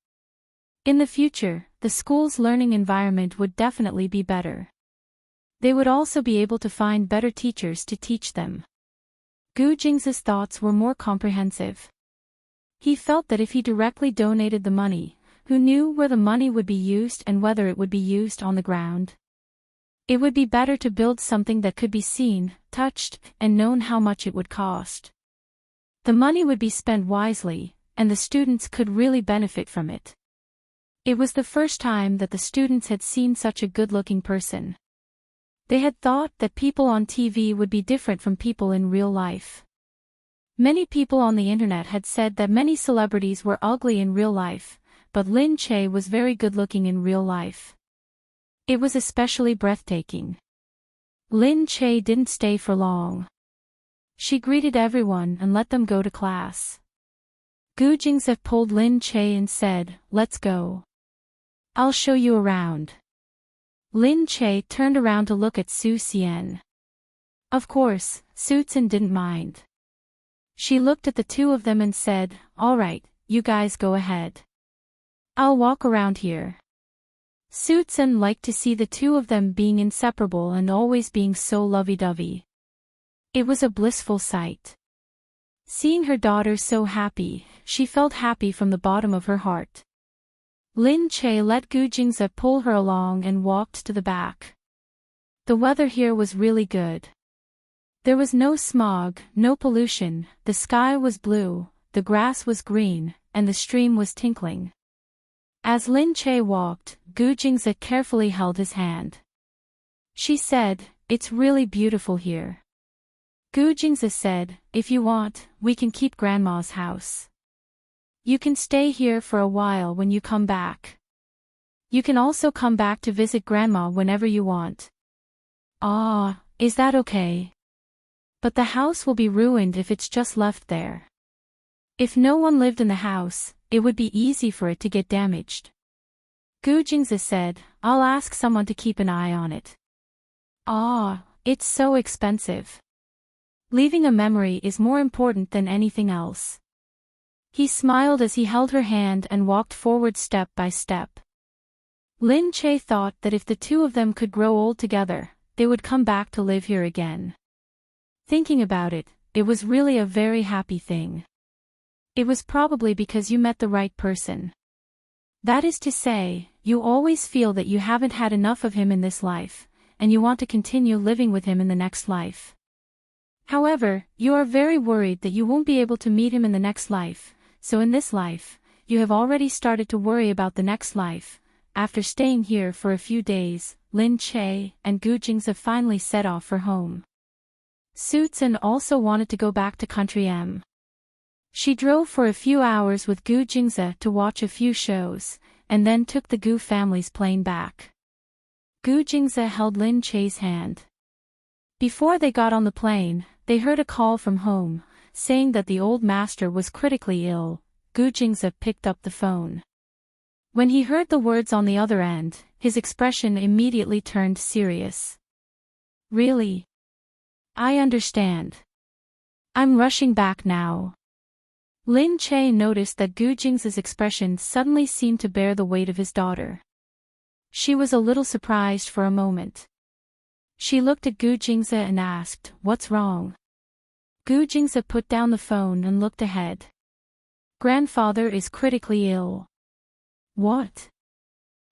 In the future, the school's learning environment would definitely be better. They would also be able to find better teachers to teach them. Gu Jing's thoughts were more comprehensive. He felt that if he directly donated the money, who knew where the money would be used and whether it would be used on the ground? It would be better to build something that could be seen, touched, and known how much it would cost. The money would be spent wisely, and the students could really benefit from it. It was the first time that the students had seen such a good-looking person. They had thought that people on TV would be different from people in real life. Many people on the internet had said that many celebrities were ugly in real life, but Lin Che was very good-looking in real life. It was especially breathtaking. Lin Che didn't stay for long. She greeted everyone and let them go to class. Gu Jingze pulled Lin Che and said, "Let's go. I'll show you around." Lin Che turned around to look at Su Xian. Of course, Su Xian didn't mind. She looked at the two of them and said, "All right, you guys go ahead. I'll walk around here." Su Xian liked to see the two of them being inseparable and always being so lovey-dovey. It was a blissful sight. Seeing her daughter so happy, she felt happy from the bottom of her heart. Lin Che let Gu Jingze pull her along and walked to the back. The weather here was really good. There was no smog, no pollution, the sky was blue, the grass was green, and the stream was tinkling. As Lin Che walked, Gu Jingze carefully held his hand. She said, "It's really beautiful here." Gu Jingze said, "If you want, we can keep Grandma's house. You can stay here for a while when you come back. You can also come back to visit Grandma whenever you want." "Ah, is that okay? But the house will be ruined if it's just left there. If no one lived in the house, it would be easy for it to get damaged." Gu Jingze said, "I'll ask someone to keep an eye on it." "Ah, it's so expensive. Leaving a memory is more important than anything else." He smiled as he held her hand and walked forward step by step. Lin Che thought that if the two of them could grow old together, they would come back to live here again. Thinking about it, it was really a very happy thing. It was probably because you met the right person. That is to say, you always feel that you haven't had enough of him in this life, and you want to continue living with him in the next life. However, you are very worried that you won't be able to meet him in the next life, so in this life, you have already started to worry about the next life. After staying here for a few days, Lin Che and Gu Jingze finally set off for home. Su Xian also wanted to go back to Country M. She drove for a few hours with Gu Jingze to watch a few shows, and then took the Gu family's plane back. Gu Jingze held Lin Che's hand. Before they got on the plane, they heard a call from home, saying that the old master was critically ill. Gu Jingze picked up the phone. When he heard the words on the other end, his expression immediately turned serious. "Really? I understand. I'm rushing back now." Lin Che noticed that Gu Jingze's expression suddenly seemed to bear the weight of his daughter. She was a little surprised for a moment. She looked at Gu Jingze and asked, "What's wrong?" Gu Jingze put down the phone and looked ahead. "Grandfather is critically ill." "What?"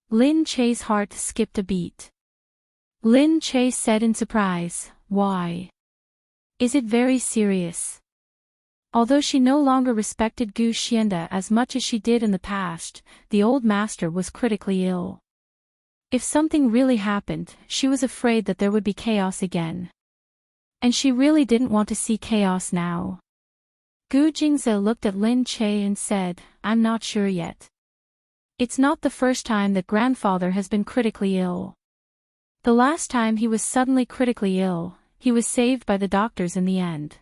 Lin Che's heart skipped a beat. Lin Che said in surprise, "Why? Is it very serious?" Although she no longer respected Gu Xianda as much as she did in the past, the old master was critically ill. If something really happened, she was afraid that there would be chaos again. And she really didn't want to see chaos now. Gu Jingze looked at Lin Che and said, "I'm not sure yet. It's not the first time that grandfather has been critically ill. The last time he was suddenly critically ill, he was saved by the doctors in the end.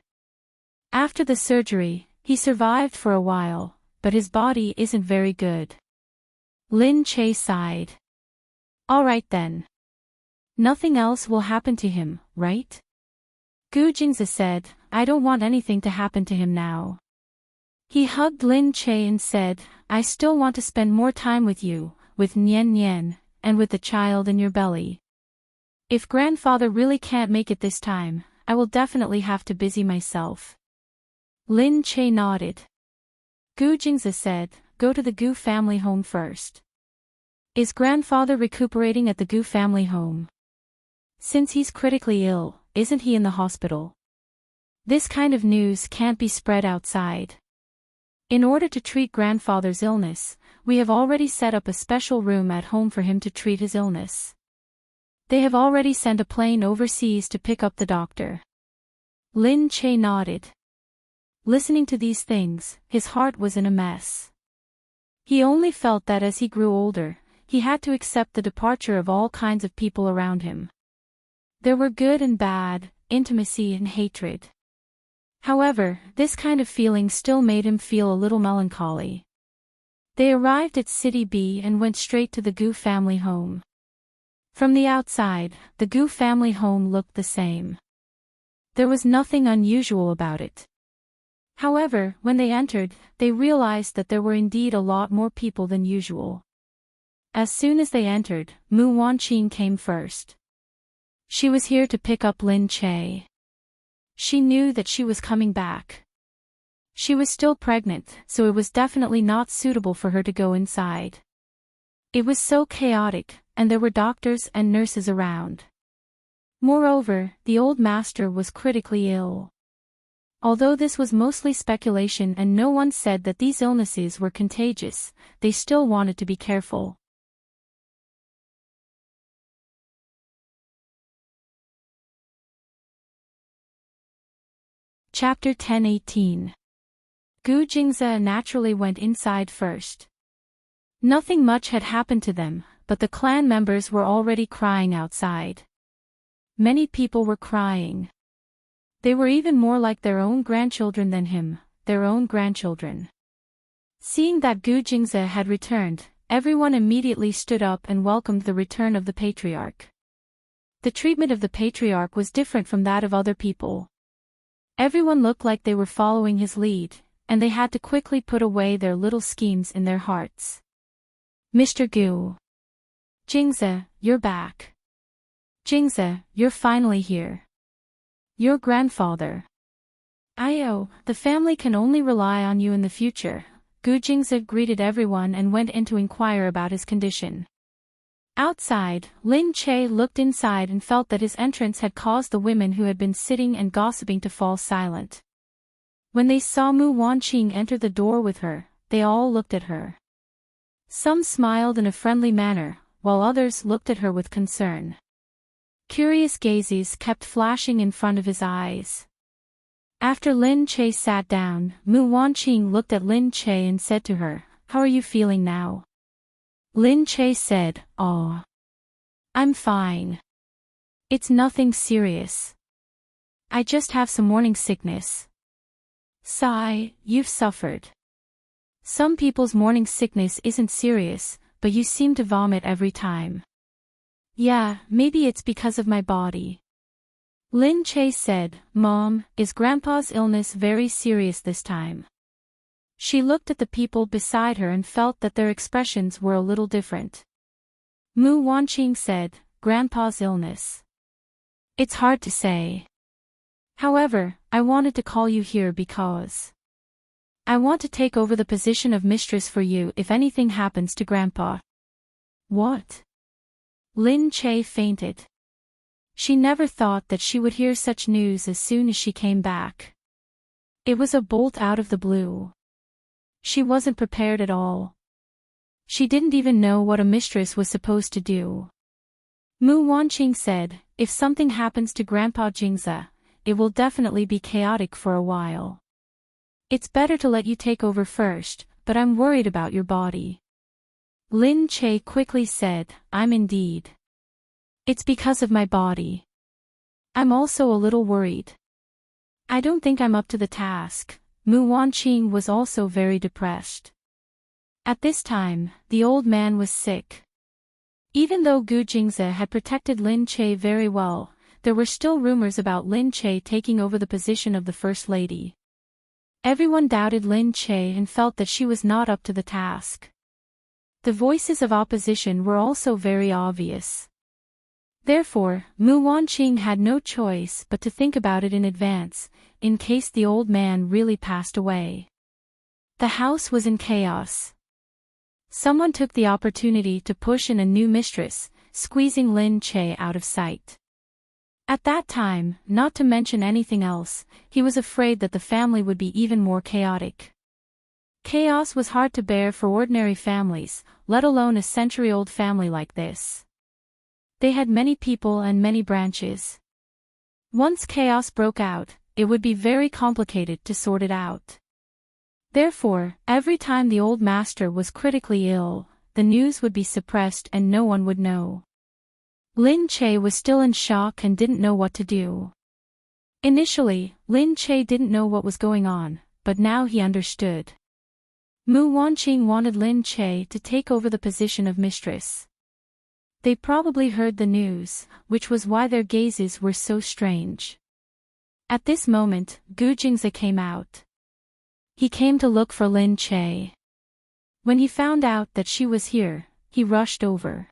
After the surgery, he survived for a while, but his body isn't very good." Lin Che sighed. "All right then. Nothing else will happen to him, right?" Gu Jingze said, "I don't want anything to happen to him now." He hugged Lin Che and said, "I still want to spend more time with you, with Nian Nian, and with the child in your belly." If grandfather really can't make it this time, I will definitely have to busy myself. Lin Che nodded. Gu Jingze said, go to the Gu family home first. Is grandfather recuperating at the Gu family home? Since he's critically ill, isn't he in the hospital? This kind of news can't be spread outside. In order to treat grandfather's illness, we have already set up a special room at home for him to treat his illness. They have already sent a plane overseas to pick up the doctor. Lin Che nodded. Listening to these things, his heart was in a mess. He only felt that as he grew older, he had to accept the departure of all kinds of people around him. There were good and bad, intimacy and hatred. However, this kind of feeling still made him feel a little melancholy. They arrived at City B and went straight to the Gu family home. From the outside, the Gu family home looked the same. There was nothing unusual about it. However, when they entered, they realized that there were indeed a lot more people than usual. As soon as they entered, Mu Wanqing came first. She was here to pick up Lin Che. She knew that she was coming back. She was still pregnant, so it was definitely not suitable for her to go inside. It was so chaotic, and there were doctors and nurses around. Moreover, the old master was critically ill. Although this was mostly speculation and no one said that these illnesses were contagious, they still wanted to be careful. Chapter 10:18. Gu Jingze naturally went inside first. Nothing much had happened to them, but the clan members were already crying outside. Many people were crying. They were even more like their own grandchildren than him, their own grandchildren. Seeing that Gu Jingze had returned, everyone immediately stood up and welcomed the return of the patriarch. The treatment of the patriarch was different from that of other people. Everyone looked like they were following his lead, and they had to quickly put away their little schemes in their hearts. Mr. Gu. Jingze, you're back. Jingze, you're finally here. Your grandfather. The family can only rely on you in the future. Gu Jingze greeted everyone and went in to inquire about his condition. Outside, Lin Che looked inside and felt that his entrance had caused the women who had been sitting and gossiping to fall silent. When they saw Mu Wanqing enter the door with her, they all looked at her. Some smiled in a friendly manner, while others looked at her with concern. Curious gazes kept flashing in front of his eyes. After Lin Che sat down, Mu Wanqing looked at Lin Che and said to her, "How are you feeling now?" Lin Che said, "Oh. I'm fine. It's nothing serious. I just have some morning sickness." Sigh, you've suffered. Some people's morning sickness isn't serious, but you seem to vomit every time. Yeah, maybe it's because of my body. Lin Che said, "Mom, is Grandpa's illness very serious this time?" She looked at the people beside her and felt that their expressions were a little different. Mu Wanqing said, "Grandpa's illness. It's hard to say. However, I wanted to call you here because I want to take over the position of mistress for you if anything happens to Grandpa." What? Lin Che fainted. She never thought that she would hear such news as soon as she came back. It was a bolt out of the blue. She wasn't prepared at all. She didn't even know what a mistress was supposed to do. Mu Wanqing said, "If something happens to Grandpa Jingze, it will definitely be chaotic for a while. It's better to let you take over first, but I'm worried about your body." Lin Che quickly said, "I'm indeed. It's because of my body. I'm also a little worried. I don't think I'm up to the task." Mu Wanqing was also very depressed. At this time, the old man was sick. Even though Gu Jingze had protected Lin Che very well, there were still rumors about Lin Che taking over the position of the First Lady. Everyone doubted Lin Che and felt that she was not up to the task. The voices of opposition were also very obvious. Therefore, Mu Wanqing had no choice but to think about it in advance, in case the old man really passed away. The house was in chaos. Someone took the opportunity to push in a new mistress, squeezing Lin Che out of sight. At that time, not to mention anything else, he was afraid that the family would be even more chaotic. Chaos was hard to bear for ordinary families, let alone a century-old family like this. They had many people and many branches. Once chaos broke out, it would be very complicated to sort it out. Therefore, every time the old master was critically ill, the news would be suppressed and no one would know. Lin Che was still in shock and didn't know what to do. Initially, Lin Che didn't know what was going on, but now he understood. Mu Wanqing wanted Lin Che to take over the position of mistress. They probably heard the news, which was why their gazes were so strange. At this moment, Gu Jingze came out. He came to look for Lin Che. When he found out that she was here, he rushed over.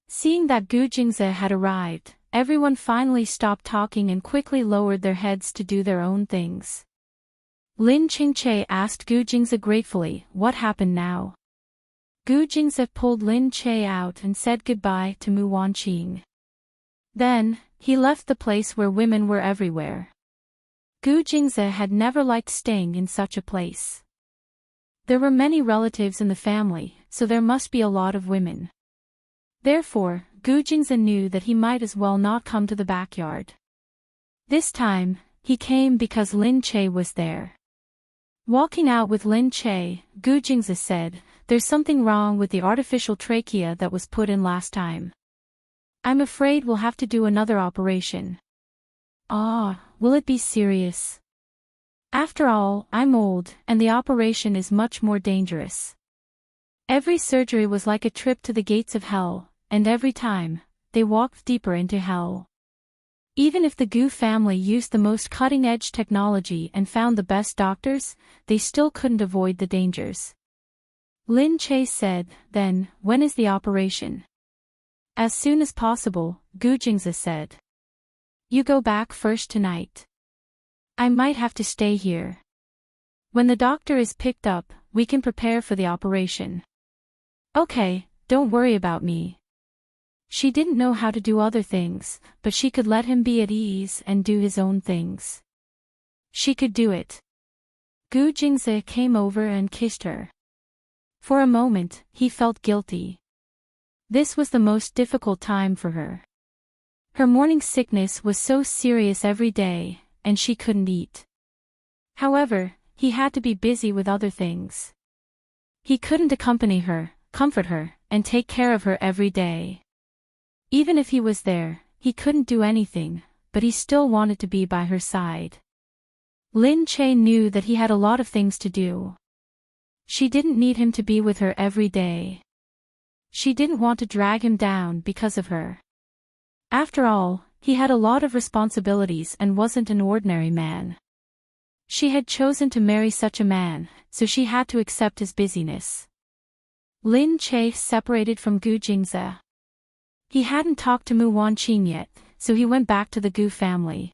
Seeing that Gu Jingze had arrived, everyone finally stopped talking and quickly lowered their heads to do their own things. Lin Qingche asked Gu Jingze gratefully, "What happened now?" Gu Jingze pulled Lin Che out and said goodbye to Mu Wanqing. Then, he left the place where women were everywhere. Gu Jingze had never liked staying in such a place. There were many relatives in the family, so there must be a lot of women. Therefore, Gu Jingze knew that he might as well not come to the backyard. This time, he came because Lin Che was there. Walking out with Lin Che, Gu Jingze said, "There's something wrong with the artificial trachea that was put in last time. I'm afraid we'll have to do another operation." "Ah, will it be serious?" "After all, I'm old, and the operation is much more dangerous." Every surgery was like a trip to the gates of hell, and every time, they walked deeper into hell. Even if the Gu family used the most cutting-edge technology and found the best doctors, they still couldn't avoid the dangers. Lin Che said, "Then, when is the operation?" "As soon as possible," Gu Jingze said. "You go back first tonight. I might have to stay here. When the doctor is picked up, we can prepare for the operation." "Okay, don't worry about me." She didn't know how to do other things, but she could let him be at ease and do his own things. She could do it. Gu Jingze came over and kissed her. For a moment, he felt guilty. This was the most difficult time for her. Her morning sickness was so serious every day, and she couldn't eat. However, he had to be busy with other things. He couldn't accompany her, comfort her, and take care of her every day. Even if he was there, he couldn't do anything, but he still wanted to be by her side. Lin Che knew that he had a lot of things to do. She didn't need him to be with her every day. She didn't want to drag him down because of her. After all, he had a lot of responsibilities and wasn't an ordinary man. She had chosen to marry such a man, so she had to accept his busyness. Lin Che separated from Gu Jingze. He hadn't talked to Mu Wanqing yet, so he went back to the Gu family.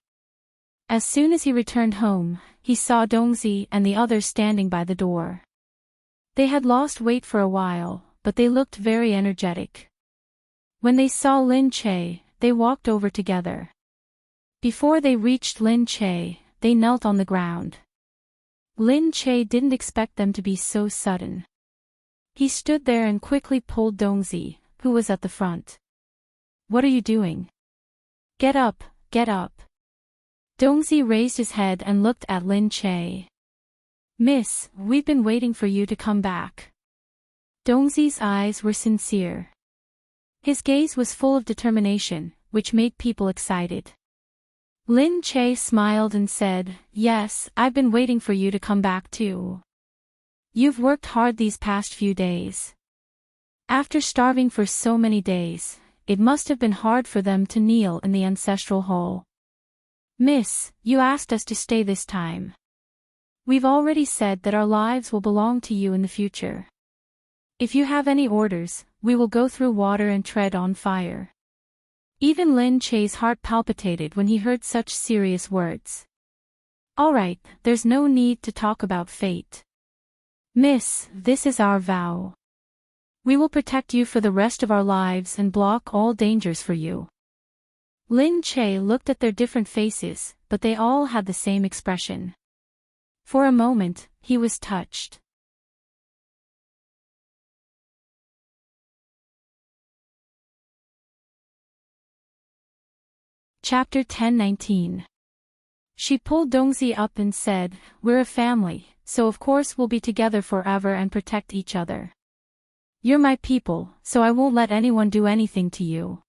As soon as he returned home, he saw Dongzi and the others standing by the door. They had lost weight for a while, but they looked very energetic. When they saw Lin Che, they walked over together. Before they reached Lin Che, they knelt on the ground. Lin Che didn't expect them to be so sudden. He stood there and quickly pulled Dongzi, who was at the front. "What are you doing? Get up, get up." Dongzi raised his head and looked at Lin Che. "Miss, we've been waiting for you to come back." Dongzi's eyes were sincere. His gaze was full of determination, which made people excited. Lin Che smiled and said, "Yes, I've been waiting for you to come back too. You've worked hard these past few days. After starving for so many days, it must have been hard for them to kneel in the ancestral hall. Miss, you asked us to stay this time. We've already said that our lives will belong to you in the future. If you have any orders, we will go through water and tread on fire." Even Lin Che's heart palpitated when he heard such serious words. All right, there's no need to talk about fate. Miss, this is our vow. We will protect you for the rest of our lives and block all dangers for you. Lin Che looked at their different faces, but they all had the same expression. For a moment, he was touched. Chapter 10:19. She pulled Dongzi up and said, "We're a family, so of course we'll be together forever and protect each other. You're my people, so I won't let anyone do anything to you.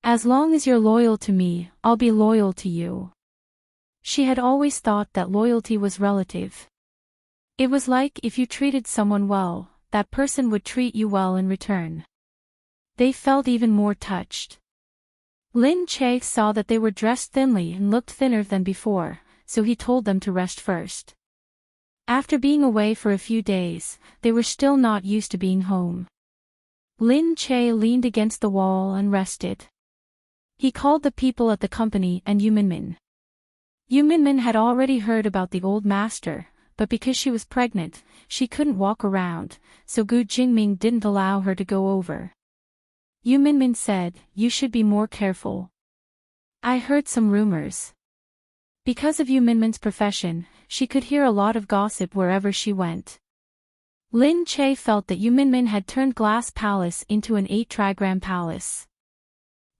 As long as you're loyal to me, I'll be loyal to you." She had always thought that loyalty was relative. It was like if you treated someone well, that person would treat you well in return. They felt even more touched. Lin Che saw that they were dressed thinly and looked thinner than before, so he told them to rest first. After being away for a few days, they were still not used to being home. Lin Che leaned against the wall and rested. He called the people at the company and Yu Minmin. Yu Minmin had already heard about the old master, but because she was pregnant, she couldn't walk around, so Gu Jingming didn't allow her to go over. Yu Minmin said, "You should be more careful. I heard some rumors." Because of Yu Minmin's profession, she could hear a lot of gossip wherever she went. Lin Che felt that Yu Minmin had turned Glass Palace into an 8-trigram palace.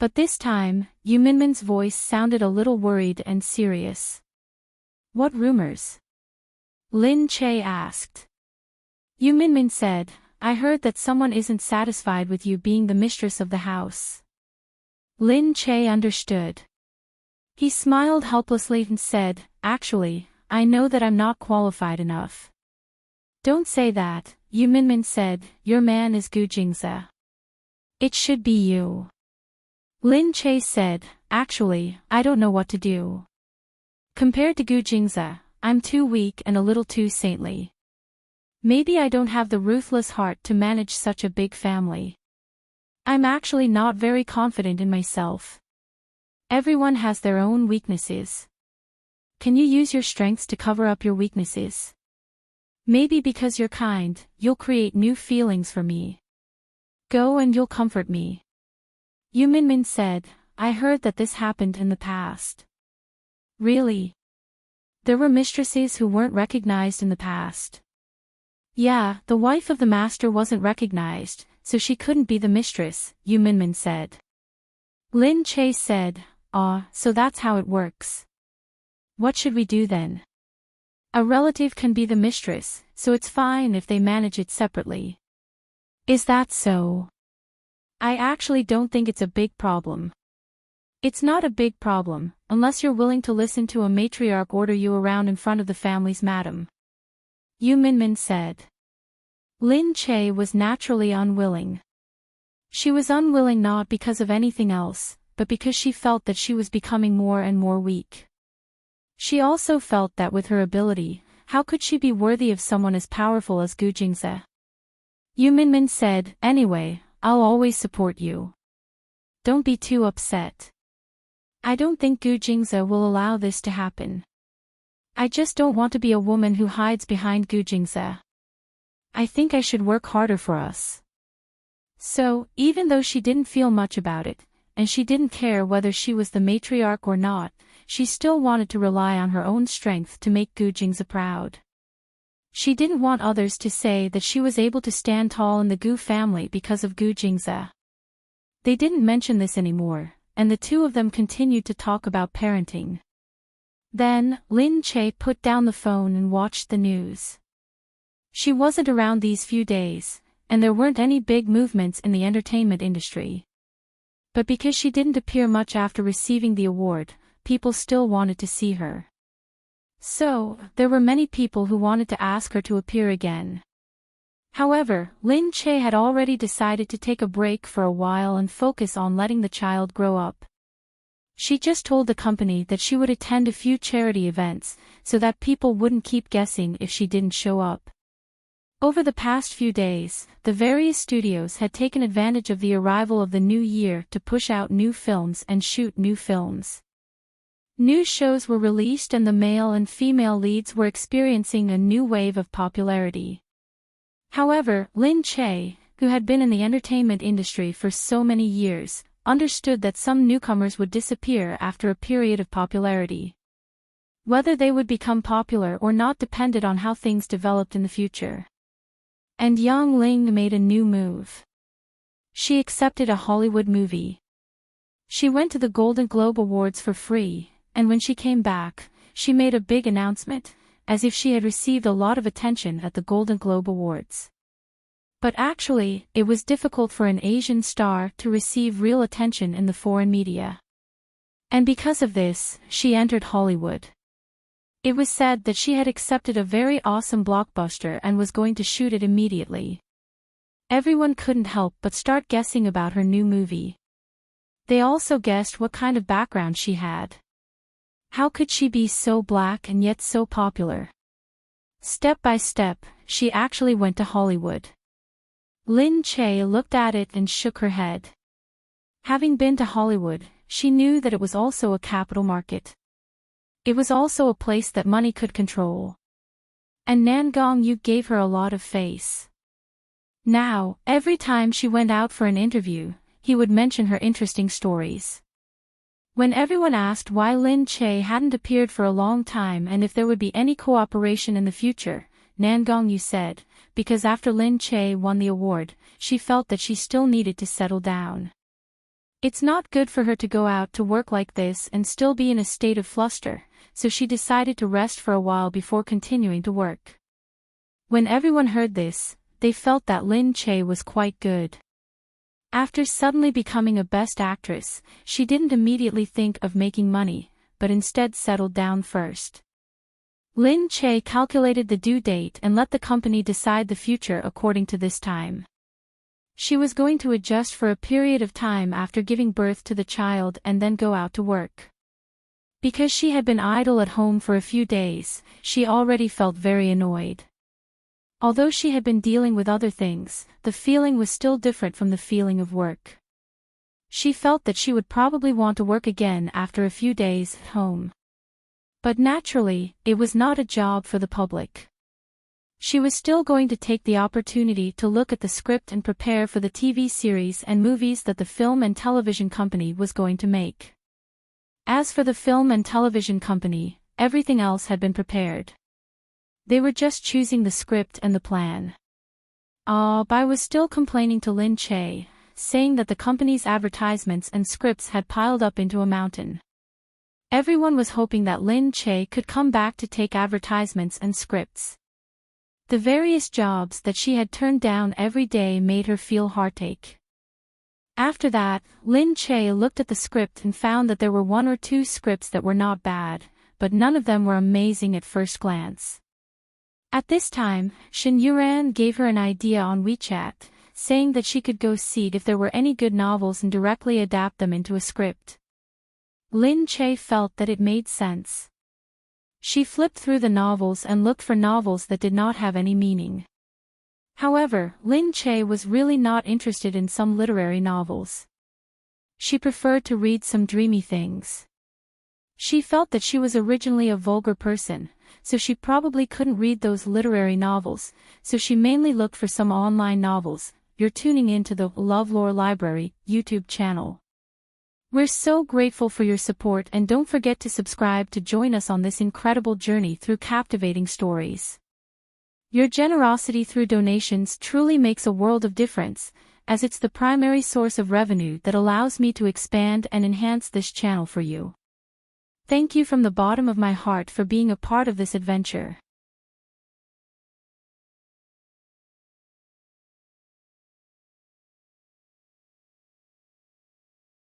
But this time, Yu Minmin's voice sounded a little worried and serious. "What rumors?" Lin Che asked. Yu Minmin said, "I heard that someone isn't satisfied with you being the mistress of the house." Lin Che understood. He smiled helplessly and said, "Actually, I know that I'm not qualified enough." "Don't say that," Yu Minmin said, "your man is Gu Jingze. It should be you." Lin Che said, "Actually, I don't know what to do. Compared to Gu Jingze, I'm too weak and a little too saintly. Maybe I don't have the ruthless heart to manage such a big family. I'm actually not very confident in myself. Everyone has their own weaknesses. Can you use your strengths to cover up your weaknesses? Maybe because you're kind, you'll create new feelings for me. Go and you'll comfort me." Yu Minmin said, "I heard that this happened in the past." "Really? There were mistresses who weren't recognized in the past?" "Yeah, the wife of the master wasn't recognized, so she couldn't be the mistress," Yu Minmin said. Lin Che said, "Ah, so that's how it works. What should we do then?" "A relative can be the mistress, so it's fine if they manage it separately." "Is that so?" "I actually don't think it's a big problem." "It's not a big problem, unless you're willing to listen to a matriarch order you around in front of the family's madam," Yu Minmin said. Lin Che was naturally unwilling. She was unwilling not because of anything else, but because she felt that she was becoming more and more weak. She also felt that with her ability, how could she be worthy of someone as powerful as Gu Jingze? Yu Minmin said, "Anyway, I'll always support you. Don't be too upset. I don't think Gu Jingze will allow this to happen. I just don't want to be a woman who hides behind Gu Jingze. I think I should work harder for us." So, even though she didn't feel much about it, and she didn't care whether she was the matriarch or not, she still wanted to rely on her own strength to make Gu Jingze proud. She didn't want others to say that she was able to stand tall in the Gu family because of Gu Jingze. They didn't mention this anymore, and the two of them continued to talk about parenting. Then, Lin Che put down the phone and watched the news. She wasn't around these few days, and there weren't any big movements in the entertainment industry. But because she didn't appear much after receiving the award, people still wanted to see her. So, there were many people who wanted to ask her to appear again. However, Lin Che had already decided to take a break for a while and focus on letting the child grow up. She just told the company that she would attend a few charity events, so that people wouldn't keep guessing if she didn't show up. Over the past few days, the various studios had taken advantage of the arrival of the new year to push out new films and shoot new films. New shows were released and the male and female leads were experiencing a new wave of popularity. However, Lin Che, who had been in the entertainment industry for so many years, understood that some newcomers would disappear after a period of popularity. Whether they would become popular or not depended on how things developed in the future. And Yang Ling made a new move. She accepted a Hollywood movie. She went to the Golden Globe Awards for free, and when she came back, she made a big announcement, as if she had received a lot of attention at the Golden Globe Awards. But actually, it was difficult for an Asian star to receive real attention in the foreign media. And because of this, she entered Hollywood. It was said that she had accepted a very awesome blockbuster and was going to shoot it immediately. Everyone couldn't help but start guessing about her new movie. They also guessed what kind of background she had. How could she be so black and yet so popular? Step by step, she actually went to Hollywood. Lin Che looked at it and shook her head. Having been to Hollywood, she knew that it was also a capital market. It was also a place that money could control. And Nan Gongyu gave her a lot of face. Now, every time she went out for an interview, he would mention her interesting stories. When everyone asked why Lin Che hadn't appeared for a long time and if there would be any cooperation in the future, Nan Gongyu said, because after Lin Che won the award, she felt that she still needed to settle down. It's not good for her to go out to work like this and still be in a state of fluster, so she decided to rest for a while before continuing to work. When everyone heard this, they felt that Lin Che was quite good. After suddenly becoming a Best Actress, she didn't immediately think of making money, but instead settled down first. Lin Che calculated the due date and let the company decide the future according to this time. She was going to adjust for a period of time after giving birth to the child and then go out to work. Because she had been idle at home for a few days, she already felt very annoyed. Although she had been dealing with other things, the feeling was still different from the feeling of work. She felt that she would probably want to work again after a few days at home. But naturally, it was not a job for the public. She was still going to take the opportunity to look at the script and prepare for the TV series and movies that the film and television company was going to make. As for the film and television company, everything else had been prepared. They were just choosing the script and the plan. Bai was still complaining to Lin Che, saying that the company's advertisements and scripts had piled up into a mountain. Everyone was hoping that Lin Che could come back to take advertisements and scripts. The various jobs that she had turned down every day made her feel heartache. After that, Lin Che looked at the script and found that there were one or two scripts that were not bad, but none of them were amazing at first glance. At this time, Shen Yuran gave her an idea on WeChat, saying that she could go see if there were any good novels and directly adapt them into a script. Lin Che felt that it made sense. She flipped through the novels and looked for novels that did not have any meaning. However, Lin Che was really not interested in some literary novels. She preferred to read some dreamy things. She felt that she was originally a vulgar person, so she probably couldn't read those literary novels, so she mainly looked for some online novels. You're tuning in to the LoveLore Library YouTube channel. We're so grateful for your support and don't forget to subscribe to join us on this incredible journey through captivating stories. Your generosity through donations truly makes a world of difference, as it's the primary source of revenue that allows me to expand and enhance this channel for you. Thank you from the bottom of my heart for being a part of this adventure.